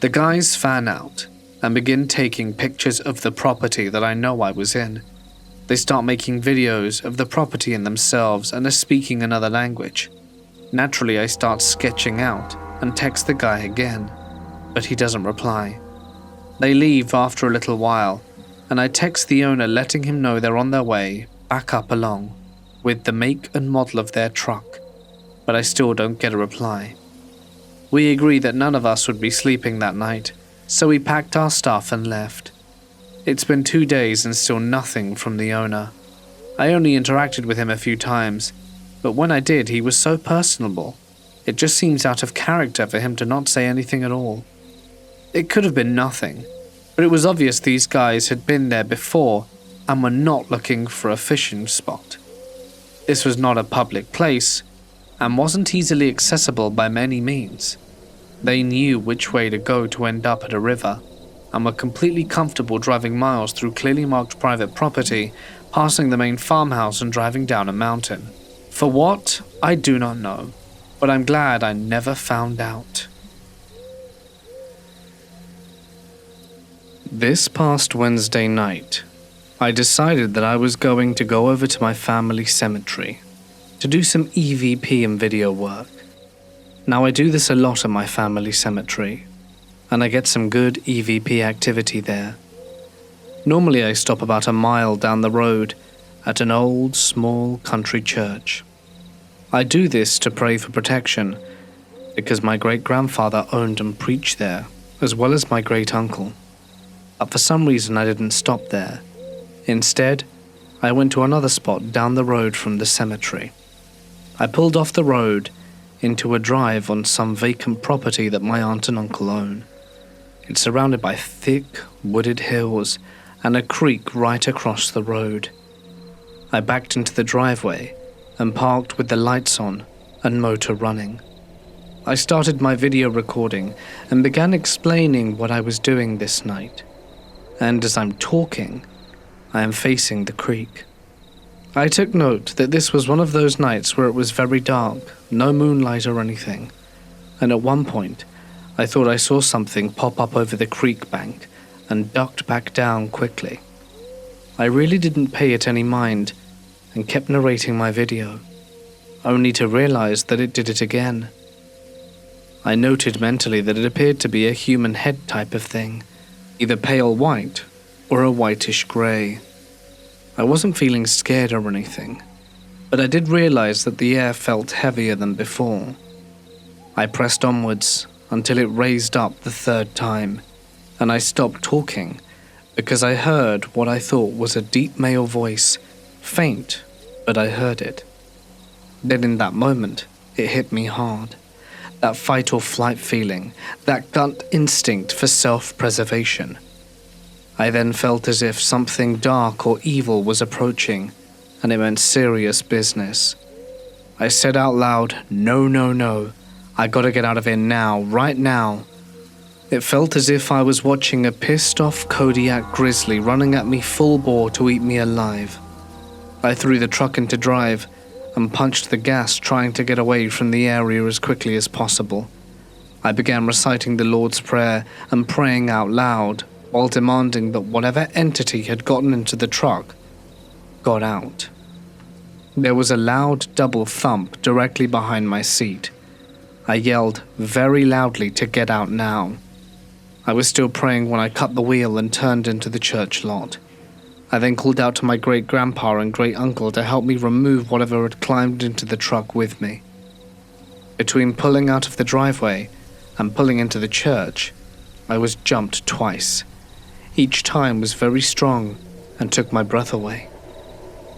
A: The guys fan out and begin taking pictures of the property that I know I was in. They start making videos of the property and themselves and are speaking another language. Naturally, I start sketching out and text the guy again, but he doesn't reply. They leave after a little while, and I text the owner letting him know they're on their way back up along with the make and model of their truck, but I still don't get a reply. We agree that none of us would be sleeping that night, so we packed our stuff and left. It's been 2 days and still nothing from the owner. I only interacted with him a few times, but when I did, he was so personable. It just seems out of character for him to not say anything at all. It could have been nothing, but it was obvious these guys had been there before and were not looking for a fishing spot. This was not a public place and wasn't easily accessible by many means. They knew which way to go to end up at a river, and were completely comfortable driving miles through clearly marked private property, passing the main farmhouse and driving down a mountain. For what, I do not know, but I'm glad I never found out. This past Wednesday night, I decided that I was going to go over to my family cemetery to do some EVP and video work. Now I do this a lot at my family cemetery, and I get some good EVP activity there. Normally I stop about a mile down the road at an old, small country church. I do this to pray for protection because my great-grandfather owned and preached there, as well as my great-uncle. But for some reason I didn't stop there. Instead, I went to another spot down the road from the cemetery. I pulled off the road into a drive on some vacant property that my aunt and uncle own. It's surrounded by thick, wooded hills and a creek right across the road. I backed into the driveway and parked with the lights on and motor running. I started my video recording and began explaining what I was doing this night. And as I'm talking, I am facing the creek. I took note that this was one of those nights where it was very dark, no moonlight or anything, and at one point, I thought I saw something pop up over the creek bank and ducked back down quickly. I really didn't pay it any mind and kept narrating my video, only to realize that it did it again. I noted mentally that it appeared to be a human head type of thing, either pale white or a whitish grey. I wasn't feeling scared or anything, but I did realize that the air felt heavier than before. I pressed onwards until it raised up the third time, and I stopped talking because I heard what I thought was a deep male voice, faint, but I heard it. Then in that moment, it hit me hard. That fight or flight feeling, that gut instinct for self-preservation. I then felt as if something dark or evil was approaching, and it meant serious business. I said out loud, "No, no, no. I gotta get out of here now, right now." It felt as if I was watching a pissed-off Kodiak grizzly running at me full bore to eat me alive. I threw the truck into drive and punched the gas, trying to get away from the area as quickly as possible. I began reciting the Lord's Prayer and praying out loud, while demanding that whatever entity had gotten into the truck got out. There was a loud double thump directly behind my seat. I yelled very loudly to get out now. I was still praying when I cut the wheel and turned into the church lot. I then called out to my great-grandpa and great-uncle to help me remove whatever had climbed into the truck with me. Between pulling out of the driveway and pulling into the church, I was jumped twice. Each time was very strong and took my breath away.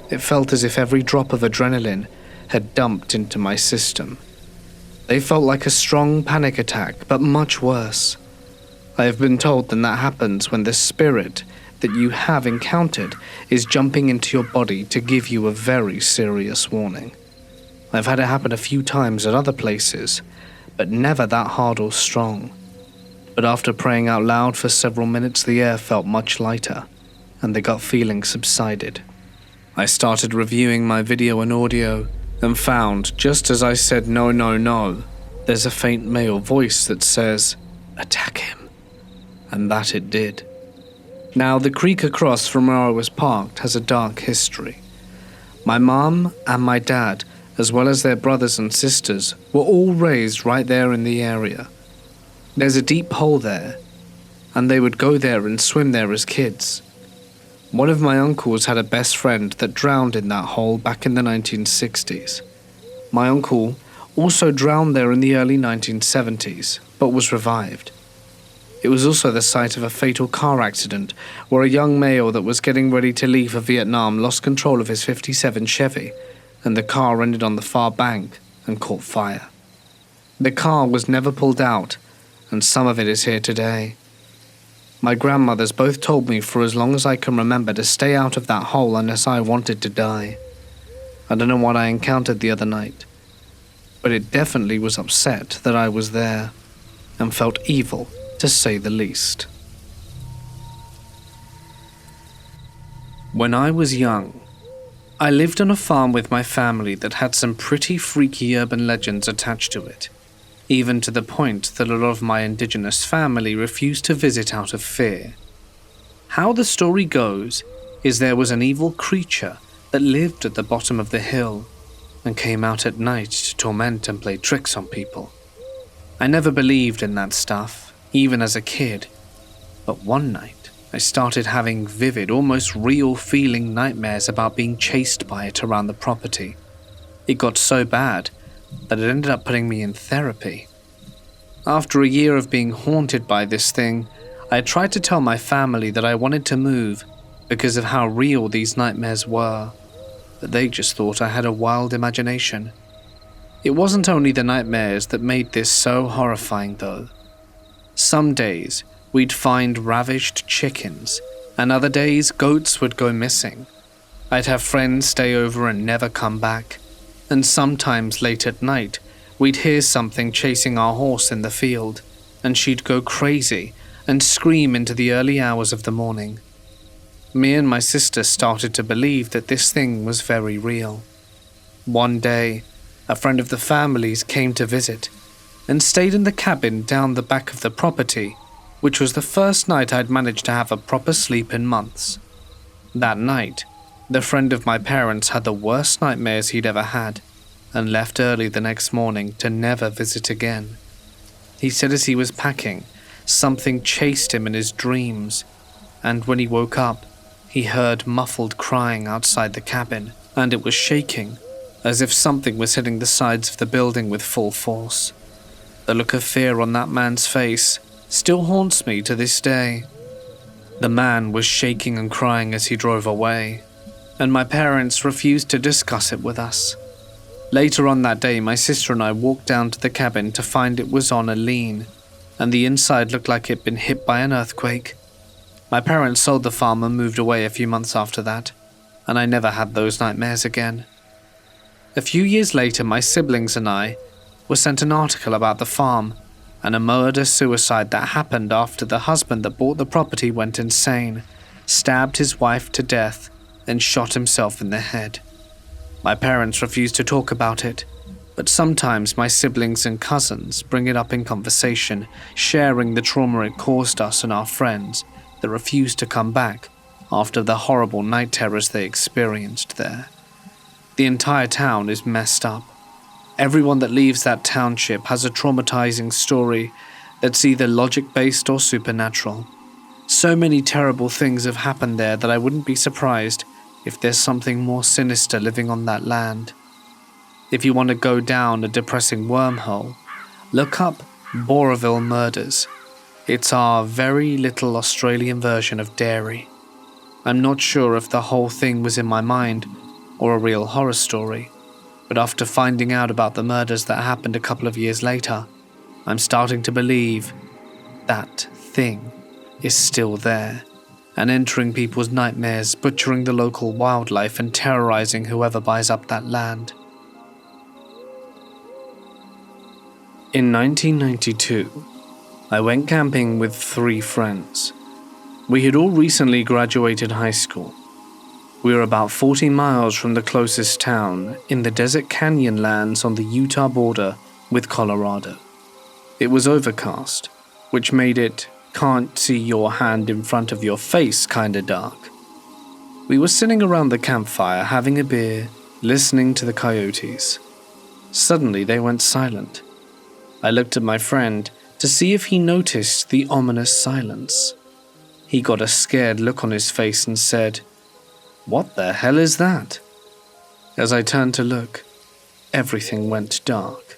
A: It felt as if every drop of adrenaline had dumped into my system. They felt like a strong panic attack, but much worse. I have been told that happens when the spirit that you have encountered is jumping into your body to give you a very serious warning. I've had it happen a few times at other places, but never that hard or strong. But after praying out loud for several minutes, the air felt much lighter, and the gut feeling subsided. I started reviewing my video and audio, and found, just as I said no, no, no, there's a faint male voice that says, "Attack him." And that it did. Now, the creek across from where I was parked has a dark history. My mum and my dad, as well as their brothers and sisters, were all raised right there in the area. There's a deep hole there, and they would go there and swim there as kids. One of my uncles had a best friend that drowned in that hole back in the 1960s. My uncle also drowned there in the early 1970s, but was revived. It was also the site of a fatal car accident where a young male that was getting ready to leave for Vietnam lost control of his '57 Chevy, and the car ended on the far bank and caught fire. The car was never pulled out, and some of it is here today. My grandmothers both told me for as long as I can remember to stay out of that hole unless I wanted to die. I don't know what I encountered the other night, but it definitely was upset that I was there. and felt evil, to say the least. When I was young, I lived on a farm with my family that had some pretty freaky urban legends attached to it, even to the point that a lot of my indigenous family refused to visit out of fear. How the story goes is there was an evil creature that lived at the bottom of the hill and came out at night to torment and play tricks on people. I never believed in that stuff, even as a kid, but one night I started having vivid, almost real feeling nightmares about being chased by it around the property. It got so bad that it ended up putting me in therapy. After a year of being haunted by this thing, I tried to tell my family that I wanted to move because of how real these nightmares were, but they just thought I had a wild imagination. It wasn't only the nightmares that made this so horrifying though. Some days we'd find ravished chickens, and other days goats would go missing. I'd have friends stay over and never come back, and sometimes late at night we'd hear something chasing our horse in the field, and she'd go crazy and scream into the early hours of the morning. Me and my sister started to believe that this thing was very real. One day, a friend of the family's came to visit and stayed in the cabin down the back of the property, which was the first night I'd managed to have a proper sleep in months. That night, the friend of my parents had the worst nightmares he'd ever had and left early the next morning to never visit again. He said as he was packing, something chased him in his dreams, and when he woke up, he heard muffled crying outside the cabin, and it was shaking, as if something was hitting the sides of the building with full force. The look of fear on that man's face still haunts me to this day. The man was shaking and crying as he drove away, and my parents refused to discuss it with us. Later on that day, my sister and I walked down to the cabin to find it was on a lean, and the inside looked like it'd been hit by an earthquake. My parents sold the farm and moved away a few months after that, and I never had those nightmares again. A few years later, my siblings and I were sent an article about the farm and a murder-suicide that happened after the husband that bought the property went insane, stabbed his wife to death, and shot himself in the head. My parents refused to talk about it, but sometimes my siblings and cousins bring it up in conversation, sharing the trauma it caused us and our friends that refused to come back after the horrible night terrors they experienced there. The entire town is messed up. Everyone that leaves that township has a traumatizing story that's either logic-based or supernatural. So many terrible things have happened there that I wouldn't be surprised if there's something more sinister living on that land. If you want to go down a depressing wormhole, look up Boroville Murders. It's our very little Australian version of Dairy. I'm not sure if the whole thing was in my mind or a real horror story, but after finding out about the murders that happened a couple of years later, I'm starting to believe that thing is still there and entering people's nightmares, butchering the local wildlife and terrorizing whoever buys up that land. In 1992, I went camping with 3 friends. We had all recently graduated high school. We were about 40 miles from the closest town in the desert canyon lands on the Utah border with Colorado. It was overcast, which made it can't see your hand in front of your face kinda dark. We were sitting around the campfire having a beer, listening to the coyotes. Suddenly they went silent. I looked at my friend to see if he noticed the ominous silence. He got a scared look on his face and said, "What the hell is that?" As I turned to look, everything went dark.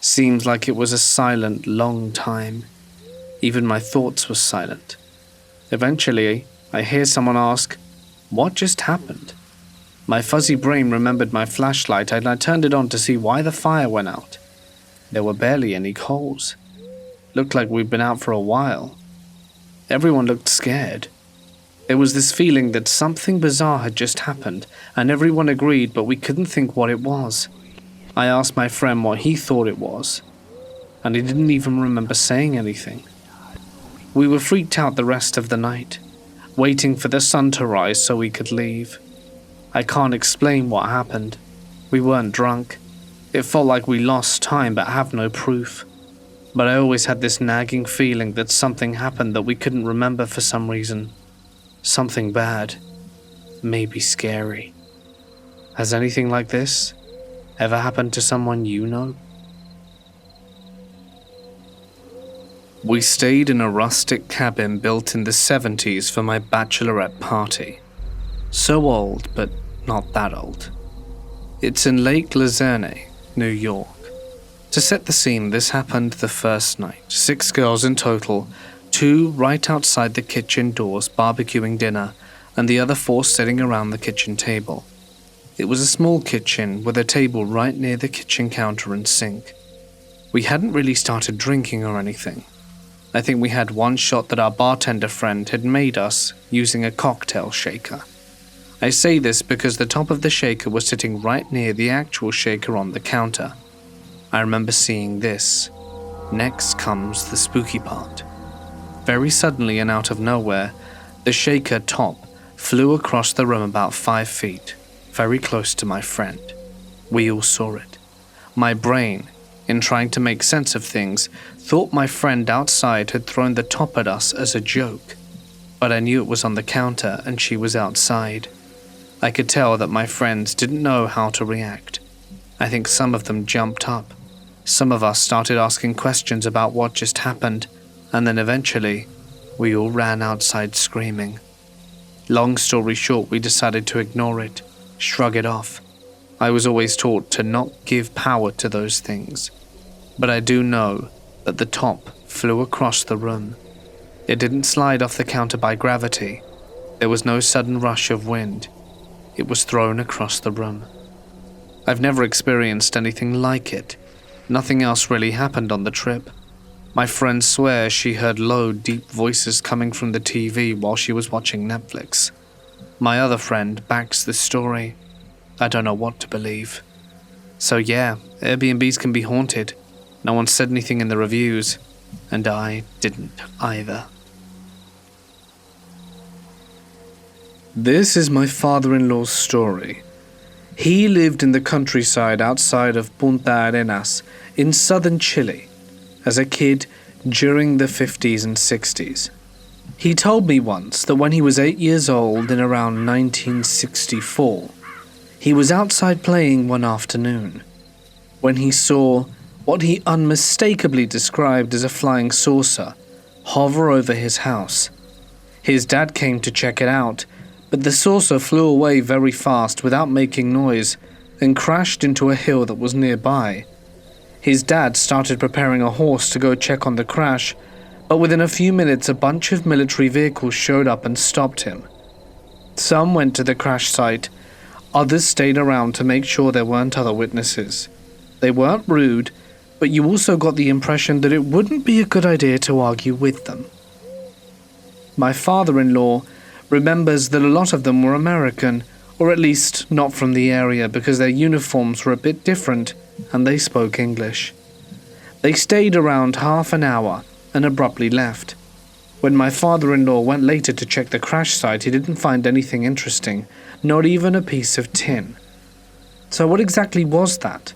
A: Seemed like it was a silent, long time. Even my thoughts were silent. Eventually, I hear someone ask, "What just happened?" My fuzzy brain remembered my flashlight and I turned it on to see why the fire went out. There were barely any coals. Looked like we'd been out for a while. Everyone looked scared. There was this feeling that something bizarre had just happened, and everyone agreed, but we couldn't think what it was. I asked my friend what he thought it was. and he didn't even remember saying anything. We were freaked out the rest of the night, waiting for the sun to rise so we could leave. I can't explain what happened. We weren't drunk. It felt like we lost time but have no proof. But I always had this nagging feeling that something happened that we couldn't remember for some reason. Something bad. Maybe scary. Has anything like this ever happened to someone you know? We stayed in a rustic cabin built in the 70s for my bachelorette party. So old, but not that old. It's in Lake Luzerne, New York. To set the scene, this happened the first night. 6 girls in total, 2 right outside the kitchen doors barbecuing dinner, and the other 4 sitting around the kitchen table. It was a small kitchen with a table right near the kitchen counter and sink. We hadn't really started drinking or anything. I think we had one shot that our bartender friend had made us using a cocktail shaker. I say this because the top of the shaker was sitting right near the actual shaker on the counter. I remember seeing this. Next comes the spooky part. Very suddenly and out of nowhere, the shaker top flew across the room about 5 feet, very close to my friend. We all saw it. My brain, in trying to make sense of things, thought my friend outside had thrown the top at us as a joke. But I knew it was on the counter and she was outside. I could tell that my friends didn't know how to react. I think some of them jumped up. Some of us started asking questions about what just happened, and then eventually, we all ran outside screaming. Long story short, we decided to ignore it, shrug it off. I was always taught to not give power to those things. But I do know that the top flew across the room. It didn't slide off the counter by gravity. There was no sudden rush of wind. It was thrown across the room. I've never experienced anything like it. Nothing else really happened on the trip. My friend swears she heard low, deep voices coming from the TV while she was watching Netflix. My other friend backs the story. I don't know what to believe. So yeah, Airbnbs can be haunted. No one said anything in the reviews, and I didn't either. This is my father-in-law's story. He lived in the countryside outside of Punta Arenas in southern Chile as a kid during the 50s and 60s. He told me once that when he was 8 years old in around 1964, he was outside playing one afternoon when he saw what he unmistakably described as a flying saucer hover over his house. His dad came to check it out, but the saucer flew away very fast without making noise and crashed into a hill that was nearby. His dad started preparing a horse to go check on the crash, but within a few minutes a bunch of military vehicles showed up and stopped him. Some went to the crash site, others stayed around to make sure there weren't other witnesses. They weren't rude, but you also got the impression that it wouldn't be a good idea to argue with them. My father-in-law remembers that a lot of them were American, or at least not from the area because their uniforms were a bit different and they spoke English. They stayed around half an hour and abruptly left. When my father-in-law went later to check the crash site, he didn't find anything interesting, not even a piece of tin. So what exactly was that?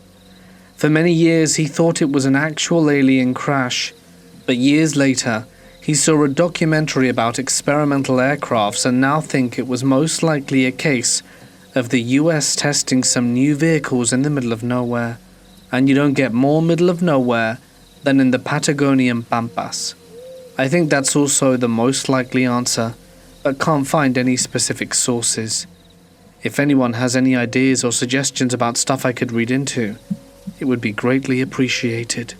A: For many years he thought it was an actual alien crash, but years later he saw a documentary about experimental aircrafts and now think it was most likely a case of the US testing some new vehicles in the middle of nowhere. And you don't get more middle of nowhere than in the Patagonian Pampas. I think that's also the most likely answer, but can't find any specific sources. If anyone has any ideas or suggestions about stuff I could read into, it would be greatly appreciated.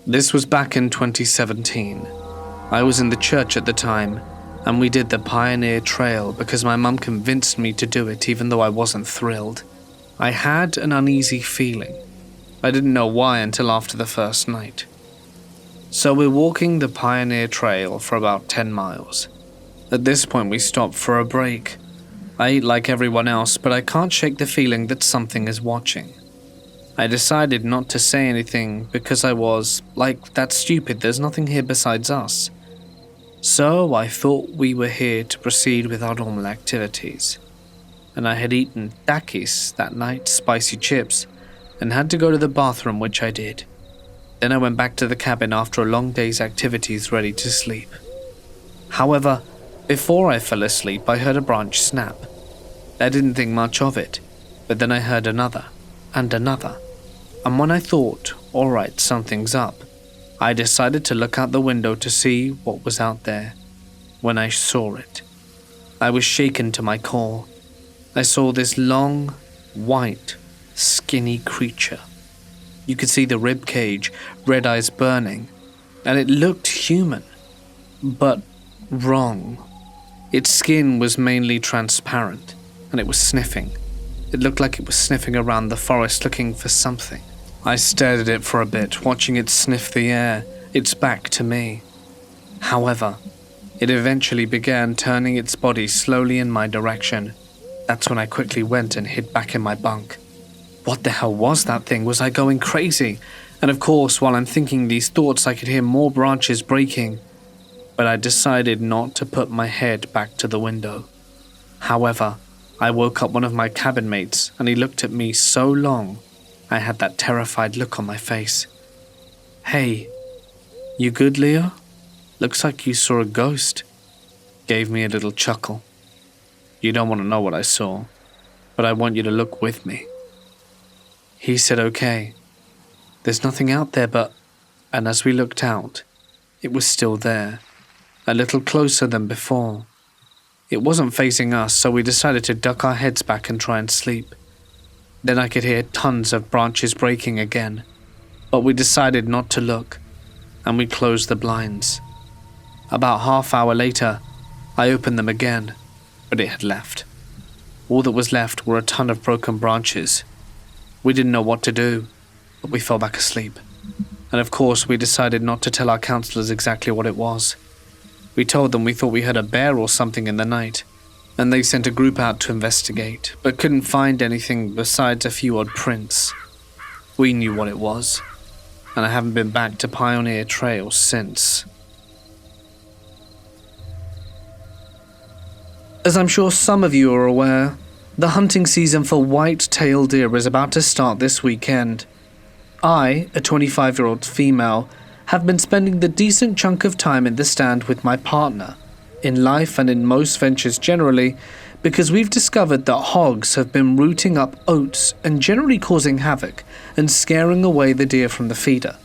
A: This was back in 2017. I was in the church at the time, and we did the Pioneer Trail because my mum convinced me to do it even though I wasn't thrilled. I had an uneasy feeling. I didn't know why until after the first night. So we're walking the Pioneer Trail for about 10 miles. At this point we stopped for a break. I eat like everyone else, but I can't shake the feeling that something is watching. I decided not to say anything because I was, like, that's stupid, there's nothing here besides us. So I thought we were here to proceed with our normal activities. And I had eaten takis that night, spicy chips, and had to go to the bathroom, which I did. Then I went back to the cabin after a long day's activities, ready to sleep. However, before I fell asleep, I heard a branch snap. I didn't think much of it, but then I heard another, and another. And when I thought, alright, something's up, I decided to look out the window to see what was out there. When I saw it, I was shaken to my core. I saw this long, white, skinny creature. You could see the rib cage, red eyes burning, and it looked human, but wrong. Its skin was mainly transparent, and it was sniffing. It looked like it was sniffing around the forest looking for something. I stared at it for a bit, watching it sniff the air, its back to me. However, it eventually began turning its body slowly in my direction. That's when I quickly went and hid back in my bunk. What the hell was that thing? Was I going crazy? And of course, while I'm thinking these thoughts, I could hear more branches breaking. But I decided not to put my head back to the window. However, I woke up one of my cabin mates, and he looked at me so long, I had that terrified look on my face. "Hey, you good, Leo? Looks like you saw a ghost." Gave me a little chuckle. "You don't want to know what I saw, but I want you to look with me." He said, "Okay, there's nothing out there but..." And as we looked out, it was still there, a little closer than before. It wasn't facing us, so we decided to duck our heads back and try and sleep. Then I could hear tons of branches breaking again, but we decided not to look, and we closed the blinds. About half-hour later, I opened them again, but it had left. All that was left were a ton of broken branches. We didn't know what to do, but we fell back asleep. And of course, we decided not to tell our counselors exactly what it was. We told them we thought we heard a bear or something in the night, and they sent a group out to investigate, but couldn't find anything besides a few odd prints. We knew what it was, and I haven't been back to Pioneer Trail since. As I'm sure some of you are aware, the hunting season for white-tailed deer is about to start this weekend. I, a 25-year-old female, have been spending the decent chunk of time in the stand with my partner, in life and in most ventures generally, because we've discovered that hogs have been rooting up oats and generally causing havoc and scaring away the deer from the feeder.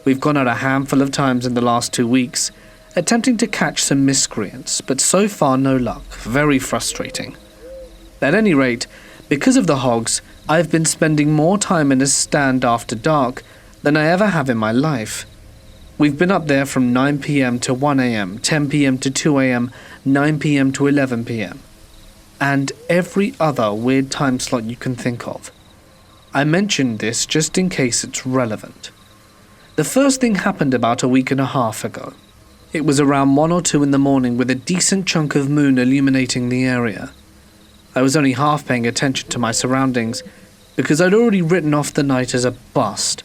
A: We've gone out a handful of times in the last 2 weeks, attempting to catch some miscreants, but so far no luck, very frustrating. At any rate, because of the hogs, I've been spending more time in a stand after dark than I ever have in my life. We've been up there from 9 p.m. to 1 a.m., 10 p.m. to 2 a.m., 9 p.m. to 11 p.m., and every other weird time slot you can think of. I mentioned this just in case it's relevant. The first thing happened about a week and a half ago. It was around 1 or 2 in the morning with a decent chunk of moon illuminating the area. I was only half paying attention to my surroundings because I'd already written off the night as a bust,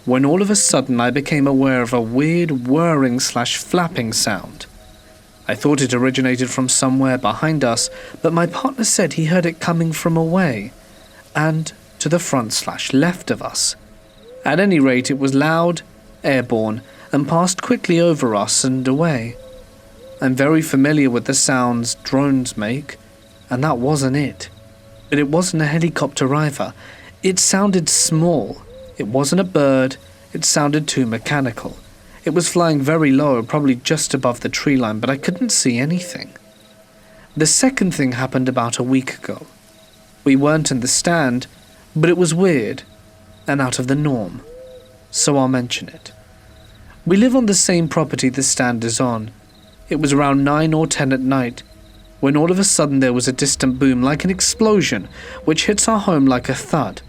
A: when all of a sudden I became aware of a weird whirring/flapping sound. I thought it originated from somewhere behind us, but my partner said he heard it coming from away, and to the front/left of us. At any rate, it was loud, airborne, and passed quickly over us and away. I'm very familiar with the sounds drones make, and that wasn't it. But it wasn't a helicopter either. It sounded small. It wasn't a bird, it sounded too mechanical. It was flying very low, probably just above the tree line, but I couldn't see anything. The second thing happened about a week ago. We weren't in the stand, but it was weird and out of the norm, so I'll mention it. We live on the same property the stand is on. It was around 9 or 10 at night, when all of a sudden there was a distant boom like an explosion, which hits our home like a thud.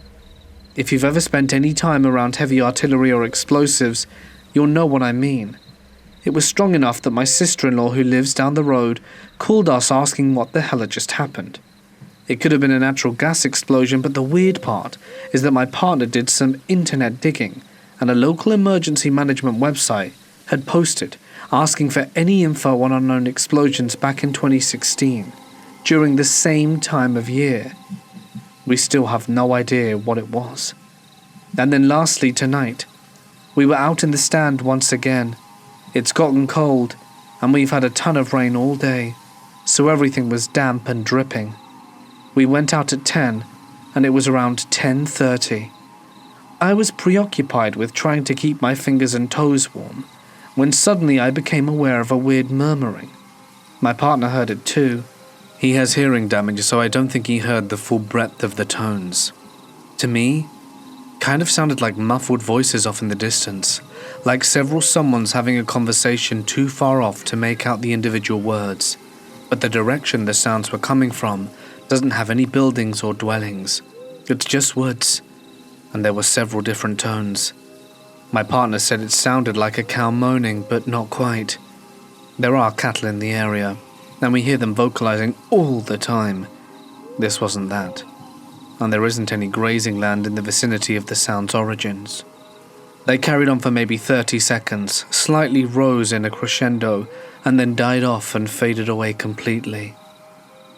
A: If you've ever spent any time around heavy artillery or explosives, you'll know what I mean. It was strong enough that my sister-in-law, who lives down the road, called us asking what the hell had just happened. It could have been a natural gas explosion, but the weird part is that my partner did some internet digging, and a local emergency management website had posted asking for any info on unknown explosions back in 2016, during the same time of year. We still have no idea what it was. And then lastly, tonight, we were out in the stand once again. It's gotten cold, and we've had a ton of rain all day, so everything was damp and dripping. We went out at 10, and it was around 10:30. I was preoccupied with trying to keep my fingers and toes warm, when suddenly I became aware of a weird murmuring. My partner heard it too. He has hearing damage, so I don't think he heard the full breadth of the tones. To me, kind of sounded like muffled voices off in the distance, like several someones having a conversation too far off to make out the individual words, but the direction the sounds were coming from doesn't have any buildings or dwellings. It's just woods, and there were several different tones. My partner said it sounded like a cow moaning, but not quite. There are cattle in the area, and we hear them vocalizing all the time. This wasn't that, and there isn't any grazing land in the vicinity of the sound's origins. They carried on for maybe 30 seconds, slightly rose in a crescendo, and then died off and faded away completely.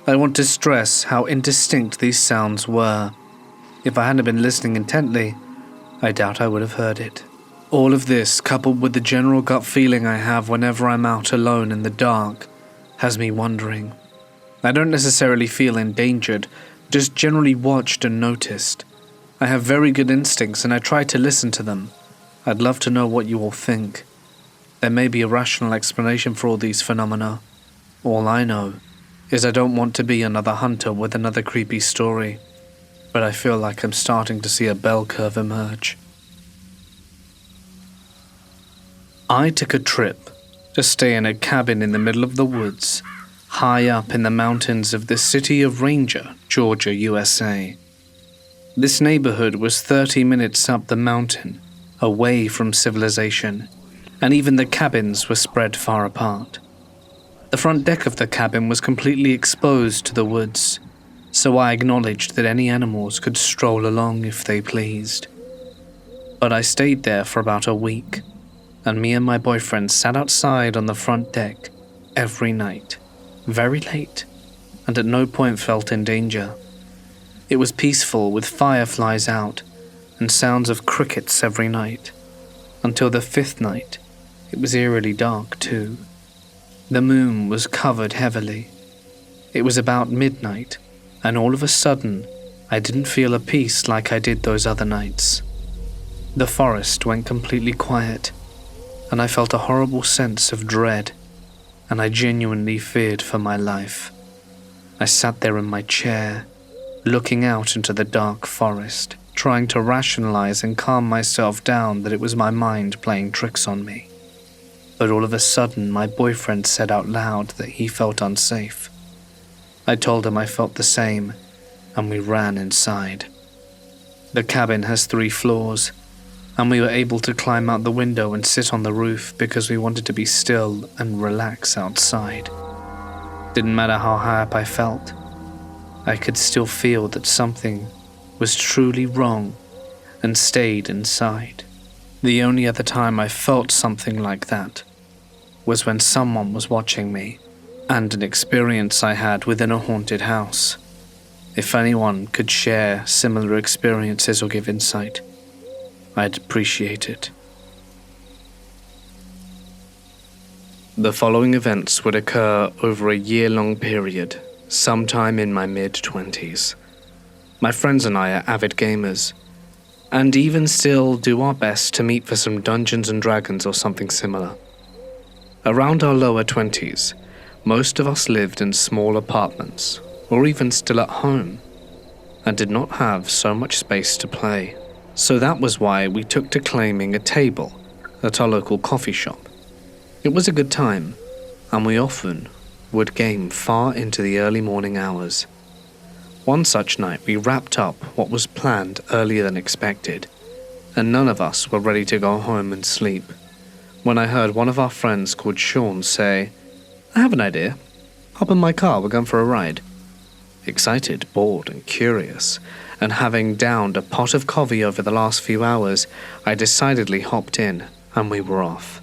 A: I want to stress how indistinct these sounds were. If I hadn't been listening intently, I doubt I would have heard it. All of this, coupled with the general gut feeling I have whenever I'm out alone in the dark, has me wondering. I don't necessarily feel endangered, just generally watched and noticed. I have very good instincts and I try to listen to them. I'd love to know what you all think. There may be a rational explanation for all these phenomena. All I know is I don't want to be another hunter with another creepy story, but I feel like I'm starting to see a bell curve emerge. I took a trip to stay in a cabin in the middle of the woods, high up in the mountains of the city of Ranger, Georgia, USA. This neighborhood was 30 minutes up the mountain, away from civilization, and even the cabins were spread far apart. The front deck of the cabin was completely exposed to the woods, so I acknowledged that any animals could stroll along if they pleased. But I stayed there for about a week, and me and my boyfriend sat outside on the front deck every night, very late, and at no point felt in danger. It was peaceful with fireflies out and sounds of crickets every night. Until the fifth night, it was eerily dark too. The moon was covered heavily. It was about midnight, and all of a sudden, I didn't feel a peace like I did those other nights. The forest went completely quiet, and I felt a horrible sense of dread, and I genuinely feared for my life. I sat there in my chair, looking out into the dark forest, trying to rationalize and calm myself down that it was my mind playing tricks on me. But all of a sudden, my boyfriend said out loud that he felt unsafe. I told him I felt the same, and we ran inside. The cabin has 3 floors, and we were able to climb out the window and sit on the roof because we wanted to be still and relax outside. Didn't matter how high up I felt, I could still feel that something was truly wrong and stayed inside. The only other time I felt something like that was when someone was watching me, and an experience I had within a haunted house. If anyone could share similar experiences or give insight, I'd appreciate it. The following events would occur over a year-long period, sometime in my mid-20s. My friends and I are avid gamers, and even still do our best to meet for some Dungeons and Dragons or something similar. Around our lower 20s, most of us lived in small apartments, or even still at home, and did not have so much space to play. So that was why we took to claiming a table at our local coffee shop. It was a good time, and we often would game far into the early morning hours. One such night we wrapped up what was planned earlier than expected, and none of us were ready to go home and sleep, when I heard one of our friends called Sean say, "I have an idea. Hop in my car, we're going for a ride." Excited, bored, and curious, and having downed a pot of coffee over the last few hours, I decidedly hopped in, and we were off.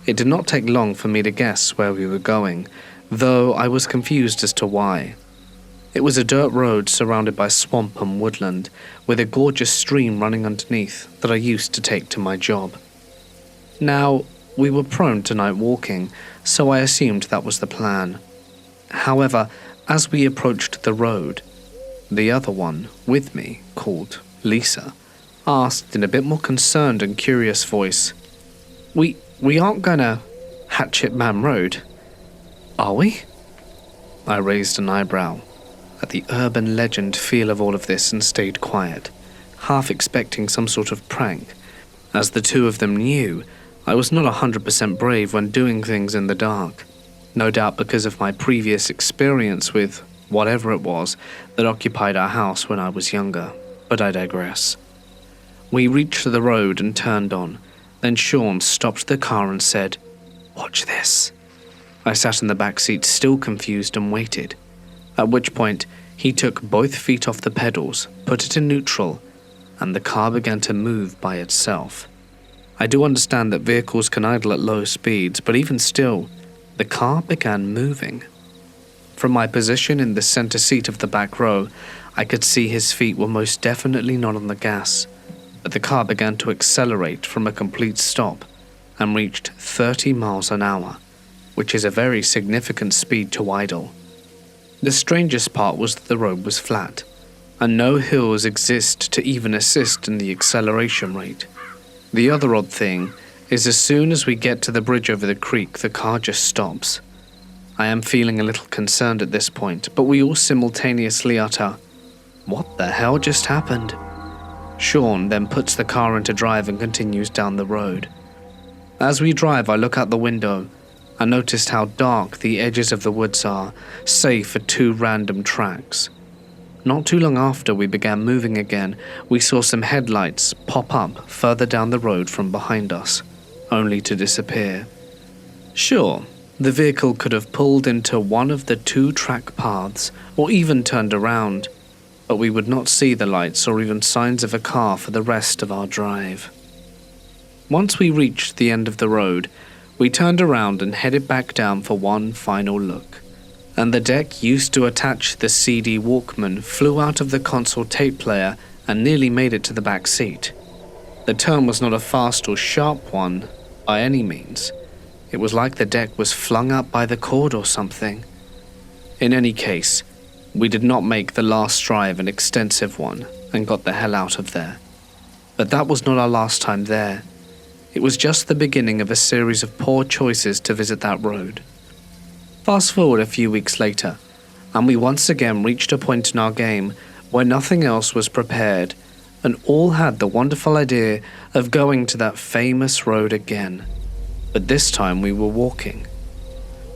A: It did not take long for me to guess where we were going, though I was confused as to why. It was a dirt road surrounded by swamp and woodland, with a gorgeous stream running underneath that I used to take to my job. Now, we were prone to night walking, so I assumed that was the plan. However, as we approached the road, the other one with me, called Lisa, asked in a bit more concerned and curious voice, We aren't gonna Hatchet Man Road, are we? I raised an eyebrow at the urban legend feel of all of this and stayed quiet, half expecting some sort of prank. As the two of them knew, I was not 100% brave when doing things in the dark, no doubt because of my previous experience with whatever it was that occupied our house when I was younger, but I digress. We reached the road and turned on. Then Sean stopped the car and said, "Watch this." I sat in the back seat still confused and waited, at which point he took both feet off the pedals, put it in neutral, and the car began to move by itself. I do understand that vehicles can idle at low speeds, but even still, the car began moving. From my position in the center seat of the back row, I could see his feet were most definitely not on the gas, but the car began to accelerate from a complete stop and reached 30 miles an hour, which is a very significant speed to idle. The strangest part was that the road was flat, and no hills exist to even assist in the acceleration rate. The other odd thing is as soon as we get to the bridge over the creek, the car just stops. I am feeling a little concerned at this point, but we all simultaneously utter, "What the hell just happened?" Sean then puts the car into drive and continues down the road. As we drive, I look out the window and noticed how dark the edges of the woods are, save for two random tracks. Not too long after we began moving again, we saw some headlights pop up further down the road from behind us, only to disappear. Sure, the vehicle could have pulled into one of the two track paths or even turned around, but we would not see the lights or even signs of a car for the rest of our drive. Once we reached the end of the road, we turned around and headed back down for one final look, and the deck used to attach the CD Walkman flew out of the console tape player and nearly made it to the back seat. The turn was not a fast or sharp one by any means. It was like the deck was flung up by the cord or something. In any case, we did not make the last drive an extensive one and got the hell out of there. But that was not our last time there. It was just the beginning of a series of poor choices to visit that road. Fast forward a few weeks later, and we once again reached a point in our game where nothing else was prepared, and all had the wonderful idea of going to that famous road again. But this time we were walking.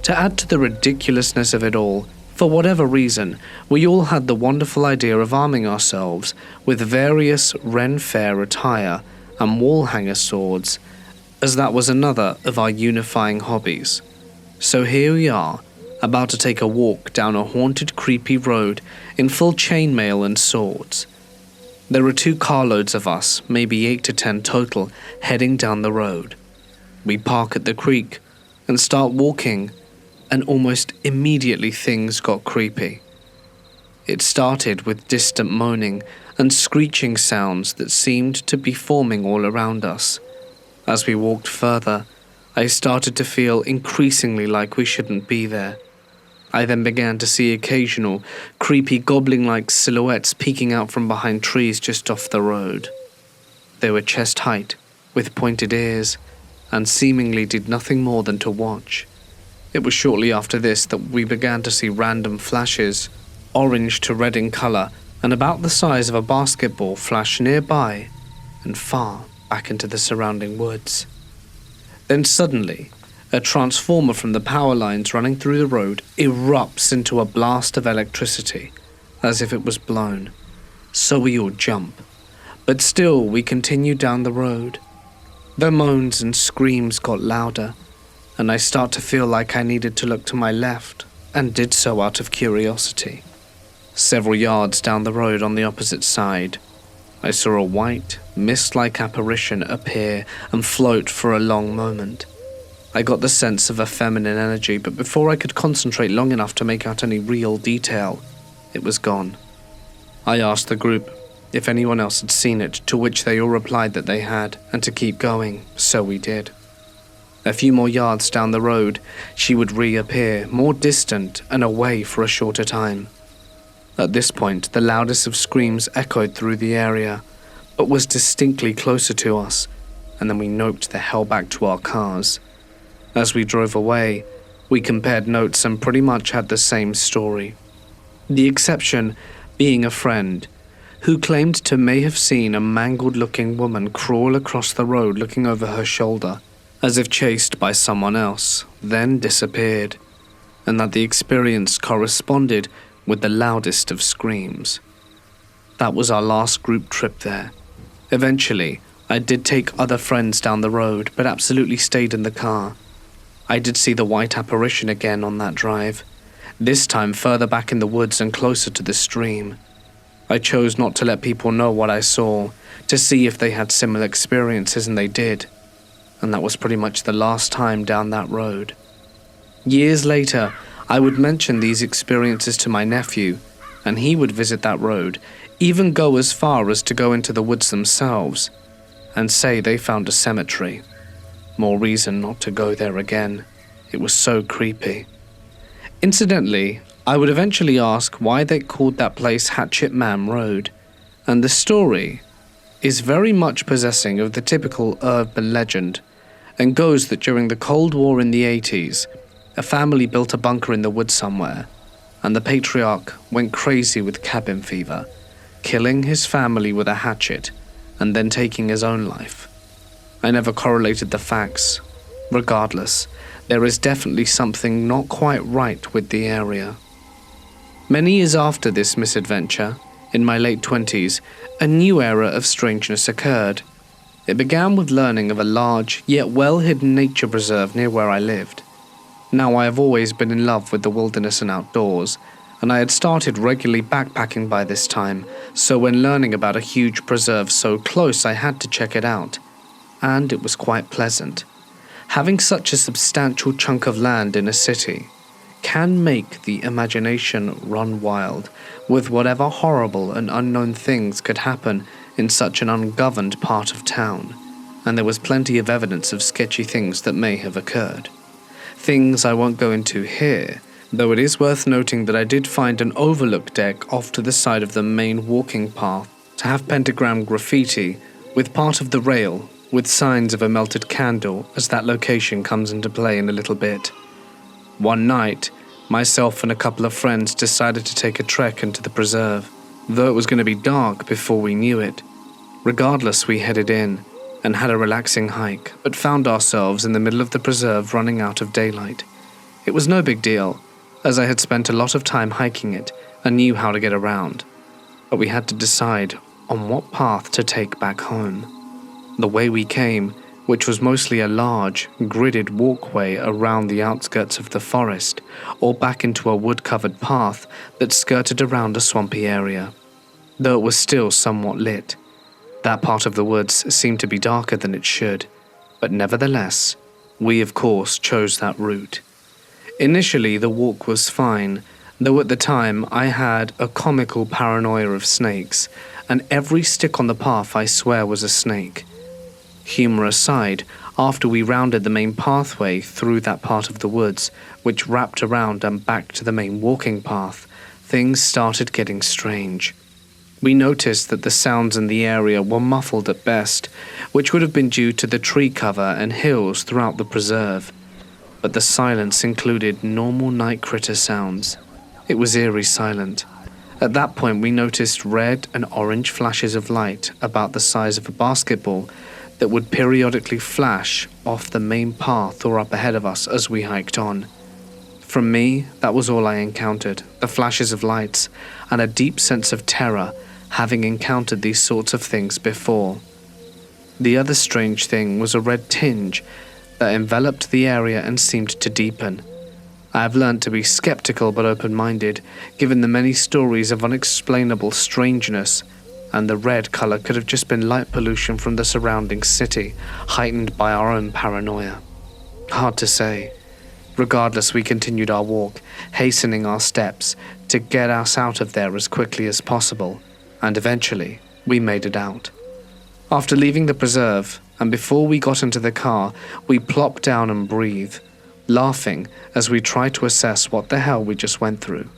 A: To add to the ridiculousness of it all, for whatever reason, we all had the wonderful idea of arming ourselves with various Ren Fair attire and wall hanger swords, as that was another of our unifying hobbies. So here we are, about to take a walk down a haunted, creepy road in full chainmail and swords. There are 2 carloads of us, maybe 8 to 10 total, heading down the road. We park at the creek and start walking, and almost immediately things got creepy. It started with distant moaning and screeching sounds that seemed to be forming all around us. As we walked further, I started to feel increasingly like we shouldn't be there. I then began to see occasional, creepy goblin-like silhouettes peeking out from behind trees just off the road. They were chest height, with pointed ears, and seemingly did nothing more than to watch. It was shortly after this that we began to see random flashes, orange to red in colour, and about the size of a basketball, flash nearby and far back into the surrounding woods. Then suddenly, a transformer from the power lines running through the road erupts into a blast of electricity, as if it was blown. So we all jump, but still we continue down the road. The moans and screams got louder, and I start to feel like I needed to look to my left, and did so out of curiosity. Several yards down the road on the opposite side, I saw a white, mist-like apparition appear and float for a long moment. I got the sense of a feminine energy, but before I could concentrate long enough to make out any real detail, it was gone. I asked the group if anyone else had seen it, to which they all replied that they had, and to keep going, so we did. A few more yards down the road, she would reappear, more distant and away for a shorter time. At this point, the loudest of screams echoed through the area, but was distinctly closer to us, and then we noped the hell back to our cars. As we drove away, we compared notes and pretty much had the same story. The exception being a friend who claimed to may have seen a mangled-looking woman crawl across the road looking over her shoulder, as if chased by someone else, then disappeared, and that the experience corresponded with the loudest of screams. That was our last group trip there. Eventually, I did take other friends down the road, but absolutely stayed in the car. I did see the white apparition again on that drive, this time further back in the woods and closer to the stream. I chose not to let people know what I saw, to see if they had similar experiences, and they did. And that was pretty much the last time down that road. Years later, I would mention these experiences to my nephew, and he would visit that road, even go as far as to go into the woods themselves, and say they found a cemetery. More reason not to go there again. It was so creepy. Incidentally, I would eventually ask why they called that place Hatchet Man Road, and the story is very much possessing of the typical urban legend, and goes that during the Cold War in the 80s, a family built a bunker in the woods somewhere, and the patriarch went crazy with cabin fever, killing his family with a hatchet, and then taking his own life. I never correlated the facts. Regardless, there is definitely something not quite right with the area. Many years after this misadventure, in my late 20s, a new era of strangeness occurred. It began with learning of a large, yet well-hidden nature preserve near where I lived. Now, I have always been in love with the wilderness and outdoors, and I had started regularly backpacking by this time, so when learning about a huge preserve so close, I had to check it out. And it was quite pleasant. Having such a substantial chunk of land in a city can make the imagination run wild with whatever horrible and unknown things could happen in such an ungoverned part of town, and there was plenty of evidence of sketchy things that may have occurred. Things I won't go into here, though it is worth noting that I did find an overlook deck off to the side of the main walking path to have pentagram graffiti with part of the rail with signs of a melted candle, as that location comes into play in a little bit. One night, myself and a couple of friends decided to take a trek into the preserve, though it was going to be dark before we knew it. Regardless, we headed in and had a relaxing hike, but found ourselves in the middle of the preserve running out of daylight. It was no big deal, as I had spent a lot of time hiking it and knew how to get around, but we had to decide on what path to take back home. The way we came, which was mostly a large, gridded walkway around the outskirts of the forest, or back into a wood-covered path that skirted around a swampy area. Though it was still somewhat lit, that part of the woods seemed to be darker than it should, but nevertheless, we of course chose that route. Initially, the walk was fine, though at the time I had a comical paranoia of snakes, and every stick on the path I swear was a snake. Humor aside, after we rounded the main pathway through that part of the woods, which wrapped around and back to the main walking path, things started getting strange. We noticed that the sounds in the area were muffled at best, which would have been due to the tree cover and hills throughout the preserve. But the silence included normal night critter sounds. It was eerie silent. At that point, we noticed red and orange flashes of light about the size of a basketball that would periodically flash off the main path or up ahead of us as we hiked on. From me, that was all I encountered, the flashes of lights, and a deep sense of terror, having encountered these sorts of things before. The other strange thing was a red tinge that enveloped the area and seemed to deepen. I have learnt to be skeptical but open-minded, given the many stories of unexplainable strangeness, and the red colour could have just been light pollution from the surrounding city, heightened by our own paranoia. Hard to say. Regardless, we continued our walk, hastening our steps to get us out of there as quickly as possible, and eventually we made it out. After leaving the preserve, and before we got into the car, we plopped down and breathed, laughing as we tried to assess what the hell we just went through.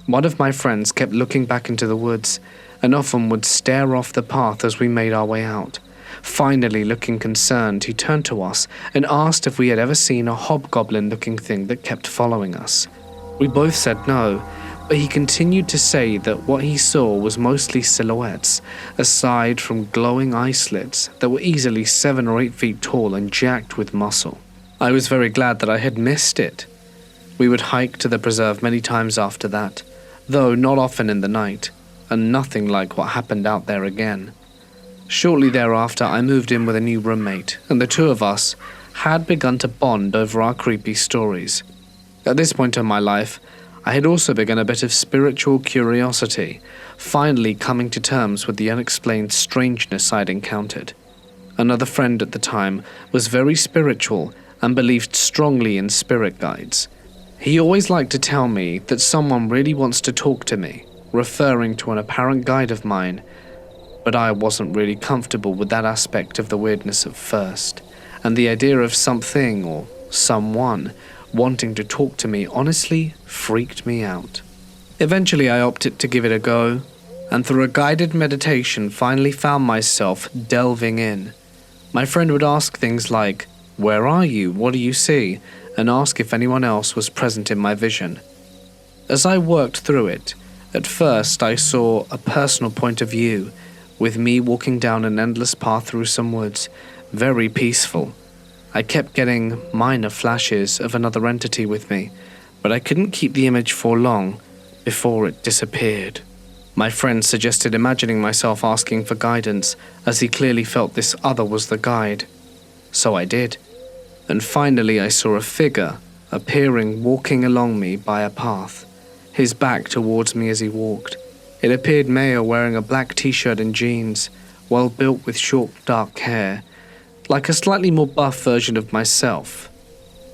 A: One of my friends kept looking back into the woods, and often would stare off the path as we made our way out. Finally, looking concerned, he turned to us and asked if we had ever seen a hobgoblin-looking thing that kept following us. We both said no, but he continued to say that what he saw was mostly silhouettes, aside from glowing eye slits that were easily 7 or 8 feet tall and jacked with muscle. I was very glad that I had missed it. We would hike to the preserve many times after that, though not often in the night, and nothing like what happened out there again. Shortly thereafter, I moved in with a new roommate, and the two of us had begun to bond over our creepy stories. At this point in my life, I had also begun a bit of spiritual curiosity, finally coming to terms with the unexplained strangeness I'd encountered. Another friend at the time was very spiritual and believed strongly in spirit guides. He always liked to tell me that someone really wants to talk to me, referring to an apparent guide of mine, but I wasn't really comfortable with that aspect of the weirdness at first, and the idea of something or someone wanting to talk to me honestly freaked me out. Eventually I opted to give it a go, and through a guided meditation finally found myself delving in. My friend would ask things like, "Where are you? What do you see?" and ask if anyone else was present in my vision. As I worked through it, at first I saw a personal point of view, with me walking down an endless path through some woods, very peaceful. I kept getting minor flashes of another entity with me, but I couldn't keep the image for long before it disappeared. My friend suggested imagining myself asking for guidance, as he clearly felt this other was the guide. So I did, and finally I saw a figure appearing walking along me by a path, his back towards me as he walked. It appeared male, wearing a black t-shirt and jeans, well built with short dark hair, like a slightly more buff version of myself.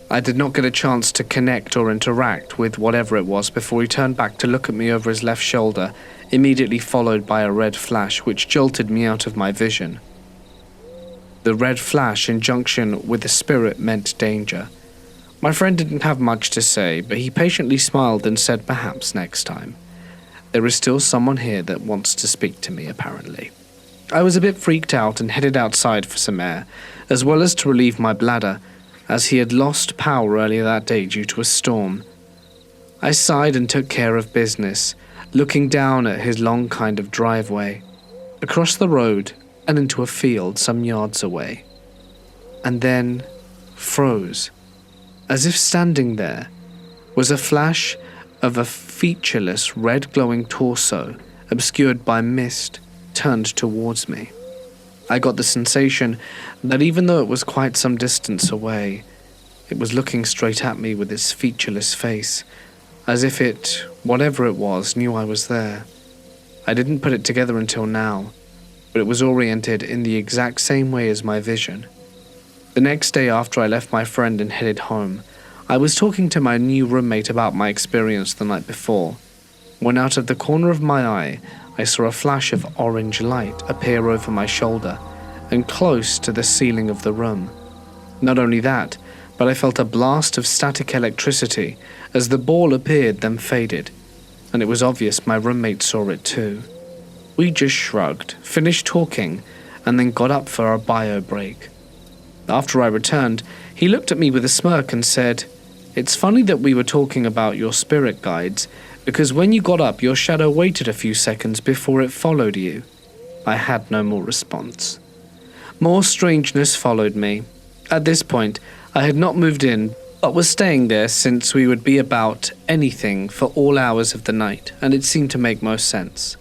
A: I did not get a chance to connect or interact with whatever it was before he turned back to look at me over his left shoulder, immediately followed by a red flash which jolted me out of my vision. The red flash in junction with the spirit meant danger. My friend didn't have much to say, but he patiently smiled and said perhaps next time. There is still someone here that wants to speak to me, apparently. I was a bit freaked out and headed outside for some air, as well as to relieve my bladder, as he had lost power earlier that day due to a storm. I sighed and took care of business, looking down at his long kind of driveway, across the road and into a field some yards away, and then froze, as if standing there was a flash of a featureless red glowing torso, obscured by mist, turned towards me. I got the sensation that even though it was quite some distance away, it was looking straight at me with its featureless face, as if it, whatever it was, knew I was there. I didn't put it together until now, but it was oriented in the exact same way as my vision. The next day after I left my friend and headed home, I was talking to my new roommate about my experience the night before, when out of the corner of my eye, I saw a flash of orange light appear over my shoulder and close to the ceiling of the room. Not only that, but I felt a blast of static electricity as the ball appeared then faded, and it was obvious my roommate saw it too. We just shrugged, finished talking, and then got up for our bio break. After I returned, he looked at me with a smirk and said, "It's funny that we were talking about your spirit guides, because when you got up, your shadow waited a few seconds before it followed you." I had no more response. More strangeness followed me. At this point, I had not moved in, but was staying there since we would be about anything for all hours of the night, and it seemed to make most sense.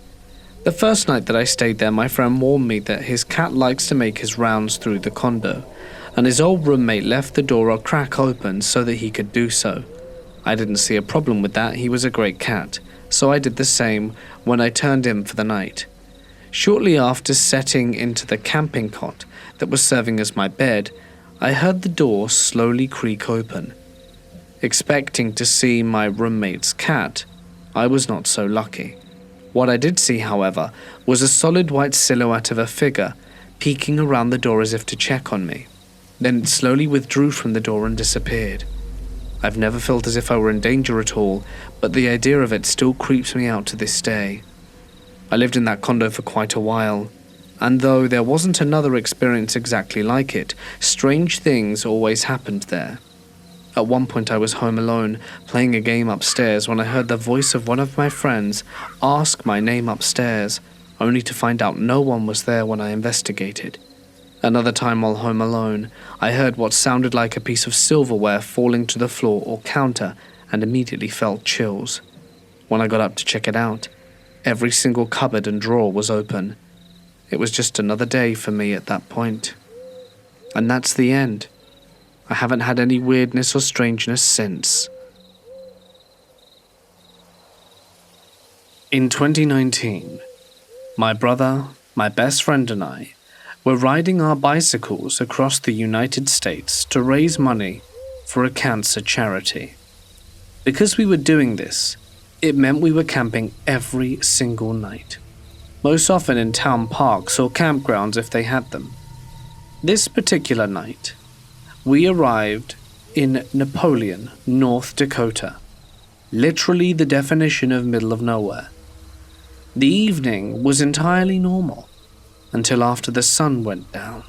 A: The first night that I stayed there, my friend warned me that his cat likes to make his rounds through the condo, and his old roommate left the door a crack open so that he could do so. I didn't see a problem with that, he was a great cat, so I did the same when I turned in for the night. Shortly after setting into the camping cot that was serving as my bed, I heard the door slowly creak open. Expecting to see my roommate's cat, I was not so lucky. What I did see, however, was a solid white silhouette of a figure peeking around the door as if to check on me. Then it slowly withdrew from the door and disappeared. I've never felt as if I were in danger at all, but the idea of it still creeps me out to this day. I lived in that condo for quite a while, and though there wasn't another experience exactly like it, strange things always happened there. At one point I was home alone, playing a game upstairs, when I heard the voice of one of my friends ask my name upstairs, only to find out no one was there when I investigated. Another time while home alone, I heard what sounded like a piece of silverware falling to the floor or counter and immediately felt chills. When I got up to check it out, every single cupboard and drawer was open. It was just another day for me at that point. And that's the end. I haven't had any weirdness or strangeness since. In 2019, my brother, my best friend and I were riding our bicycles across the United States to raise money for a cancer charity. Because we were doing this, it meant we were camping every single night, most often in town parks or campgrounds if they had them. This particular night, we arrived in Napoleon, North Dakota, literally the definition of middle of nowhere. The evening was entirely normal until after the sun went down.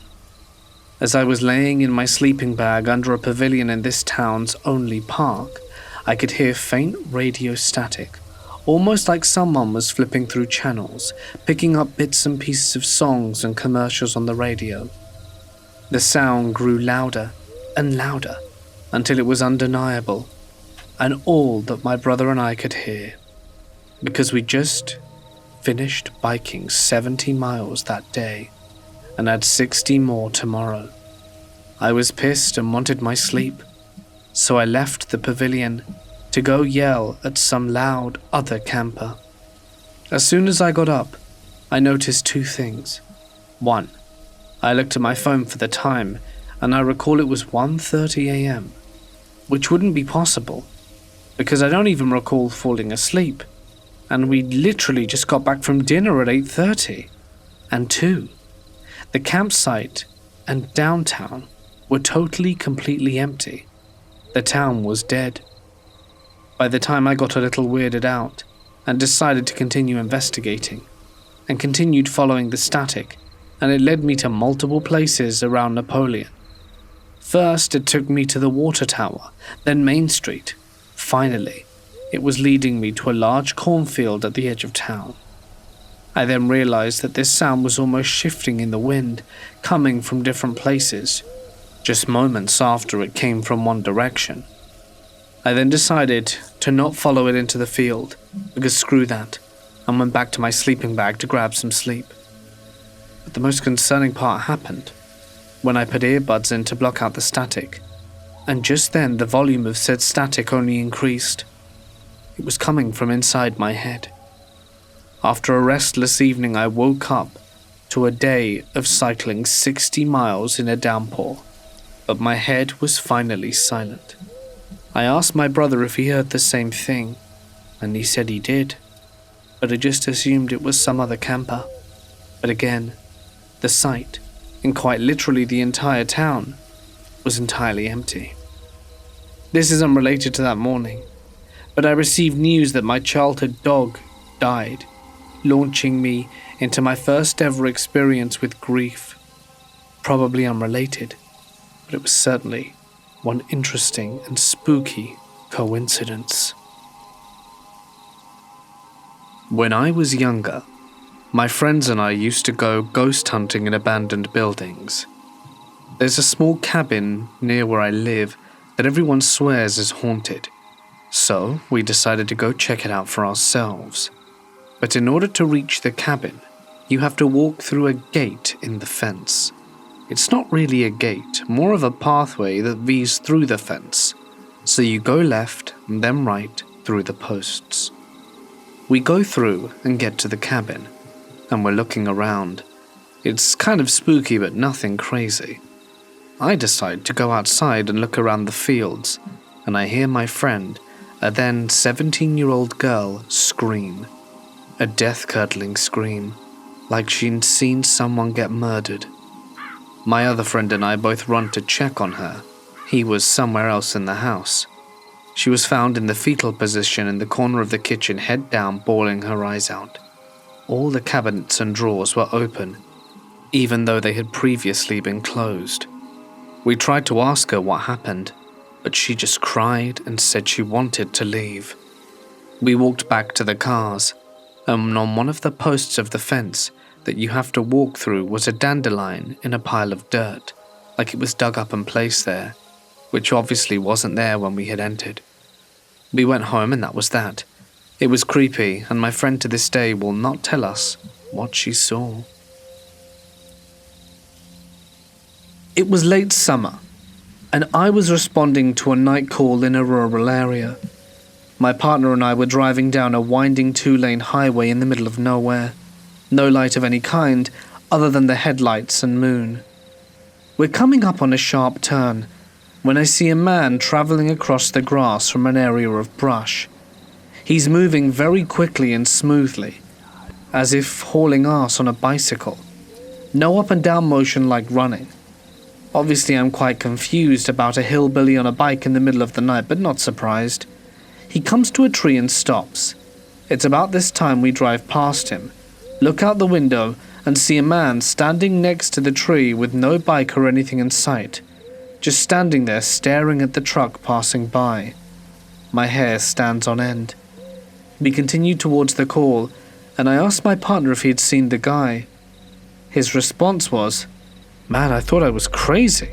A: As I was laying in my sleeping bag under a pavilion in this town's only park, I could hear faint radio static, almost like someone was flipping through channels, picking up bits and pieces of songs and commercials on the radio. The sound grew louder and louder until it was undeniable, and all that my brother and I could hear, because we just finished biking 70 miles that day and had 60 more tomorrow. I was pissed and wanted my sleep, so I left the pavilion to go yell at some loud other camper. As soon as I got up, I noticed two things. One, I looked at my phone for the time, and I recall it was 1:30 a.m., which wouldn't be possible, because I don't even recall falling asleep, and we literally just got back from dinner at 8:30. And two, the campsite and downtown were totally, completely empty. The town was dead. By the time I got a little weirded out and decided to continue investigating, and continued following the static, and it led me to multiple places around Napoleon. First, it took me to the water tower, then Main Street. Finally, it was leading me to a large cornfield at the edge of town. I then realized that this sound was almost shifting in the wind, coming from different places, just moments after it came from one direction. I then decided to not follow it into the field, because screw that, and went back to my sleeping bag to grab some sleep. But the most concerning part happened when I put earbuds in to block out the static, and just then the volume of said static only increased. It was coming from inside my head. After a restless evening, I woke up to a day of cycling 60 miles in a downpour, but my head was finally silent. I asked my brother if he heard the same thing, and he said he did, but I just assumed it was some other camper. But again, the site, and quite literally the entire town, was entirely empty. This is unrelated to that morning, but I received news that my childhood dog died, launching me into my first ever experience with grief. Probably unrelated, but it was certainly one interesting and spooky coincidence. When I was younger, my friends and I used to go ghost hunting in abandoned buildings. There's a small cabin near where I live that everyone swears is haunted, so we decided to go check it out for ourselves. But in order to reach the cabin, you have to walk through a gate in the fence. It's not really a gate, more of a pathway that veers through the fence. So you go left and then right through the posts. We go through and get to the cabin, and we're looking around. It's kind of spooky, but nothing crazy. I decide to go outside and look around the fields, and I hear my friend, a then 17-year-old girl, scream. A death-curdling scream, like she'd seen someone get murdered. My other friend and I both run to check on her. He was somewhere else in the house. She was found in the fetal position in the corner of the kitchen, head down, bawling her eyes out. All the cabinets and drawers were open, even though they had previously been closed. We tried to ask her what happened, but she just cried and said she wanted to leave. We walked back to the cars, and on one of the posts of the fence that you have to walk through was a dandelion in a pile of dirt, like it was dug up and placed there, which obviously wasn't there when we had entered. We went home and that was that. It was creepy, and my friend to this day will not tell us what she saw. It was late summer, and I was responding to a night call in a rural area. My partner and I were driving down a winding 2-lane highway in the middle of nowhere. No light of any kind, other than the headlights and moon. We're coming up on a sharp turn, when I see a man traveling across the grass from an area of brush. He's moving very quickly and smoothly, as if hauling ass on a bicycle. No up and down motion like running. Obviously I'm quite confused about a hillbilly on a bike in the middle of the night, but not surprised. He comes to a tree and stops. It's about this time we drive past him, look out the window, and see a man standing next to the tree with no bike or anything in sight, just standing there staring at the truck passing by. My hair stands on end. We continue towards the call, and I asked my partner if he had seen the guy. His response was, "Man, I thought I was crazy."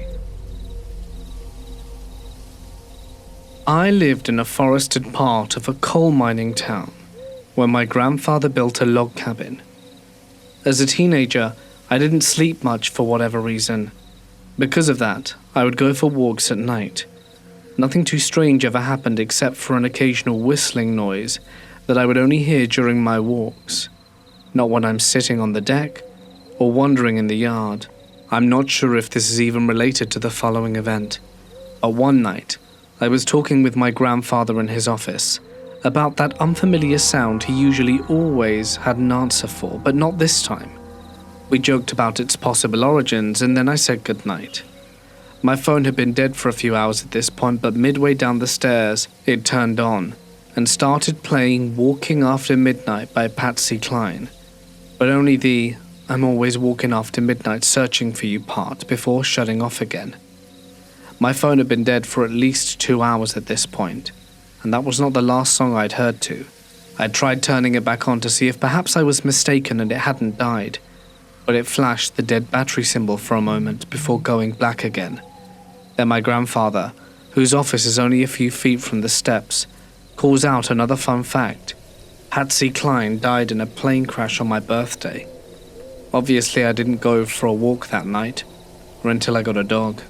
A: I lived in a forested part of a coal mining town, where my grandfather built a log cabin. As a teenager, I didn't sleep much for whatever reason. Because of that, I would go for walks at night. Nothing too strange ever happened except for an occasional whistling noise that I would only hear during my walks. Not when I'm sitting on the deck or wandering in the yard. I'm not sure if this is even related to the following event. But one night, I was talking with my grandfather in his office about that unfamiliar sound he usually always had an answer for, but not this time. We joked about its possible origins, and then I said goodnight. My phone had been dead for a few hours at this point, but midway down the stairs, it turned on and started playing Walking After Midnight by Patsy Cline, but only the "I'm always walking after midnight searching for you" part before shutting off again. My phone had been dead for at least 2 hours at this point, and that was not the last song I'd heard to. I'd tried turning it back on to see if perhaps I was mistaken and it hadn't died, but it flashed the dead battery symbol for a moment before going black again. Then my grandfather, whose office is only a few feet from the steps, calls out another fun fact. Patsy Cline died in a plane crash on my birthday. Obviously I didn't go for a walk that night, or until I got a dog.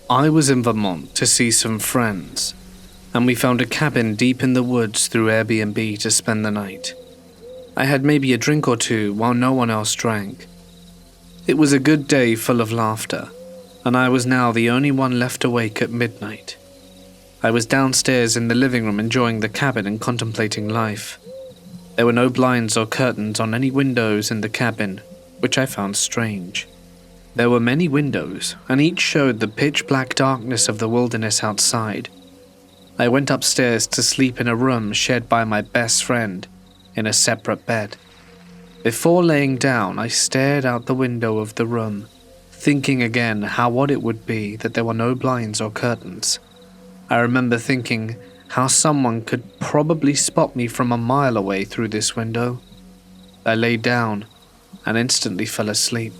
A: I was in Vermont to see some friends, and we found a cabin deep in the woods through Airbnb to spend the night. I had maybe a drink or two while no one else drank. It was a good day full of laughter, and I was now the only one left awake at midnight. I was downstairs in the living room enjoying the cabin and contemplating life. There were no blinds or curtains on any windows in the cabin, which I found strange. There were many windows, and each showed the pitch-black darkness of the wilderness outside. I went upstairs to sleep in a room shared by my best friend, in a separate bed. Before laying down, I stared out the window of the room, thinking again how odd it would be that there were no blinds or curtains. I remember thinking how someone could probably spot me from a mile away through this window. I lay down and instantly fell asleep.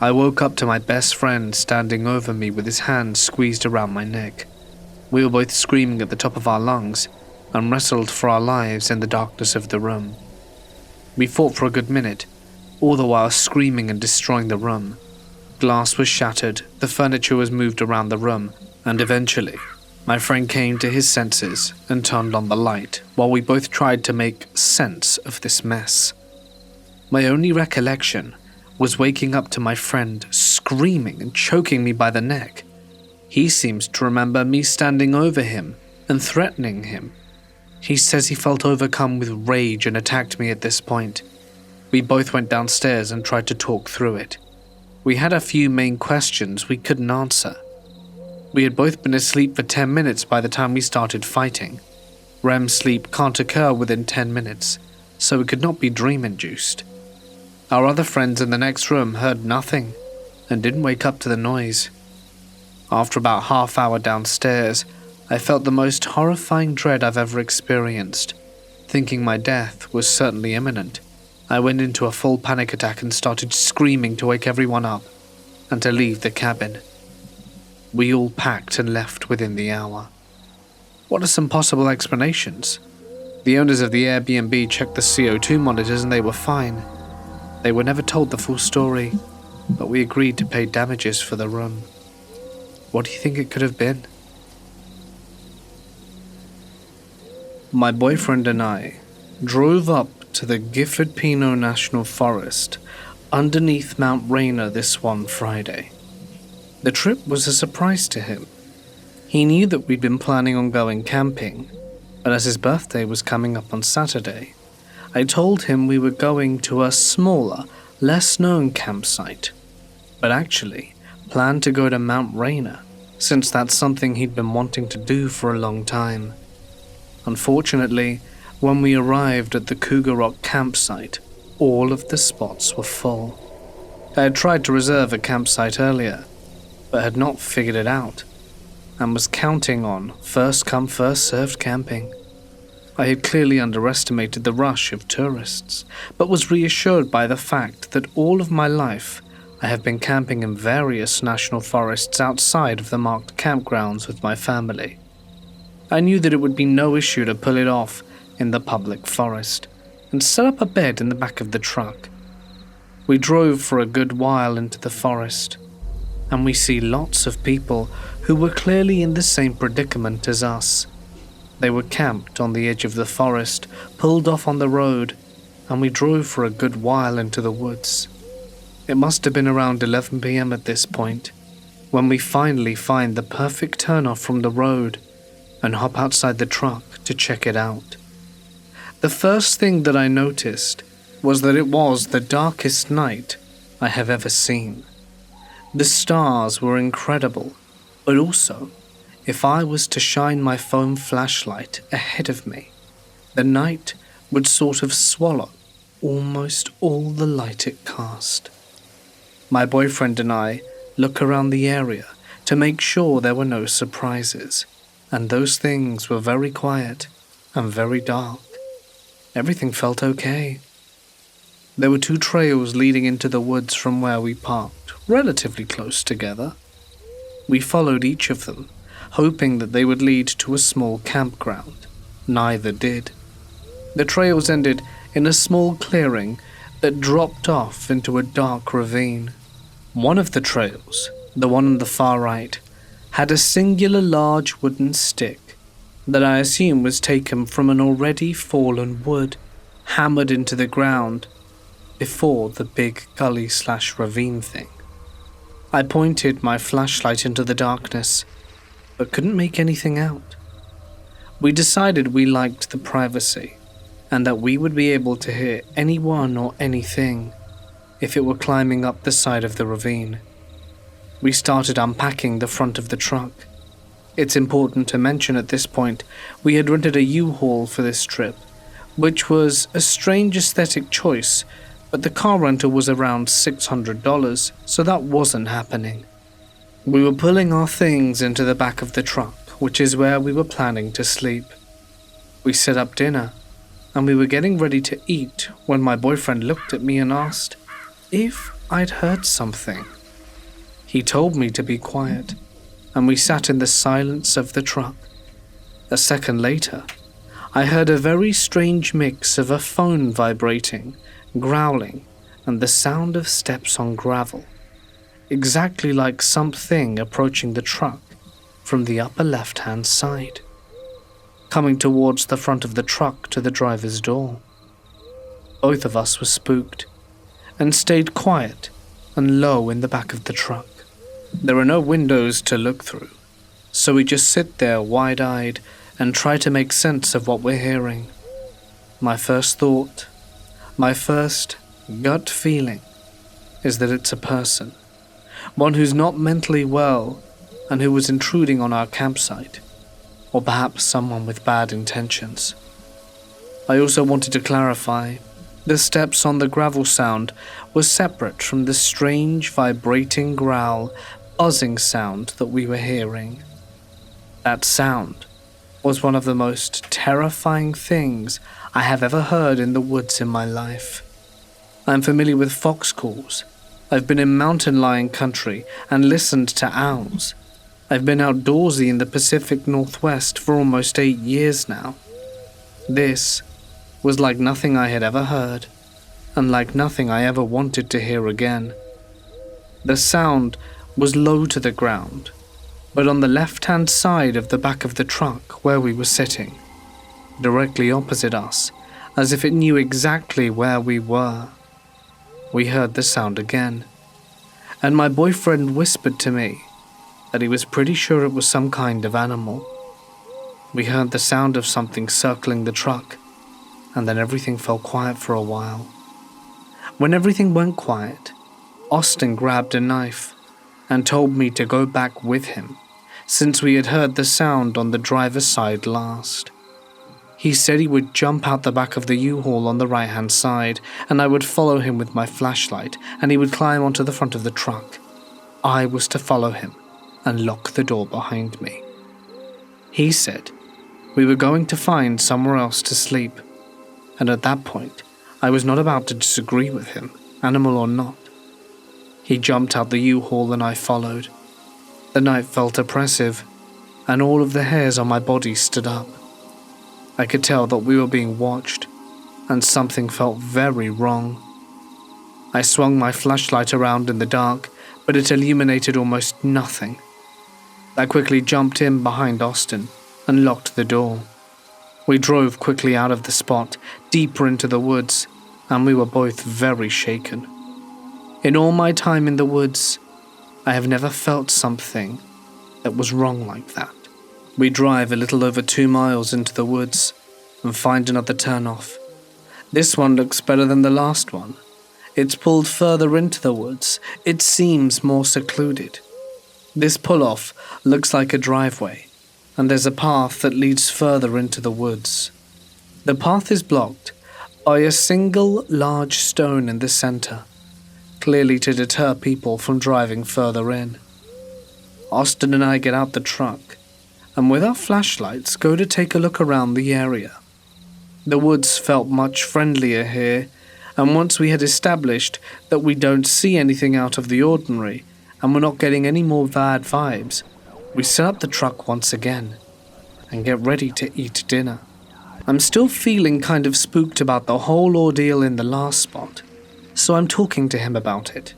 A: I woke up to my best friend standing over me with his hand squeezed around my neck. We were both screaming at the top of our lungs and wrestled for our lives in the darkness of the room. We fought for a good minute, all the while screaming and destroying the room. Glass was shattered, the furniture was moved around the room, and eventually, my friend came to his senses and turned on the light while we both tried to make sense of this mess. My only recollection was waking up to my friend screaming and choking me by the neck. He seems to remember me standing over him and threatening him. He says he felt overcome with rage and attacked me at this point. We both went downstairs and tried to talk through it. We had a few main questions we couldn't answer. We had both been asleep for 10 minutes by the time we started fighting. REM sleep can't occur within 10 minutes, so it could not be dream-induced. Our other friends in the next room heard nothing and didn't wake up to the noise. After about half hour downstairs, I felt the most horrifying dread I've ever experienced. Thinking my death was certainly imminent, I went into a full panic attack and started screaming to wake everyone up and to leave the cabin. We all packed and left within the hour. What are some possible explanations? The owners of the Airbnb checked the CO2 monitors and they were fine. They were never told the full story, but we agreed to pay damages for the room. What do you think it could have been? My boyfriend and I drove up to the Gifford Pinot National Forest underneath Mount Rainier this one Friday. The trip was a surprise to him. He knew that we'd been planning on going camping, but as his birthday was coming up on Saturday, I told him we were going to a smaller, less-known campsite, but actually planned to go to Mount Rainier, since that's something he'd been wanting to do for a long time. Unfortunately, when we arrived at the Cougar Rock campsite, all of the spots were full. I had tried to reserve a campsite earlier, but had not figured it out, and was counting on first-come, first-served camping. I had clearly underestimated the rush of tourists, but was reassured by the fact that all of my life I have been camping in various national forests outside of the marked campgrounds with my family. I knew that it would be no issue to pull it off in the public forest and set up a bed in the back of the truck. We drove for a good while into the forest, and we see lots of people who were clearly in the same predicament as us. They were camped on the edge of the forest, pulled off on the road, and we drove for a good while into the woods. It must have been around 11 p.m. at this point, when we finally find the perfect turnoff from the road and hop outside the truck to check it out. The first thing that I noticed was that it was the darkest night I have ever seen. The stars were incredible, but also, if I was to shine my phone flashlight ahead of me, the night would sort of swallow almost all the light it cast. My boyfriend and I look around the area to make sure there were no surprises, and those things were very quiet and very dark. Everything felt okay. There were 2 trails leading into the woods from where we parked, relatively close together. We followed each of them, hoping that they would lead to a small campground. Neither did. The trails ended in a small clearing that dropped off into a dark ravine. One of the trails, the one on the far right, had a singular large wooden stick that I assume was taken from an already fallen wood, hammered into the ground before the big gully/ravine thing. I pointed my flashlight into the darkness, but couldn't make anything out. We decided we liked the privacy, and that we would be able to hear anyone or anything if it were climbing up the side of the ravine. We started unpacking the front of the truck. It's important to mention at this point, we had rented a U-Haul for this trip, which was a strange aesthetic choice, but the car rental was around $600, so that wasn't happening. We were pulling our things into the back of the truck, which is where we were planning to sleep. We set up dinner, and we were getting ready to eat when my boyfriend looked at me and asked if I'd heard something. He told me to be quiet, and we sat in the silence of the truck. A second later, I heard a very strange mix of a phone vibrating, growling, and the sound of steps on gravel. exactly like something approaching the truck from the upper left-hand side, coming towards the front of the truck to the driver's door. Both of us were spooked and stayed quiet and low in the back of the truck. There are no windows to look through, so we just sit there wide-eyed and try to make sense of what we're hearing. My first thought, my first gut feeling, is that it's a person, one who's not mentally well and who was intruding on our campsite, or perhaps someone with bad intentions. I also wanted to clarify, the steps on the gravel sound were separate from the strange vibrating growl, buzzing sound that we were hearing. That sound was one of the most terrifying things I have ever heard in the woods in my life. I'm familiar with fox calls. I've been in mountain lion country and listened to owls. I've been outdoorsy in the Pacific Northwest for almost 8 years now. This was like nothing I had ever heard, and like nothing I ever wanted to hear again. The sound was low to the ground, but on the left-hand side of the back of the truck where we were sitting, directly opposite us, as if it knew exactly where we were. We heard the sound again, and my boyfriend whispered to me that he was pretty sure it was some kind of animal. We heard the sound of something circling the truck, and then everything fell quiet for a while. When everything went quiet, Austin grabbed a knife and told me to go back with him, since we had heard the sound on the driver's side last. He said he would jump out the back of the U-Haul on the right-hand side, and I would follow him with my flashlight, and he would climb onto the front of the truck. I was to follow him and lock the door behind me. He said we were going to find somewhere else to sleep, and at that point, I was not about to disagree with him, animal or not. He jumped out the U-Haul and I followed. The night felt oppressive, and all of the hairs on my body stood up. I could tell that we were being watched, and something felt very wrong. I swung my flashlight around in the dark, but it illuminated almost nothing. I quickly jumped in behind Austin and locked the door. We drove quickly out of the spot, deeper into the woods, and we were both very shaken. In all my time in the woods, I have never felt something that was wrong like that. We drive a little over 2 miles into the woods and find another turnoff. This one looks better than the last one. It's pulled further into the woods. It seems more secluded. This pull-off looks like a driveway, and there's a path that leads further into the woods. The path is blocked by a single large stone in the center, clearly to deter people from driving further in. Austin and I get out the truck, and with our flashlights go to take a look around the area. The woods felt much friendlier here, and once we had established that we don't see anything out of the ordinary, and we're not getting any more bad vibes, we set up the truck once again, and get ready to eat dinner. I'm still feeling kind of spooked about the whole ordeal in the last spot, so I'm talking to him about it.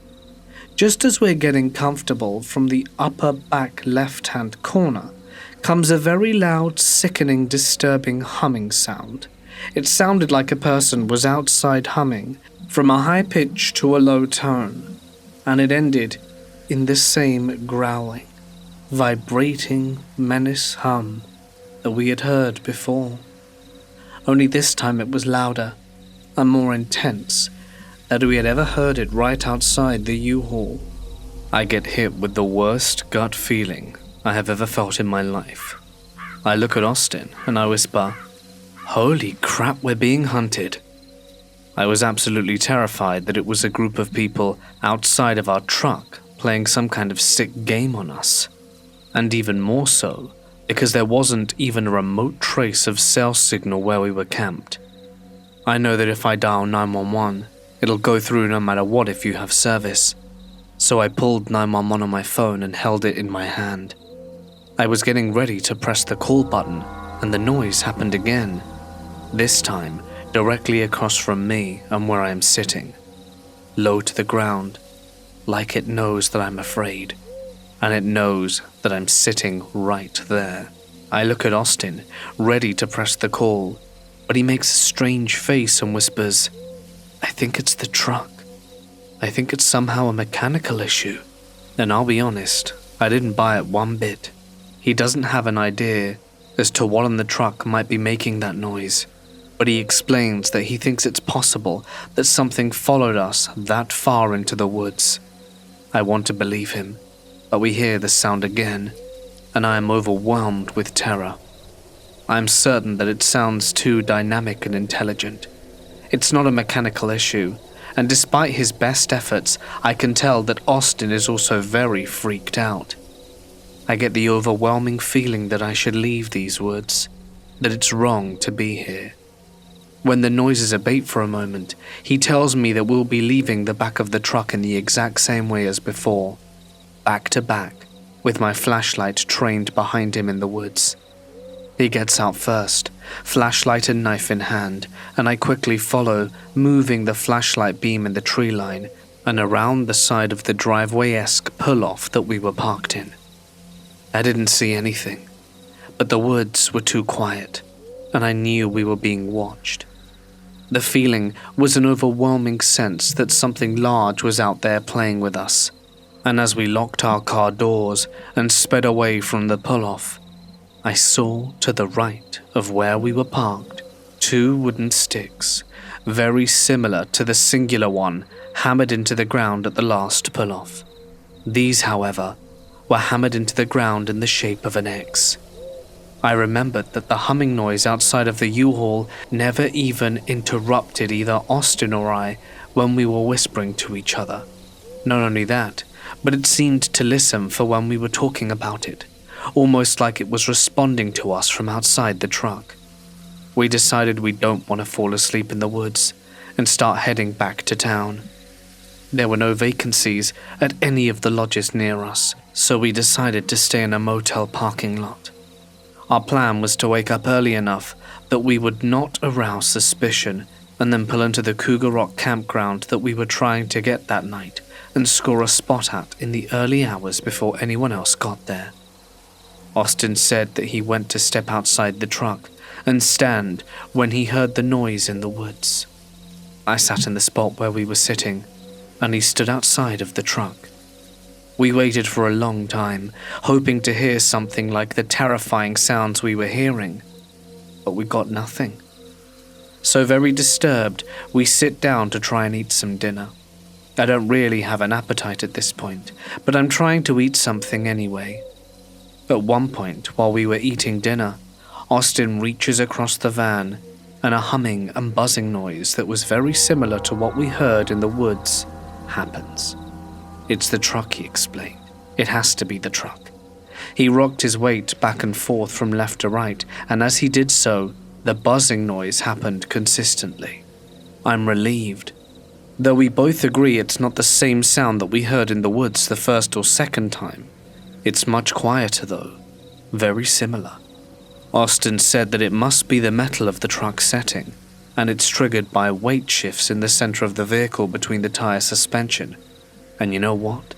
A: Just as we're getting comfortable, from the upper back left-hand corner comes a very loud, sickening, disturbing humming sound. It sounded like a person was outside humming, from a high pitch to a low tone, and it ended in the same growling, vibrating menace hum that we had heard before. Only this time it was louder and more intense than we had ever heard it right outside the U-Haul. I get hit with the worst gut feeling I have ever felt in my life. I look at Austin and I whisper, "Holy crap, we're being hunted." I was absolutely terrified that it was a group of people outside of our truck playing some kind of sick game on us. And even more so, because there wasn't even a remote trace of cell signal where we were camped. I know that if I dial 911, it'll go through no matter what if you have service. So I pulled 911 on my phone and held it in my hand. I was getting ready to press the call button, and the noise happened again. This time, directly across from me and where I am sitting, low to the ground. like it knows that I'm afraid, and it knows that I'm sitting right there. I look at Austin, ready to press the call, but he makes a strange face and whispers, "I think it's the truck. I think it's somehow a mechanical issue." And I'll be honest, I didn't buy it one bit. He doesn't have an idea as to what on the truck might be making that noise, but he explains that he thinks it's possible that something followed us that far into the woods. I want to believe him, but we hear the sound again, and I am overwhelmed with terror. I am certain that it sounds too dynamic and intelligent. It's not a mechanical issue, and despite his best efforts, I can tell that Austin is also very freaked out. I get the overwhelming feeling that I should leave these woods, that it's wrong to be here. When the noises abate for a moment, he tells me that we'll be leaving the back of the truck in the exact same way as before, back to back, with my flashlight trained behind him in the woods. He gets out first, flashlight and knife in hand, and I quickly follow, moving the flashlight beam in the tree line and around the side of the driveway-esque pull-off that we were parked in. I didn't see anything, but the woods were too quiet, and I knew we were being watched. The feeling was an overwhelming sense that something large was out there playing with us, and as we locked our car doors and sped away from the pull-off, I saw to the right of where we were parked 2 wooden sticks, very similar to the singular one hammered into the ground at the last pull-off. These, however, were hammered into the ground in the shape of an X. I remembered that the humming noise outside of the U-Haul never even interrupted either Austin or I when we were whispering to each other. Not only that, but it seemed to listen for when we were talking about it, almost like it was responding to us from outside the truck. We decided we don't want to fall asleep in the woods and start heading back to town. There were no vacancies at any of the lodges near us, so we decided to stay in a motel parking lot. Our plan was to wake up early enough that we would not arouse suspicion and then pull into the Cougar Rock campground that we were trying to get that night and score a spot at in the early hours before anyone else got there. Austin said that he went to step outside the truck and stand when he heard the noise in the woods. I sat in the spot where we were sitting, and he stood outside of the truck. We waited for a long time, hoping to hear something like the terrifying sounds we were hearing, but we got nothing. So very disturbed, we sit down to try and eat some dinner. I don't really have an appetite at this point, but I'm trying to eat something anyway. At one point, while we were eating dinner, Austin reaches across the van, and a humming and buzzing noise that was very similar to what we heard in the woods happens. "It's the truck," he explained. "It has to be the truck." He rocked his weight back and forth from left to right, and as he did so, the buzzing noise happened consistently. I'm relieved. Though we both agree it's not the same sound that we heard in the woods the first or second time. It's much quieter though, very similar. Austin said that it must be the metal of the truck setting, and it's triggered by weight shifts in the center of the vehicle between the tire suspension. And you know what?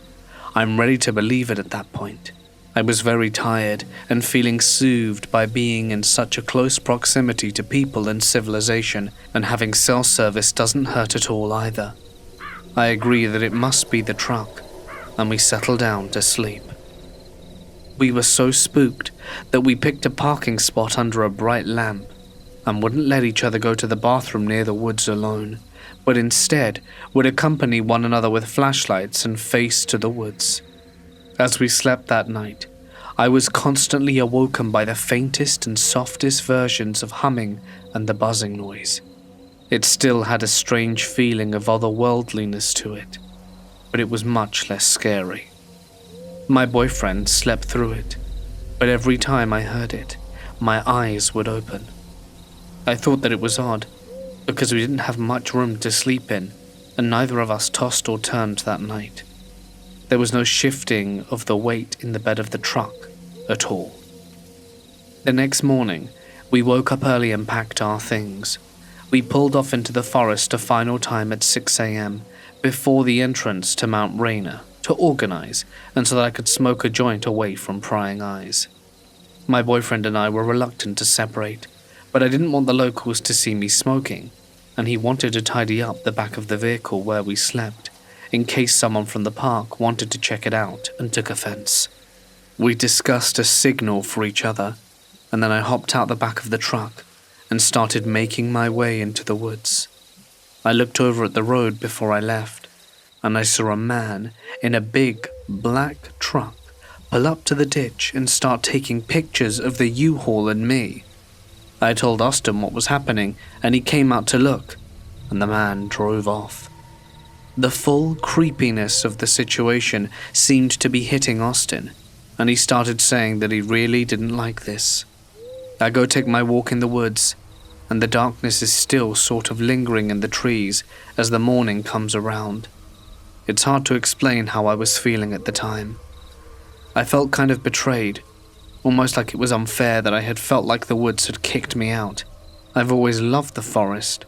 A: I'm ready to believe it at that point. I was very tired and feeling soothed by being in such a close proximity to people and civilization, and having cell service doesn't hurt at all either. I agree that it must be the truck, and we settle down to sleep. We were so spooked that we picked a parking spot under a bright lamp and wouldn't let each other go to the bathroom near the woods alone, but instead would accompany one another with flashlights and face to the woods. As we slept that night, I was constantly awoken by the faintest and softest versions of humming and the buzzing noise. It still had a strange feeling of otherworldliness to it, but it was much less scary. My boyfriend slept through it, but every time I heard it, my eyes would open. I thought that it was odd, because we didn't have much room to sleep in, and neither of us tossed or turned that night. There was no shifting of the weight in the bed of the truck at all. The next morning, we woke up early and packed our things. We pulled off into the forest a final time at 6 a.m., before the entrance to Mount Rainier to organize and so that I could smoke a joint away from prying eyes. My boyfriend and I were reluctant to separate, but I didn't want the locals to see me smoking, and he wanted to tidy up the back of the vehicle where we slept, in case someone from the park wanted to check it out and took offense. We discussed a signal for each other, and then I hopped out the back of the truck and started making my way into the woods. I looked over at the road before I left, and I saw a man in a big black truck pull up to the ditch and start taking pictures of the U-Haul and me. I told Austin what was happening, and he came out to look, and the man drove off. The full creepiness of the situation seemed to be hitting Austin, and he started saying that he really didn't like this. I go take my walk in the woods, and the darkness is still sort of lingering in the trees as the morning comes around. It's hard to explain how I was feeling at the time. I felt kind of betrayed, almost like it was unfair that I had felt like the woods had kicked me out. I've always loved the forest.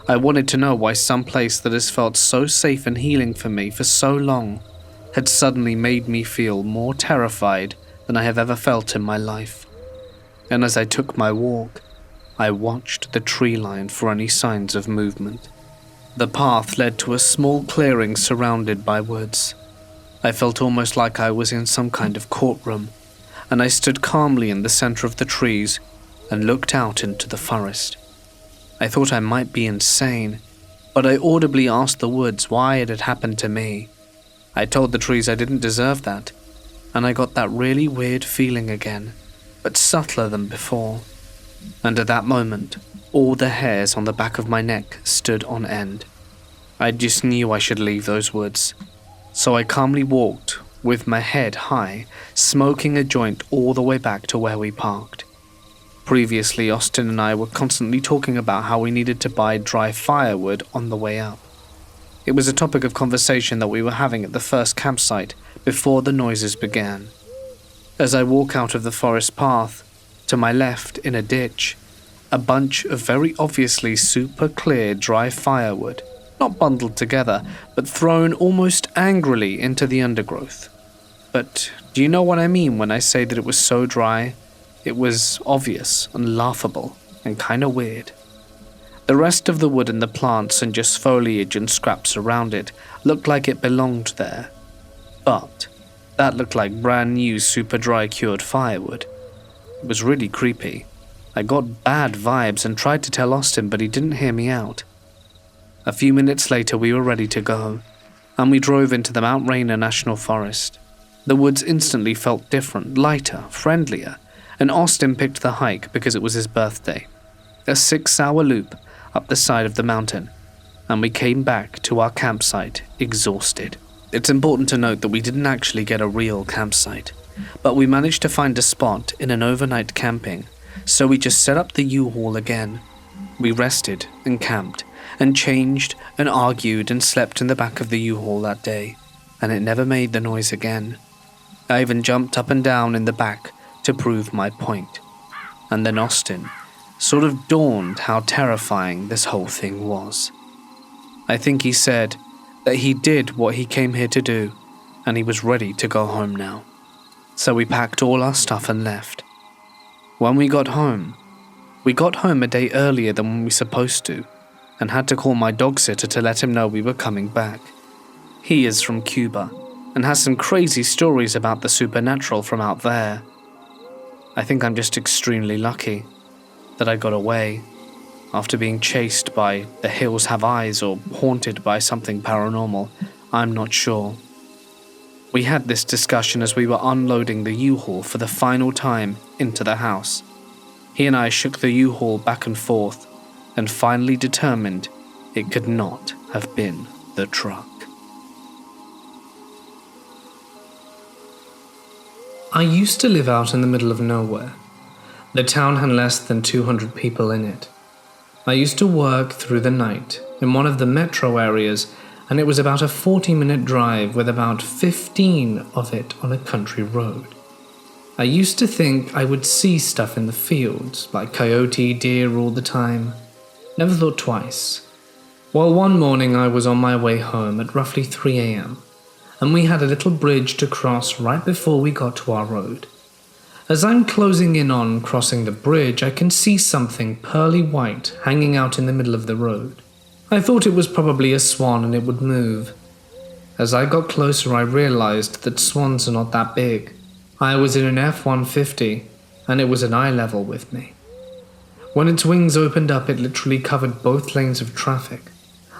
A: I wanted to know why some place that has felt so safe and healing for me for so long had suddenly made me feel more terrified than I have ever felt in my life. And as I took my walk, I watched the tree line for any signs of movement. The path led to a small clearing surrounded by woods. I felt almost like I was in some kind of courtroom, and I stood calmly in the center of the trees and looked out into the forest. I thought I might be insane, but I audibly asked the woods why it had happened to me. I told the trees I didn't deserve that, and I got that really weird feeling again, but subtler than before. And at that moment, all the hairs on the back of my neck stood on end. I just knew I should leave those woods. So I calmly walked, with my head high, smoking a joint all the way back to where we parked. Previously, Austin and I were constantly talking about how we needed to buy dry firewood on the way up. It was a topic of conversation that we were having at the first campsite before the noises began. As I walk out of the forest path, to my left in a ditch, a bunch of very obviously super clear dry firewood, not bundled together, but thrown almost angrily into the undergrowth. But do you know what I mean when I say that it was so dry? It was obvious and laughable and kinda weird. The rest of the wood and the plants and just foliage and scraps around it looked like it belonged there. But that looked like brand new super dry cured firewood. It was really creepy. I got bad vibes and tried to tell Austin, but he didn't hear me out. A few minutes later we were ready to go, and we drove into the Mount Rainier National Forest. The woods instantly felt different, lighter, friendlier, and Austin picked the hike because it was his birthday. A 6-hour loop up the side of the mountain, and we came back to our campsite exhausted. It's important to note that we didn't actually get a real campsite, but we managed to find a spot in an overnight camping, so we just set up the U-Haul again. We rested and camped, and changed and argued and slept in the back of the U-Haul that day, and it never made the noise again. I even jumped up and down in the back to prove my point. And then Austin sort of dawned how terrifying this whole thing was. I think he said that he did what he came here to do, and he was ready to go home now. So we packed all our stuff and left. When we got home a day earlier than we were supposed to, and had to call my dog sitter to let him know we were coming back. He is from Cuba, and has some crazy stories about the supernatural from out there. I think I'm just extremely lucky that I got away after being chased by the hills have eyes or haunted by something paranormal. I'm not sure. We had this discussion as we were unloading the U-Haul for the final time into the house. He and I shook the U-Haul back and forth and finally determined it could not have been the truck. I used to live out in the middle of nowhere. The town had less than 200 people in it. I used to work through the night in one of the metro areas, and it was about a 40-minute drive with about 15 of it on a country road. I used to think I would see stuff in the fields, like coyote, deer all the time. Never thought twice. Well, one morning I was on my way home at roughly 3 a.m., and we had a little bridge to cross right before we got to our road. As I'm closing in on crossing the bridge, I can see something pearly white hanging out in the middle of the road. I thought it was probably a swan and it would move. As I got closer, I realized that swans are not that big. I was in an F-150, and it was at eye level with me. When its wings opened up, it literally covered both lanes of traffic.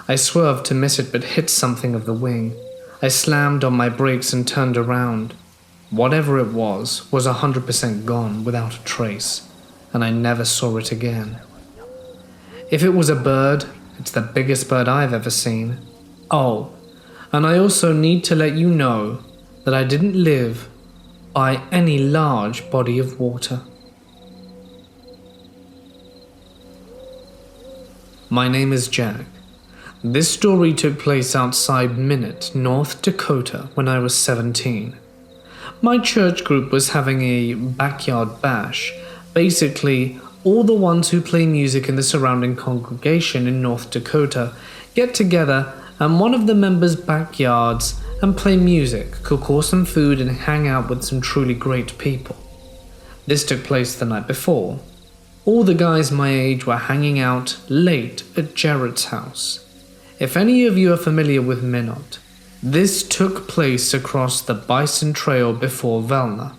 A: I swerved to miss it but hit something of the wing. I slammed on my brakes and turned around. Whatever it was 100% gone without a trace, and I never saw it again. If it was a bird, it's the biggest bird I've ever seen. Oh, and I also need to let you know that I didn't live by any large body of water. My name is Jack. This story took place outside Minot, North Dakota, when I was 17. My church group was having a backyard bash. Basically, all the ones who play music in the surrounding congregation in North Dakota get together and one of the members' backyards and play music, cook awesome food and hang out with some truly great people. This took place the night before. All the guys my age were hanging out late at Jared's house. If any of you are familiar with Minot, this took place across the Bison Trail before Velna.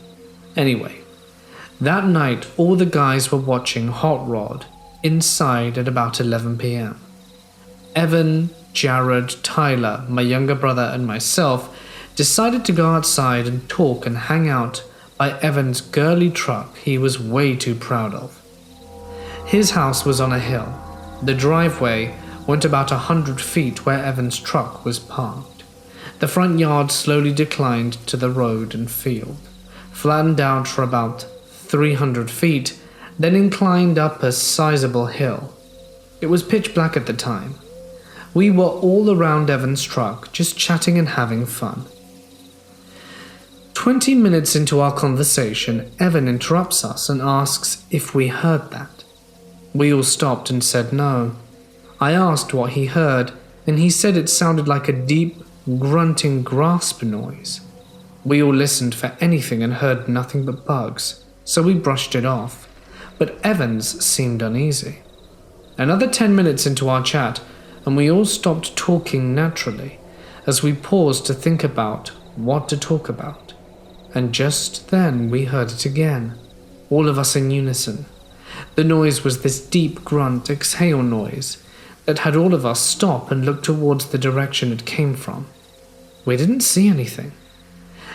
A: Anyway, that night all the guys were watching Hot Rod inside at about 11 p.m. Evan, Jared, Tyler, my younger brother and myself decided to go outside and talk and hang out by Evan's girly truck he was way too proud of. His house was on a hill. The driveway went about 100 feet where Evan's truck was parked. The front yard slowly declined to the road and field, flattened out for about 300 feet, then inclined up a sizable hill. It was pitch black at the time. We were all around Evan's truck, just chatting and having fun. 20 minutes into our conversation, Evan interrupts us and asks if we heard that. We all stopped and said no. I asked what he heard, and he said it sounded like a deep, grunting grasp noise. We all listened for anything and heard nothing but bugs, so we brushed it off, but Evans seemed uneasy. Another 10 minutes into our chat, and we all stopped talking naturally, as we paused to think about what to talk about. And just then we heard it again, all of us in unison. The noise was this deep grunt exhale noise that had all of us stop and look towards the direction it came from. We didn't see anything.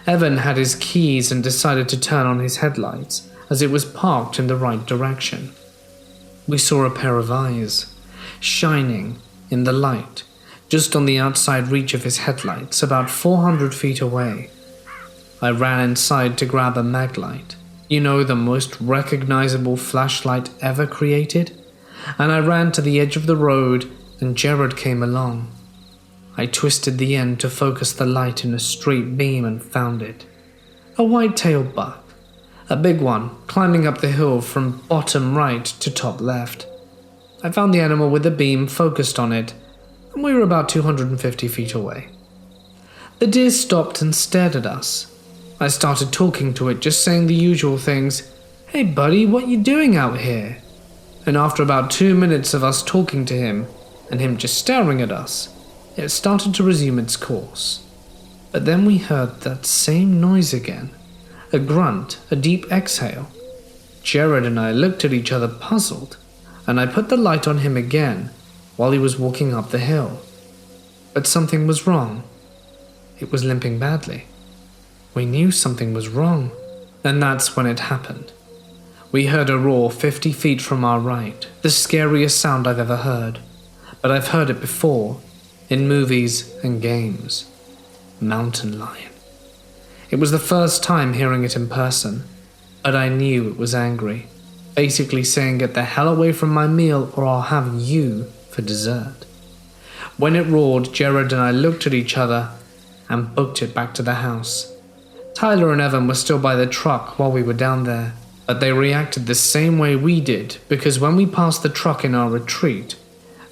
A: Evan had his keys and decided to turn on his headlights as it was parked in the right direction. We saw a pair of eyes, shining in the light, just on the outside reach of his headlights, about 400 feet away. I ran inside to grab a maglite, the most recognizable flashlight ever created, and I ran to the edge of the road and Jared came along. I twisted the end to focus the light in a straight beam and found it. A white-tailed buck, a big one, climbing up the hill from bottom right to top left. I found the animal with the beam focused on it, and we were about 250 feet away. The deer stopped and stared at us. I started talking to it, just saying the usual things. "Hey buddy, what you doing out here?" And after about 2 minutes of us talking to him, and him just staring at us, it started to resume its course. But then we heard that same noise again. A grunt, a deep exhale. Jared and I looked at each other puzzled, and I put the light on him again while he was walking up the hill. But something was wrong. It was limping badly. We knew something was wrong, and that's when it happened. We heard a roar 50 feet from our right, the scariest sound I've ever heard, but I've heard it before, in movies and games. Mountain lion. It was the first time hearing it in person, but I knew it was angry, basically saying get the hell away from my meal or I'll have you for dessert. When it roared, Jared and I looked at each other and booked it back to the house. Tyler and Evan were still by the truck while we were down there, but they reacted the same way we did because when we passed the truck in our retreat,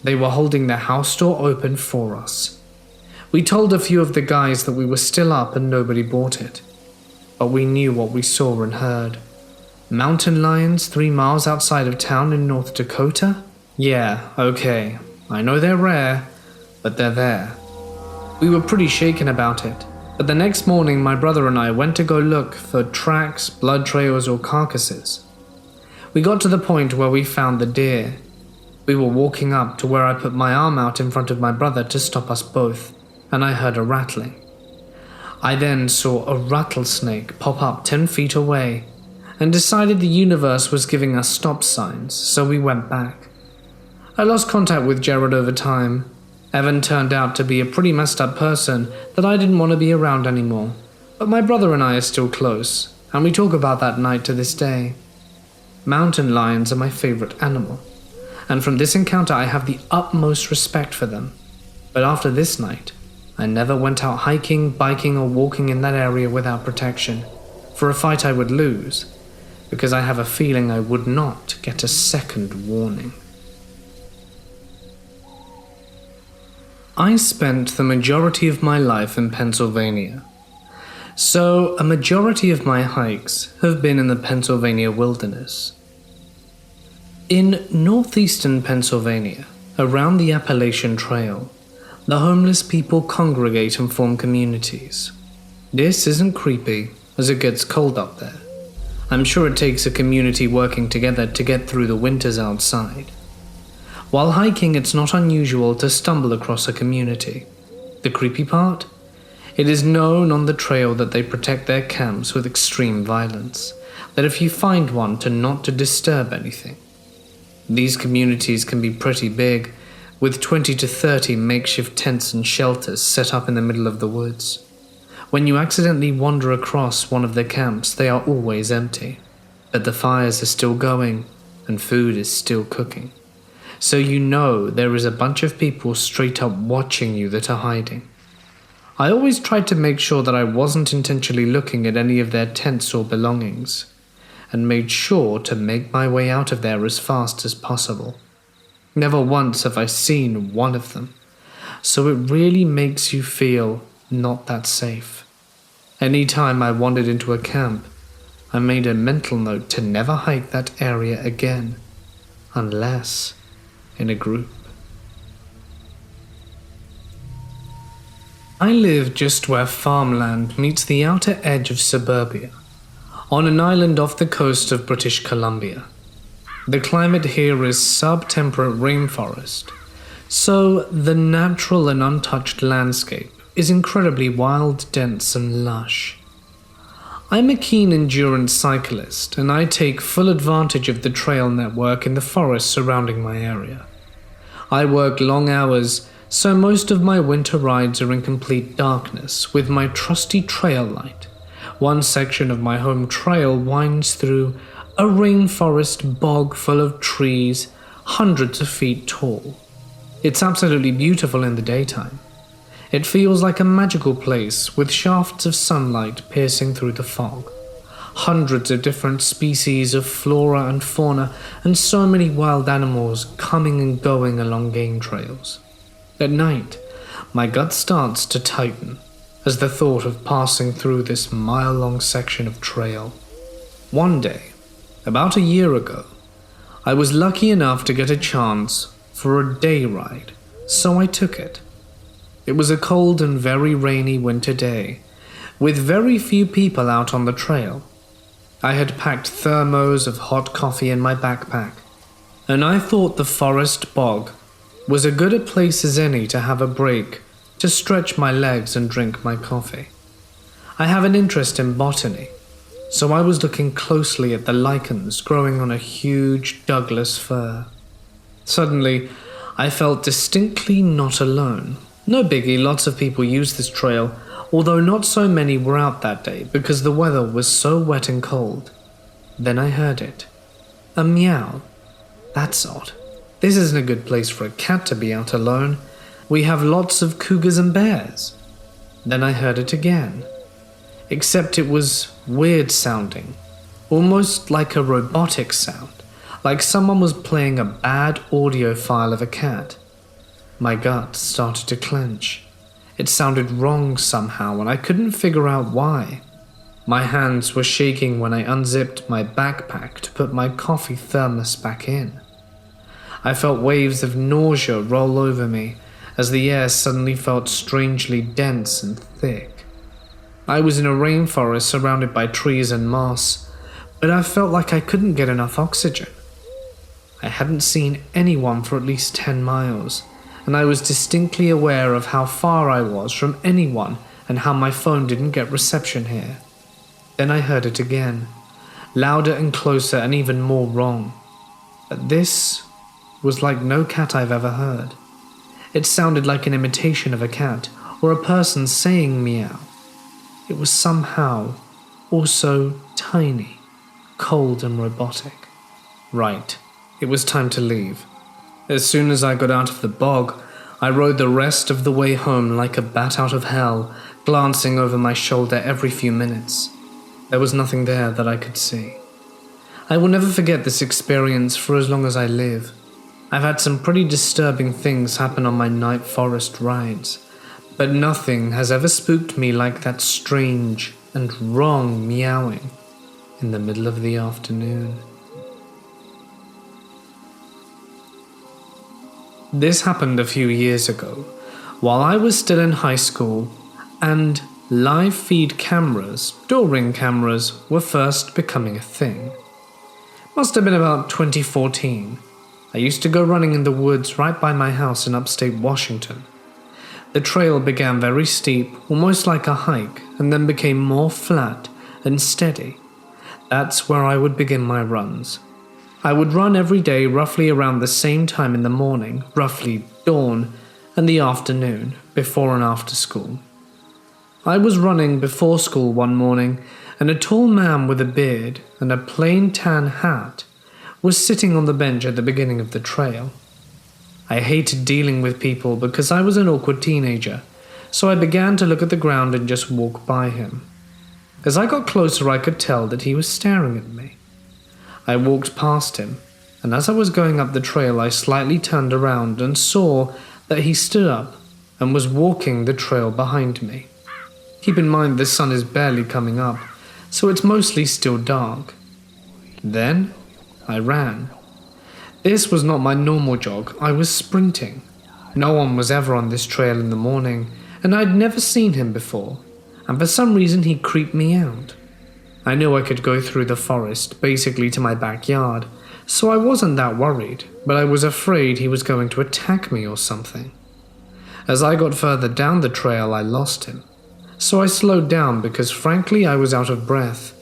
A: They were holding their house door open for us. We told a few of the guys that we were still up and nobody bought it. But we knew what we saw and heard. Mountain lions 3 miles outside of town in North Dakota? Yeah, okay. I know they're rare, but they're there. We were pretty shaken about it, but the next morning my brother and I went to go look for tracks, blood trails, or carcasses. We got to the point where we found the deer. We were walking up to where I put my arm out in front of my brother to stop us both, and I heard a rattling. I then saw a rattlesnake pop up 10 feet away and decided the universe was giving us stop signs, so we went back. I lost contact with Jared over time. Evan turned out to be a pretty messed up person that I didn't want to be around anymore, but my brother and I are still close, and we talk about that night to this day. Mountain lions are my favorite animal, and from this encounter I have the utmost respect for them. But after this night, I never went out hiking, biking, or walking in that area without protection, for a fight I would lose, because I have a feeling I would not get a second warning. I spent the majority of my life in Pennsylvania, so a majority of my hikes have been in the Pennsylvania wilderness. In northeastern Pennsylvania, around the Appalachian Trail, the homeless people congregate and form communities. This isn't creepy, as it gets cold up there. I'm sure it takes a community working together to get through the winters outside. While hiking, it's not unusual to stumble across a community. The creepy part? It is known on the trail that they protect their camps with extreme violence, that if you find one, not to disturb anything. These communities can be pretty big, with 20 to 30 makeshift tents and shelters set up in the middle of the woods. When you accidentally wander across one of their camps, they are always empty, but the fires are still going and food is still cooking. So you know there is a bunch of people straight up watching you that are hiding. I always tried to make sure that I wasn't intentionally looking at any of their tents or belongings, and made sure to make my way out of there as fast as possible. Never once have I seen one of them, so it really makes you feel not that safe. Any time I wandered into a camp, I made a mental note to never hike that area again, unless in a group. I live just where farmland meets the outer edge of suburbia, on an island off the coast of British Columbia. The climate here is sub-temperate rainforest, so the natural and untouched landscape is incredibly wild, dense, and lush. I'm a keen endurance cyclist, and I take full advantage of the trail network in the forest surrounding my area. I work long hours, so most of my winter rides are in complete darkness with my trusty trail light. One section of my home trail winds through a rainforest bog full of trees, hundreds of feet tall. It's absolutely beautiful in the daytime. It feels like a magical place with shafts of sunlight piercing through the fog. Hundreds of different species of flora and fauna, and so many wild animals coming and going along game trails. At night, my gut starts to tighten as the thought of passing through this mile-long section of trail. One day, about a year ago, I was lucky enough to get a chance for a day ride, so I took it. It was a cold and very rainy winter day, with very few people out on the trail. I had packed thermos of hot coffee in my backpack, and I thought the forest bog was as good a place as any to have a break, to stretch my legs and drink my coffee. I have an interest in botany, so I was looking closely at the lichens growing on a huge Douglas fir. Suddenly, I felt distinctly not alone. No biggie, lots of people use this trail, although not so many were out that day because the weather was so wet and cold. Then I heard it. A meow. That's odd. This isn't a good place for a cat to be out alone. We have lots of cougars and bears. Then I heard it again. Except it was weird sounding, almost like a robotic sound, like someone was playing a bad audio file of a cat. My gut started to clench. It sounded wrong somehow, and I couldn't figure out why. My hands were shaking when I unzipped my backpack to put my coffee thermos back in. I felt waves of nausea roll over me as the air suddenly felt strangely dense and thick. I was in a rainforest surrounded by trees and moss, but I felt like I couldn't get enough oxygen. I hadn't seen anyone for at least 10 miles, and I was distinctly aware of how far I was from anyone and how my phone didn't get reception here. Then I heard it again, louder and closer and even more wrong. But this was like no cat I've ever heard. It sounded like an imitation of a cat or a person saying meow. It was somehow also tiny, cold and robotic. Right, it was time to leave. As soon as I got out of the bog, I rode the rest of the way home like a bat out of hell, glancing over my shoulder every few minutes. There was nothing there that I could see. I will never forget this experience for as long as I live. I've had some pretty disturbing things happen on my night forest rides, but nothing has ever spooked me like that strange and wrong meowing in the middle of the afternoon. This happened a few years ago, while I was still in high school, and live feed cameras, door-ring cameras, were first becoming a thing. Must have been about 2014. I used to go running in the woods right by my house in upstate Washington. The trail began very steep, almost like a hike, and then became more flat and steady. That's where I would begin my runs. I would run every day roughly around the same time in the morning, roughly dawn, and the afternoon, before and after school. I was running before school one morning, and a tall man with a beard and a plain tan hat was sitting on the bench at the beginning of the trail. I hated dealing with people because I was an awkward teenager, so I began to look at the ground and just walk by him. As I got closer, I could tell that he was staring at me. I walked past him, and as I was going up the trail, I slightly turned around and saw that he stood up and was walking the trail behind me. Keep in mind the sun is barely coming up, so it's mostly still dark. Then I ran. This was not my normal jog, I was sprinting. No one was ever on this trail in the morning, and I'd never seen him before, and for some reason he creeped me out. I knew I could go through the forest, basically to my backyard, so I wasn't that worried, but I was afraid he was going to attack me or something. As I got further down the trail, I lost him, so I slowed down because frankly I was out of breath.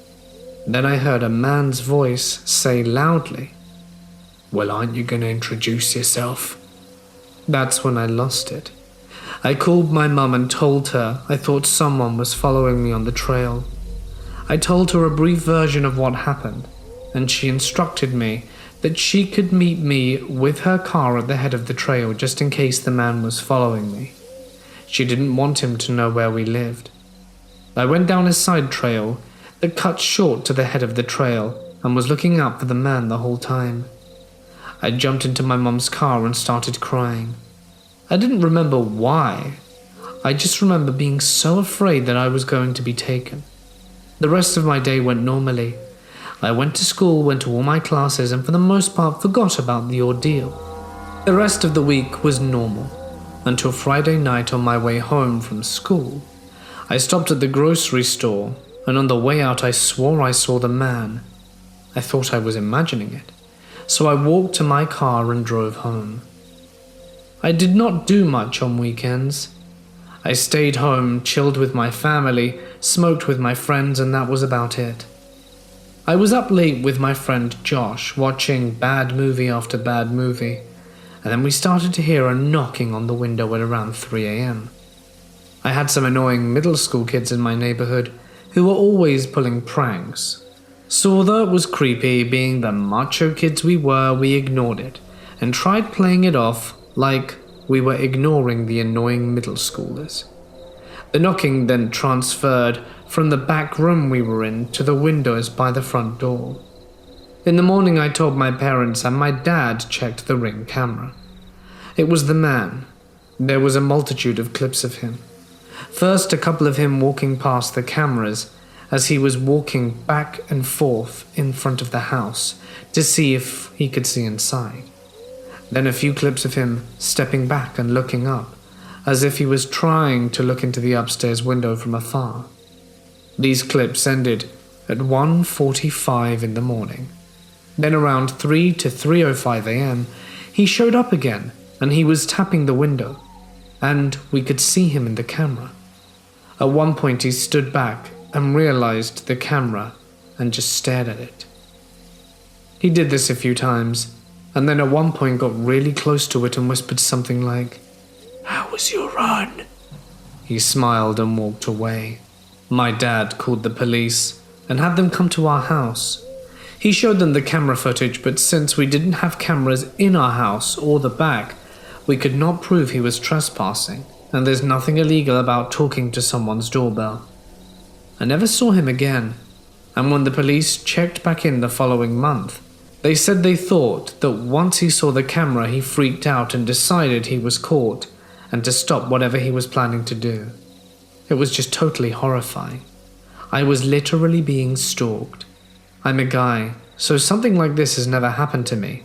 A: Then I heard a man's voice say loudly, "Well, aren't you going to introduce yourself?" That's when I lost it. I called my mum and told her I thought someone was following me on the trail. I told her a brief version of what happened, and she instructed me that she could meet me with her car at the head of the trail just in case the man was following me. She didn't want him to know where we lived. I went down a side trail that cut short to the head of the trail and was looking out for the man the whole time. I jumped into my mum's car and started crying. I didn't remember why. I just remember being so afraid that I was going to be taken. The rest of my day went normally. I went to school, went to all my classes, and for the most part forgot about the ordeal. The rest of the week was normal, until Friday night on my way home from school. I stopped at the grocery store, and on the way out I swore I saw the man. I thought I was imagining it, so I walked to my car and drove home. I did not do much on weekends. I stayed home, chilled with my family, smoked with my friends, and that was about it. I was up late with my friend Josh, watching bad movie after bad movie, and then we started to hear a knocking on the window at around 3 a.m. I had some annoying middle school kids in my neighborhood who were always pulling pranks. So although it was creepy, being the macho kids we were, we ignored it and tried playing it off like we were ignoring the annoying middle schoolers. The knocking then transferred from the back room we were in to the windows by the front door. In the morning I told my parents and my dad checked the Ring camera. It was the man, There was a multitude of clips of him. First, a couple of him walking past the cameras as he was walking back and forth in front of the house to see if he could see inside. Then a few clips of him stepping back and looking up, as if he was trying to look into the upstairs window from afar. These clips ended at 1:45 in the morning. Then around 3 to 3:05 a.m., he showed up again and he was tapping the window, and we could see him in the camera. At one point he stood back and realized the camera and just stared at it. He did this a few times, and then at one point got really close to it and whispered something like, "How was your run?" He smiled and walked away. My dad called the police and had them come to our house. He showed them the camera footage, but since we didn't have cameras in our house or the back, we could not prove he was trespassing, and there's nothing illegal about talking to someone's doorbell. I never saw him again, and when the police checked back in the following month, they said they thought that once he saw the camera he freaked out and decided he was caught and to stop whatever he was planning to do. It was just totally horrifying. I was literally being stalked. I'm a guy, so something like this has never happened to me,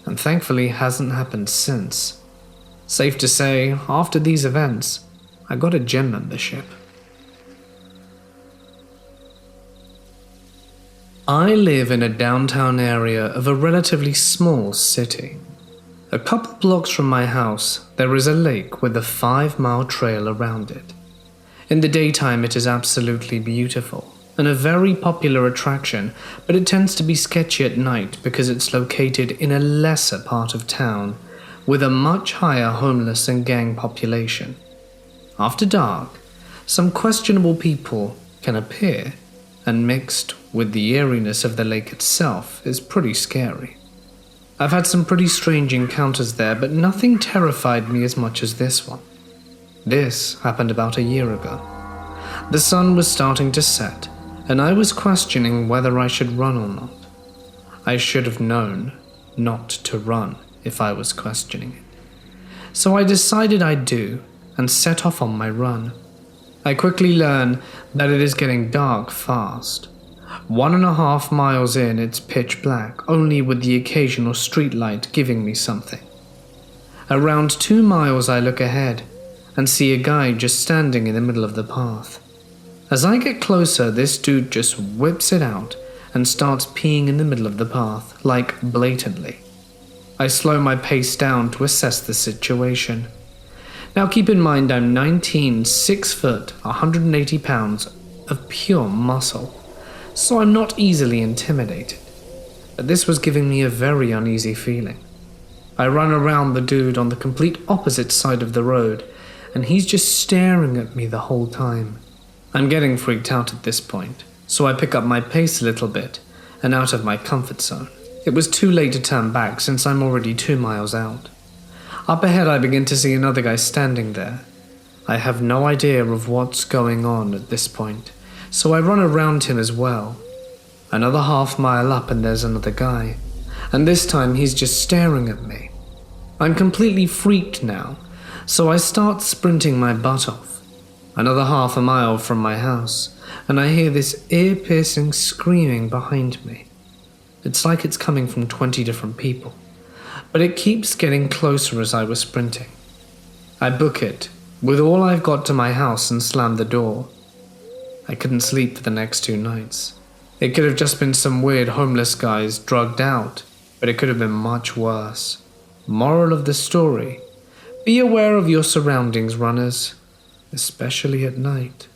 A: and thankfully hasn't happened since. Safe to say, after these events, I got a gym membership. I live in a downtown area of a relatively small city. A couple blocks from my house, there is a lake with a 5-mile trail around it. In the daytime, it is absolutely beautiful and a very popular attraction, but it tends to be sketchy at night because it's located in a lesser part of town with a much higher homeless and gang population. After dark, some questionable people can appear, and mixed with the eeriness of the lake itself is pretty scary. I've had some pretty strange encounters there, but nothing terrified me as much as this one. This happened about a year ago. The sun was starting to set, and I was questioning whether I should run or not. I should have known not to run if I was questioning it. So I decided I'd do and set off on my run. I quickly learn that it is getting dark fast. 1.5 miles in, it's pitch black, only with the occasional street light giving me something. Around 2 miles I look ahead and see a guy just standing in the middle of the path. As I get closer, this dude just whips it out and starts peeing in the middle of the path, like blatantly. I slow my pace down to assess the situation. Now keep in mind I'm 19, 6 foot, 180 pounds of pure muscle, so I'm not easily intimidated. But this was giving me a very uneasy feeling. I run around the dude on the complete opposite side of the road, and he's just staring at me the whole time. I'm getting freaked out at this point, so I pick up my pace a little bit and out of my comfort zone. It was too late to turn back since I'm already 2 miles out. Up ahead I begin to see another guy standing there. I have no idea of what's going on at this point, so I run around him as well. Another 1/2 mile up and there's another guy, and this time he's just staring at me. I'm completely freaked now, so I start sprinting my butt off. Another 1/2 mile from my house, and I hear this ear-piercing screaming behind me. It's like it's coming from 20 different people, but it keeps getting closer as I was sprinting. I book it with all I've got to my house and slam the door. I couldn't sleep for the next 2 nights. It could have just been some weird homeless guys drugged out, but it could have been much worse. Moral of the story: be aware of your surroundings, runners, especially at night.